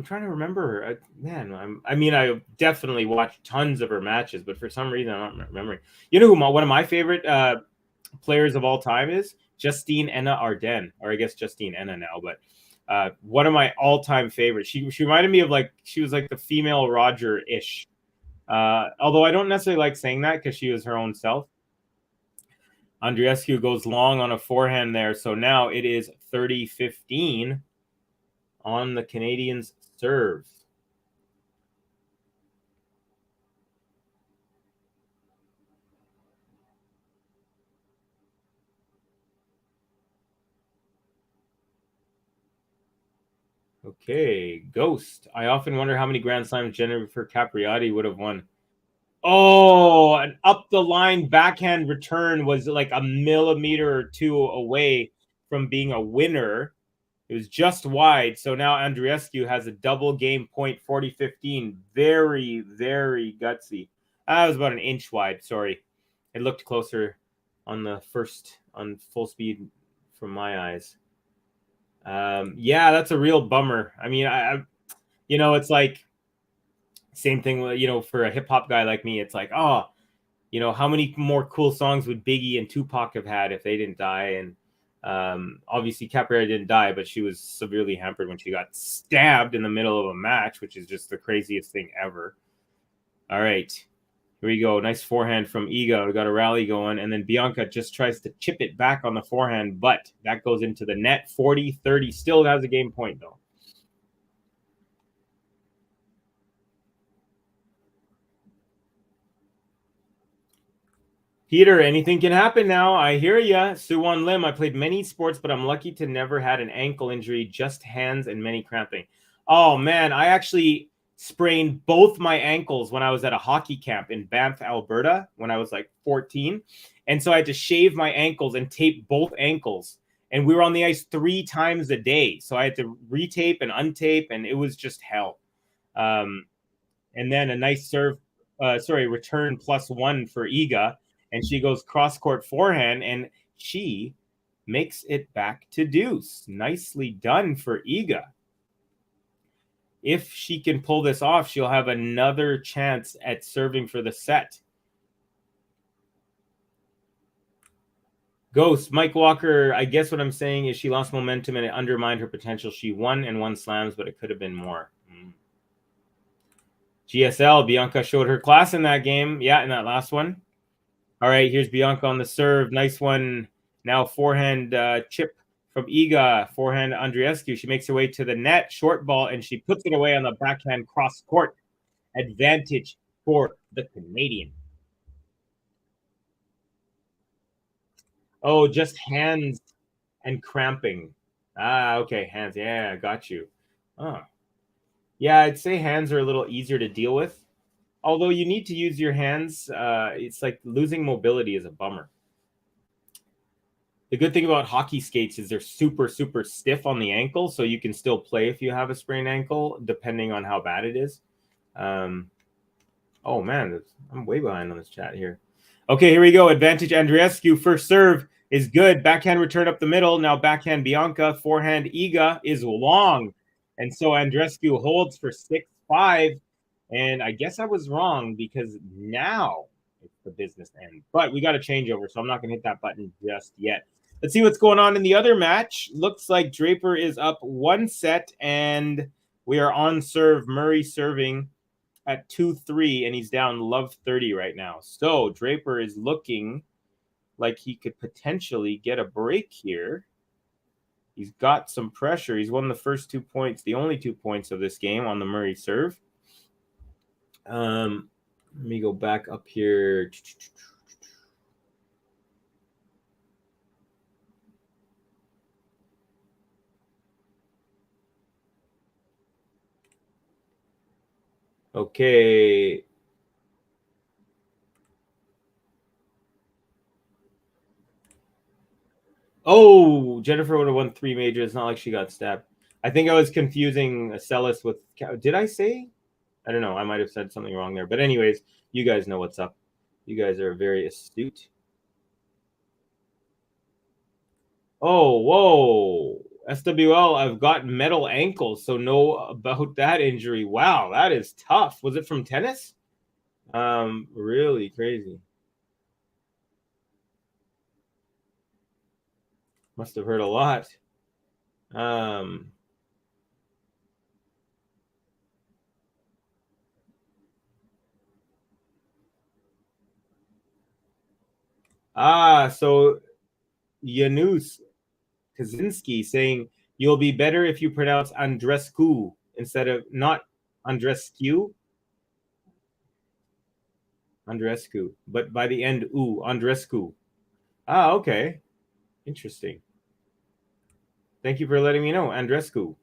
trying to remember. I definitely watched tons of her matches, but for some reason, I'm not remembering. You know who one of my favorite players of all time is? Justine Enna Arden, or I guess Justine Enna now, but one of my all-time favorites. She reminded me of she was like the female Roger-ish. Although I don't necessarily like saying that because she was her own self. Andreescu goes long on a forehand there, so now it is 30-15 on the Canadians' serve. Okay, Ghost. I often wonder how many Grand Slams Jennifer Capriati would have won. Oh, an up the line backhand return was like a millimeter or 2 away from being a winner. It was just wide. So now Andreescu has a double game point, 40-15. Very, very gutsy. That was about an inch wide. Sorry. It looked closer on full speed from my eyes. Yeah, that's a real bummer. I mean, it's like same thing, for a hip hop guy like me, it's like, how many more cool songs would Biggie and Tupac have had if they didn't die? And obviously Capriati didn't die, but she was severely hampered when she got stabbed in the middle of a match, which is just the craziest thing ever. All right, here we go. Nice forehand from Iga. We got a rally going, and then Bianca just tries to chip it back on the forehand, but that goes into the net. 40-30. Still has a game point, though. Peter, anything can happen now. I hear ya. Suwon Lim, I played many sports, but I'm lucky to never had an ankle injury, just hands and many cramping. Oh, man, I actually sprained both my ankles when I was at a hockey camp in Banff, Alberta, when I was like 14. And so I had to shave my ankles and tape both ankles. And we were on the ice 3 times a day. So I had to retape and untape, and it was just hell. And then a nice return +1 for Iga. And she goes cross-court forehand, and she makes it back to deuce. Nicely done for Iga. If she can pull this off, she'll have another chance at serving for the set. Ghost, Mike Walker, I guess what I'm saying is she lost momentum and it undermined her potential. She won slams, but it could have been more. GSL, Bianca showed her class in that game. Yeah, in that last one. All right, here's Bianca on the serve. Nice one. Now forehand chip from Iga. Forehand Andreescu. She makes her way to the net. Short ball, and she puts it away on the backhand cross court. Advantage for the Canadian. Oh, just hands and cramping. Okay, hands. Yeah, got you. Oh. Yeah, I'd say hands are a little easier to deal with. Although you need to use your hands, it's like losing mobility is a bummer. The good thing about hockey skates is they're super, super stiff on the ankle, so you can still play if you have a sprained ankle, depending on how bad it is. Oh, man, I'm way behind on this chat here. Okay, here we go. Advantage Andreescu. First serve is good. Backhand return up the middle. Now backhand Bianca. Forehand Iga is long. And so Andreescu holds for 6-5. And I guess I was wrong because now it's the business end. But we got a changeover, so I'm not going to hit that button just yet. Let's see what's going on in the other match. Looks like Draper is up 1 set, and we are on serve. Murray serving at 2-3, and he's down love 30 right now. So Draper is looking like he could potentially get a break here. He's got some pressure. He's won the first 2 points, the only 2 points of this game on the Murray serve. Let me go back up here. Okay. Oh, Jennifer would have won 3 majors. It's not like she got stabbed. I think I was confusing Celis with... Did I say? I don't know. I might have said something wrong there. But anyways, you guys know what's up. You guys are very astute. Oh, whoa. SWL, I've got metal ankles, so know about that injury. Wow, that is tough. Was it from tennis? Really crazy. Must have hurt a lot. So Janusz Kaczynski saying you'll be better if you pronounce Andreescu instead of not Andreescu. Andreescu, but by the end, Andreescu. Okay. Interesting. Thank you for letting me know, Andreescu.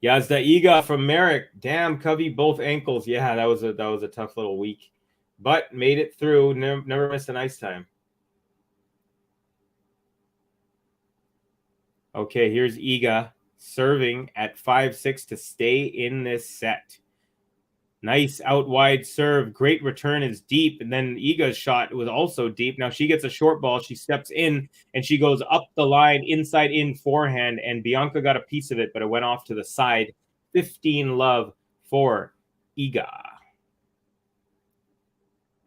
Yazda Iga from Merrick. Damn, Covey, both ankles. Yeah, that was a tough little week, but made it through. Never missed an ice time. Okay, here's Iga serving at 5-6 to stay in this set. Nice out wide serve. Great return is deep. And then Iga's shot was also deep. Now she gets a short ball. She steps in and she goes up the line, inside in forehand. And Bianca got a piece of it, but it went off to the side. 15 love for Iga.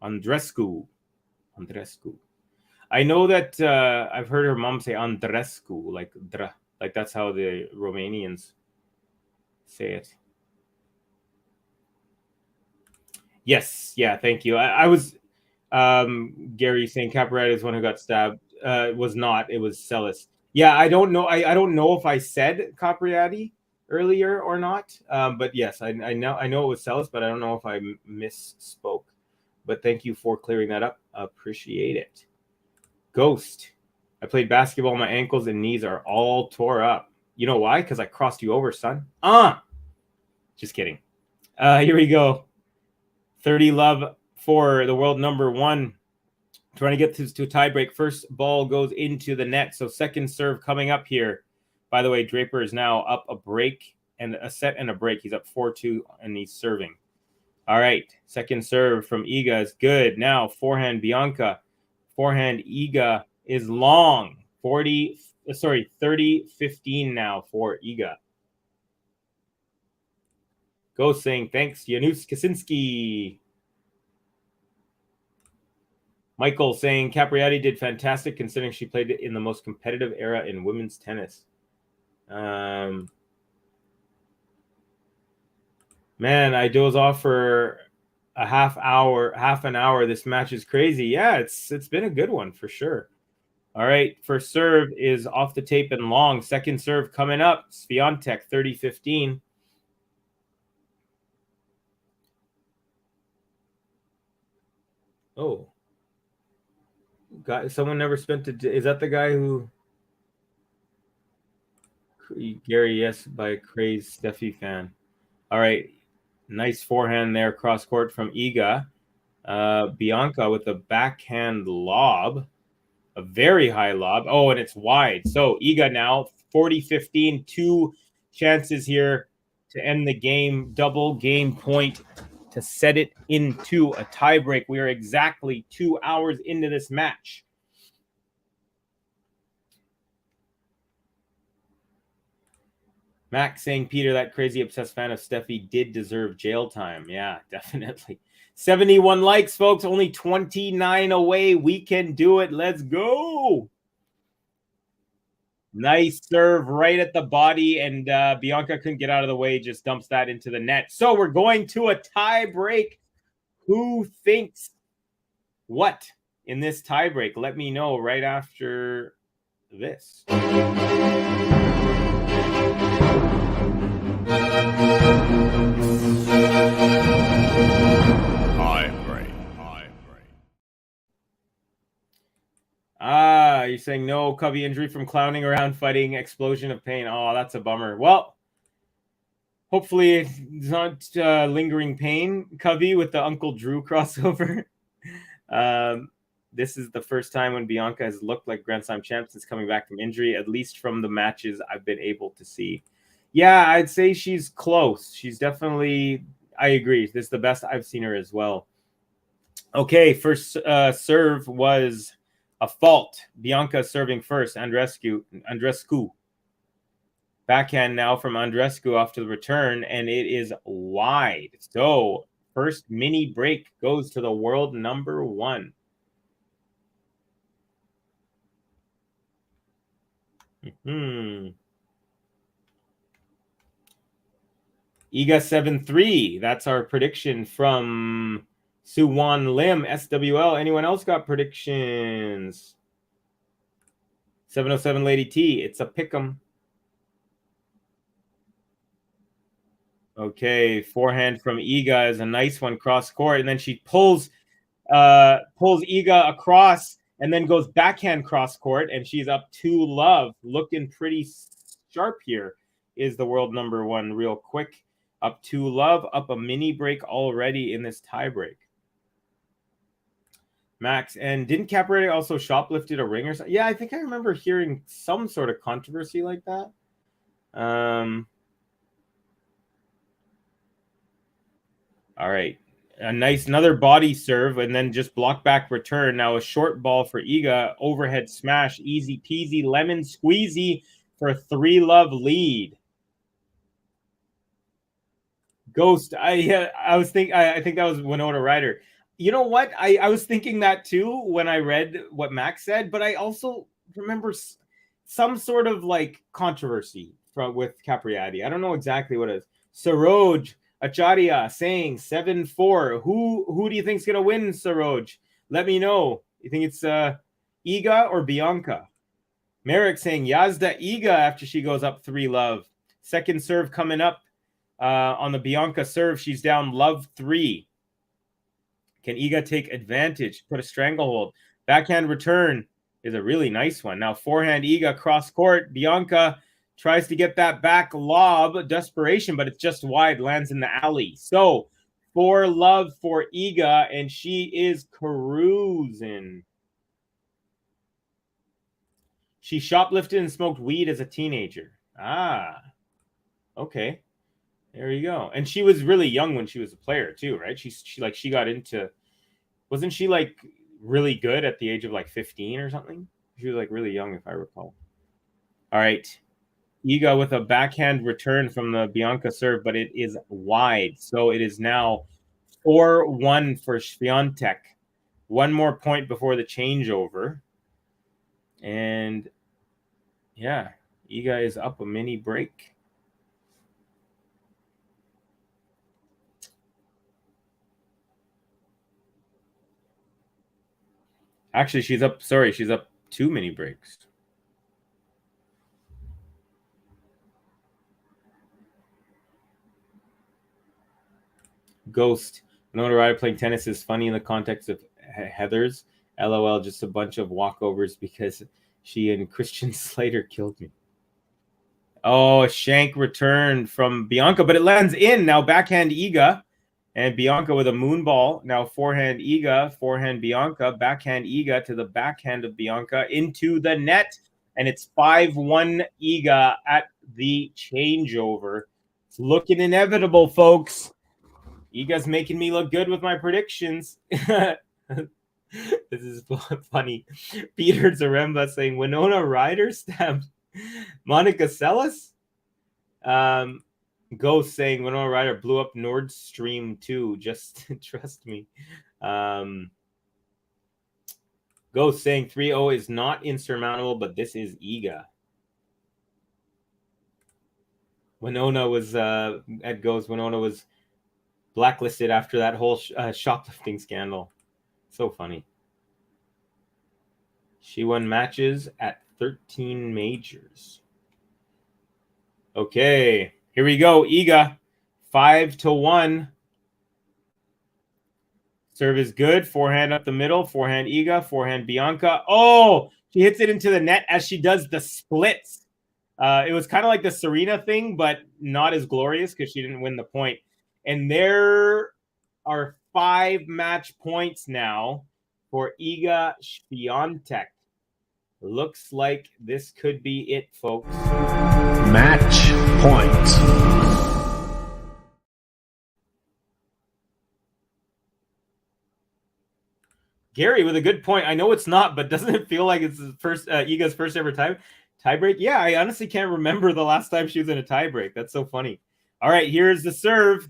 Andreescu. I know that I've heard her mom say Andreescu, like that's how the Romanians say it. Yes, yeah, thank you. I was Gary saying Caparetta is one who got stabbed. Was not. It was Celis. Yeah, I don't know. I don't know if I said Capriati earlier or not. But yes, I know it was Celis, but I don't know if I misspoke. But thank you for clearing that up. Appreciate it. Ghost. I played basketball. My ankles and knees are all tore up. You know why? Because I crossed you over, son. Just kidding. Here we go. 30 love for the world number 1. Trying to get this to a tiebreak. First ball goes into the net. So second serve coming up here. By the way, Draper is now up a break and a set and a break. He's up 4-2 and he's serving. All right. Second serve from Iga is good. Now forehand Bianca. Forehand Iga is long. 30-15 now for Iga. Go saying thanks, Janusz Kaczynski. Michael saying Capriati did fantastic considering she played in the most competitive era in women's tennis. Man, I doze off for half an hour. This match is crazy. Yeah, it's been a good one for sure. All right, first serve is off the tape and long. Second serve coming up. SWIATEK 30-15. Oh, someone never spent it. Is that the guy who? Gary, yes, by crazed Steffi fan. All right, nice forehand there, cross court from Iga. Bianca with a backhand lob, a very high lob. Oh, and it's wide. So Iga now 40-15, 2 chances here to end the game, double game point to set it into a tiebreak. We are exactly 2 hours into this match. Max saying, Peter, that crazy obsessed fan of Steffi did deserve jail time. Yeah, definitely. 71 likes, folks. Only 29 away. We can do it. Let's go. Nice serve right at the body, and Bianca couldn't get out of the way, just dumps that into the net. So we're going to a tie break. Who thinks what in this tie break? Let me know right after this. You're saying no, Covey injury from clowning around fighting, explosion of pain. Oh, that's a bummer. Well, hopefully it's not lingering pain, Covey, with the Uncle Drew crossover. This is the first time when Bianca has looked like Grand Slam champ since coming back from injury, at least from the matches I've been able to see. Yeah, I'd say she's close. She's definitely, I agree. This is the best I've seen her as well. Okay, first serve was a fault. Bianca serving first. Andreescu. Backhand now from Andreescu off to the return, and it is wide. So first mini break goes to the world number 1. Iga 7-3. That's our prediction from Suwon Lim, SWL. Anyone else got predictions? 707 Lady T. It's a pick'em. Okay, forehand from Iga is a nice one, cross court, and then she pulls Iga across and then goes backhand cross court, and she's up 2-love, looking pretty sharp here. Is the world number 1 real quick. Up 2-love, up a mini break already in this tie break. Max, and didn't Capoeira also shoplifted a ring or something? Yeah, I think I remember hearing some sort of controversy like that. All right. Another body serve, and then just block back return. Now a short ball for Iga. Overhead smash. Easy peasy, lemon squeezy for a 3-love lead. Ghost. I think that was Winona Ryder. You know what? I was thinking that too when I read what Max said, but I also remember some sort of like controversy with Capriati. I don't know exactly what it is. Saroj Acharya saying 7-4. Who do you think's gonna win, Saroj? Let me know. You think it's Iga or Bianca? Merrick saying Yazda Iga after she goes up 3-love. Second serve coming up on the Bianca serve. She's down love 3. Can Iga take advantage? Put a stranglehold. Backhand return is a really nice one. Now forehand Iga cross court. Bianca tries to get that back lob. Desperation, but it's just wide. Lands in the alley. So 4-love for Iga, and she is cruising. She shoplifted and smoked weed as a teenager. Okay. There you go. And she was really young when she was a player too, right? She got into, wasn't she like really good at the age of like 15 or something? She was like really young, if I recall. All right. Iga with a backhand return from the Bianca serve, but it is wide. So it is now 4-1 for SWIATEK. 1 more point before the changeover. And yeah, Iga is up a mini break. Actually, she's up. Sorry, she's up 2 mini breaks. Ghost. Winona Ryder playing tennis is funny in the context of Heather's. LOL, just a bunch of walkovers because she and Christian Slater killed me. Oh, a shank return from Bianca, but it lands in. Now backhand Iga. And Bianca with a moon ball. Now forehand Iga, forehand Bianca, backhand Iga to the backhand of Bianca into the net. And it's 5-1 Iga at the changeover. It's looking inevitable, folks. Iga's making me look good with my predictions. This is funny. Peter Zaremba saying Winona Ryder stabbed Monica Seles. Ghost saying Winona Ryder blew up Nord Stream 2. Just trust me. Ghost saying 3-0 is not insurmountable, but this is Iga. Winona was at Ghost. Winona was blacklisted after that whole shoplifting scandal. So funny. She won matches at 13 majors. Okay, here we go. Iga, 5-1. Serve is good. Forehand up the middle. Forehand Iga. Forehand Bianca. Oh, she hits it into the net as she does the splits. It was kind of like the Serena thing, but not as glorious because she didn't win the point. And there are 5 match points now for Iga SWIATEK. Looks like this could be it, folks. Match point. Gary with a good point. I know it's not, but doesn't it feel like it's his first Iga's first ever tiebreak? Yeah, I honestly can't remember the last time she was in a tiebreak. That's so funny. All right, here's the serve.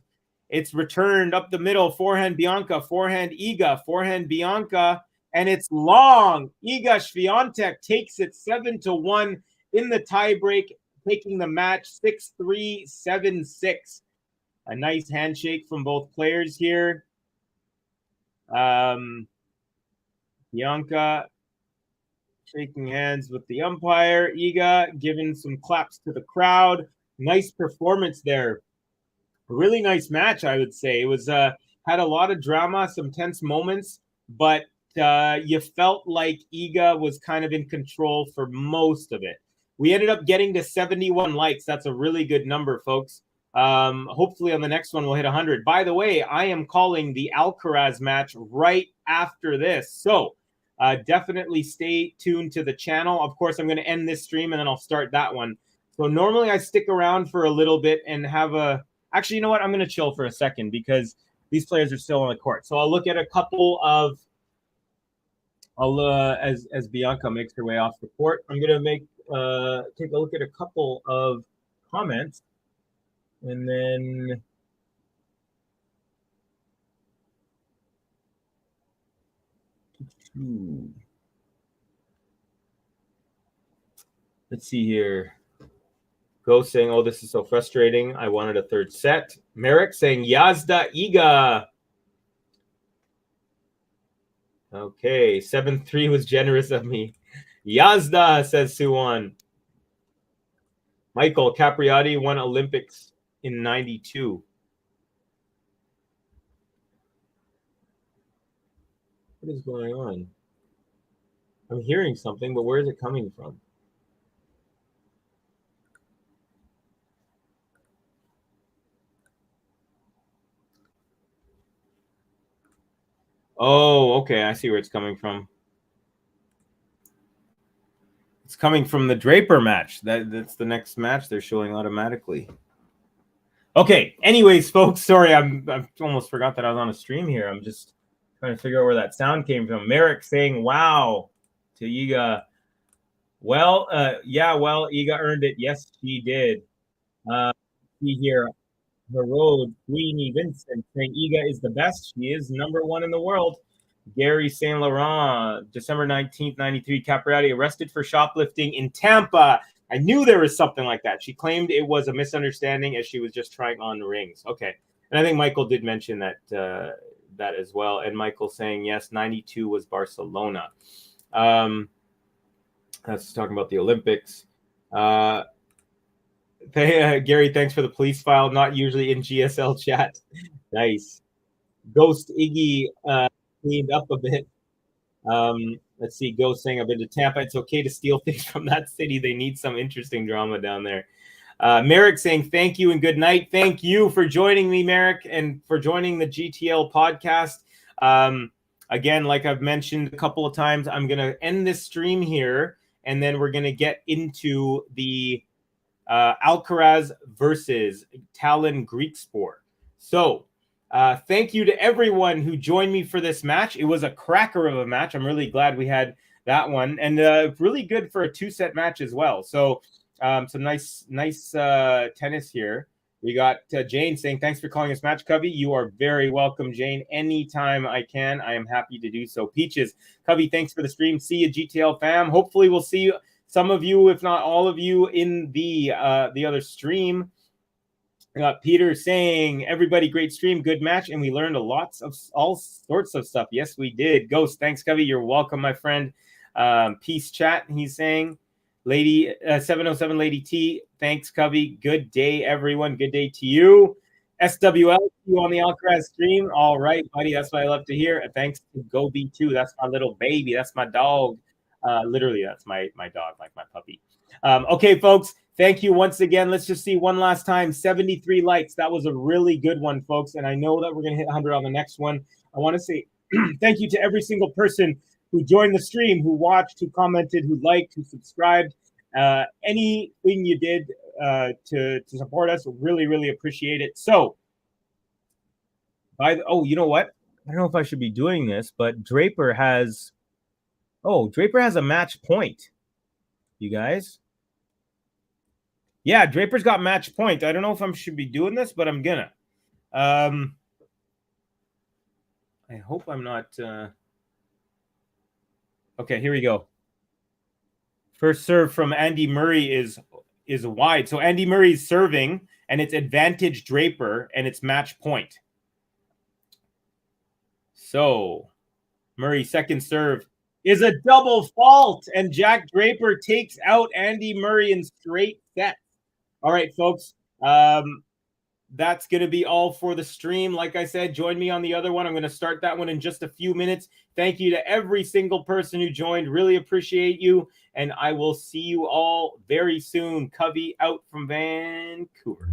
It's returned up the middle. Forehand Bianca, forehand Iga, forehand Bianca, and it's long. Iga SWIATEK takes it 7-1 in the tiebreak, taking the match 6-3, 7-6. A nice handshake from both players here. Bianca shaking hands with the umpire. Iga giving some claps to the crowd. Nice performance there. Really nice match, I would say. It was had a lot of drama, some tense moments, but you felt like Iga was kind of in control for most of it. We ended up getting to 71 likes. That's a really good number, folks. Hopefully on the next one we'll hit 100. By the way, I am calling the Alcaraz match right after this. So definitely stay tuned to the channel. Of course, I'm going to end this stream and then I'll start that one. So normally I stick around for a little bit and have a... Actually, you know what? I'm going to chill for a second because these players are still on the court. So I'll look at a couple of... as Bianca makes her way off the court, I'm going to take a look at a couple of comments. And then... Let's see here. Ghost saying, oh, this is so frustrating. I wanted a third set. Merrick saying, Yazda Iga. Okay, 7-3 was generous of me. Yazda, says Suwan. Michael Capriati won Olympics in 92. What is going on? I'm hearing something, but where is it coming from? Oh, okay. I see where it's coming from. It's coming from the Draper match. That's the next match they're showing automatically. Okay. Anyways, folks, sorry, I almost forgot that I was on a stream here. I'm just trying to figure out where that sound came from. Merrick saying, wow, to Iga. Well, yeah, well, Iga earned it. Yes, she did. See here. The road, Queenie Vincent saying Iga is the best. She is #1 in the world. Gary Saint Laurent, December 19th, 93. Capriati arrested for shoplifting in Tampa. I knew there was something like that. She claimed it was a misunderstanding as she was just trying on rings. Okay. And I think Michael did mention that that as well. And Michael saying, yes, 92 was Barcelona. That's talking about the Olympics. Gary, thanks for the police file. Not usually in GSL chat. Nice. Ghost Iggy cleaned up a bit. Let's see. Ghost saying, I've been to Tampa. It's okay to steal things from that city. They need some interesting drama down there. Merrick saying, thank you and good night. Thank you for joining me, Merrick, and for joining the GTL podcast. Again, like I've mentioned a couple of times, I'm going to end this stream here, and then we're going to get into the Alcaraz versus Talon Griekspoor. So thank you to everyone who joined me for this match. It was a cracker of a match. I'm really glad we had that one, and really good for a 2-set match as well. So some nice tennis here. We got Jane saying, thanks for calling us Match Covey. You are very welcome, Jane. Anytime I can, I am happy to do so. Peaches, Covey, thanks for the stream. See you, GTL fam. Hopefully we'll see some of you, if not all of you, in the other stream. We got Peter saying, everybody, great stream, good match, and we learned lots of all sorts of stuff. Yes, we did. Ghost, thanks, Covey. You're welcome, my friend. Peace chat, he's saying. Lady 707 Lady T, thanks, Covey. Good day, everyone. Good day to you. SWL, you on the Alcaraz stream. All right, buddy. That's what I love to hear. Thanks to GoB2. That's my little baby. That's my dog. Literally, that's my dog, like my puppy. Okay, folks. Thank you once again. Let's just see one last time. 73 likes. That was a really good one, folks. And I know that we're going to hit 100 on the next one. I want to say thank you to every single person who joined the stream, who watched, who commented, who liked, who subscribed. Anything you did to support us, really, really appreciate it. So, you know what? I don't know if I should be doing this, but Draper has a match point, you guys. Yeah, Draper's got match point. I don't know if I should be doing this, but I'm gonna. I hope I'm not... Okay, here we go. First serve from Andy Murray is wide. So Andy Murray's serving, and it's advantage Draper, and it's match point. So Murray's second serve is a double fault, and Jack Draper takes out Andy Murray in straight sets. All right, folks. That's going to be all for the stream. Like I said, join me on the other one. I'm going to start that one in just a few minutes. Thank you to every single person who joined. Really appreciate you. And I will see you all very soon. Covey out from Vancouver.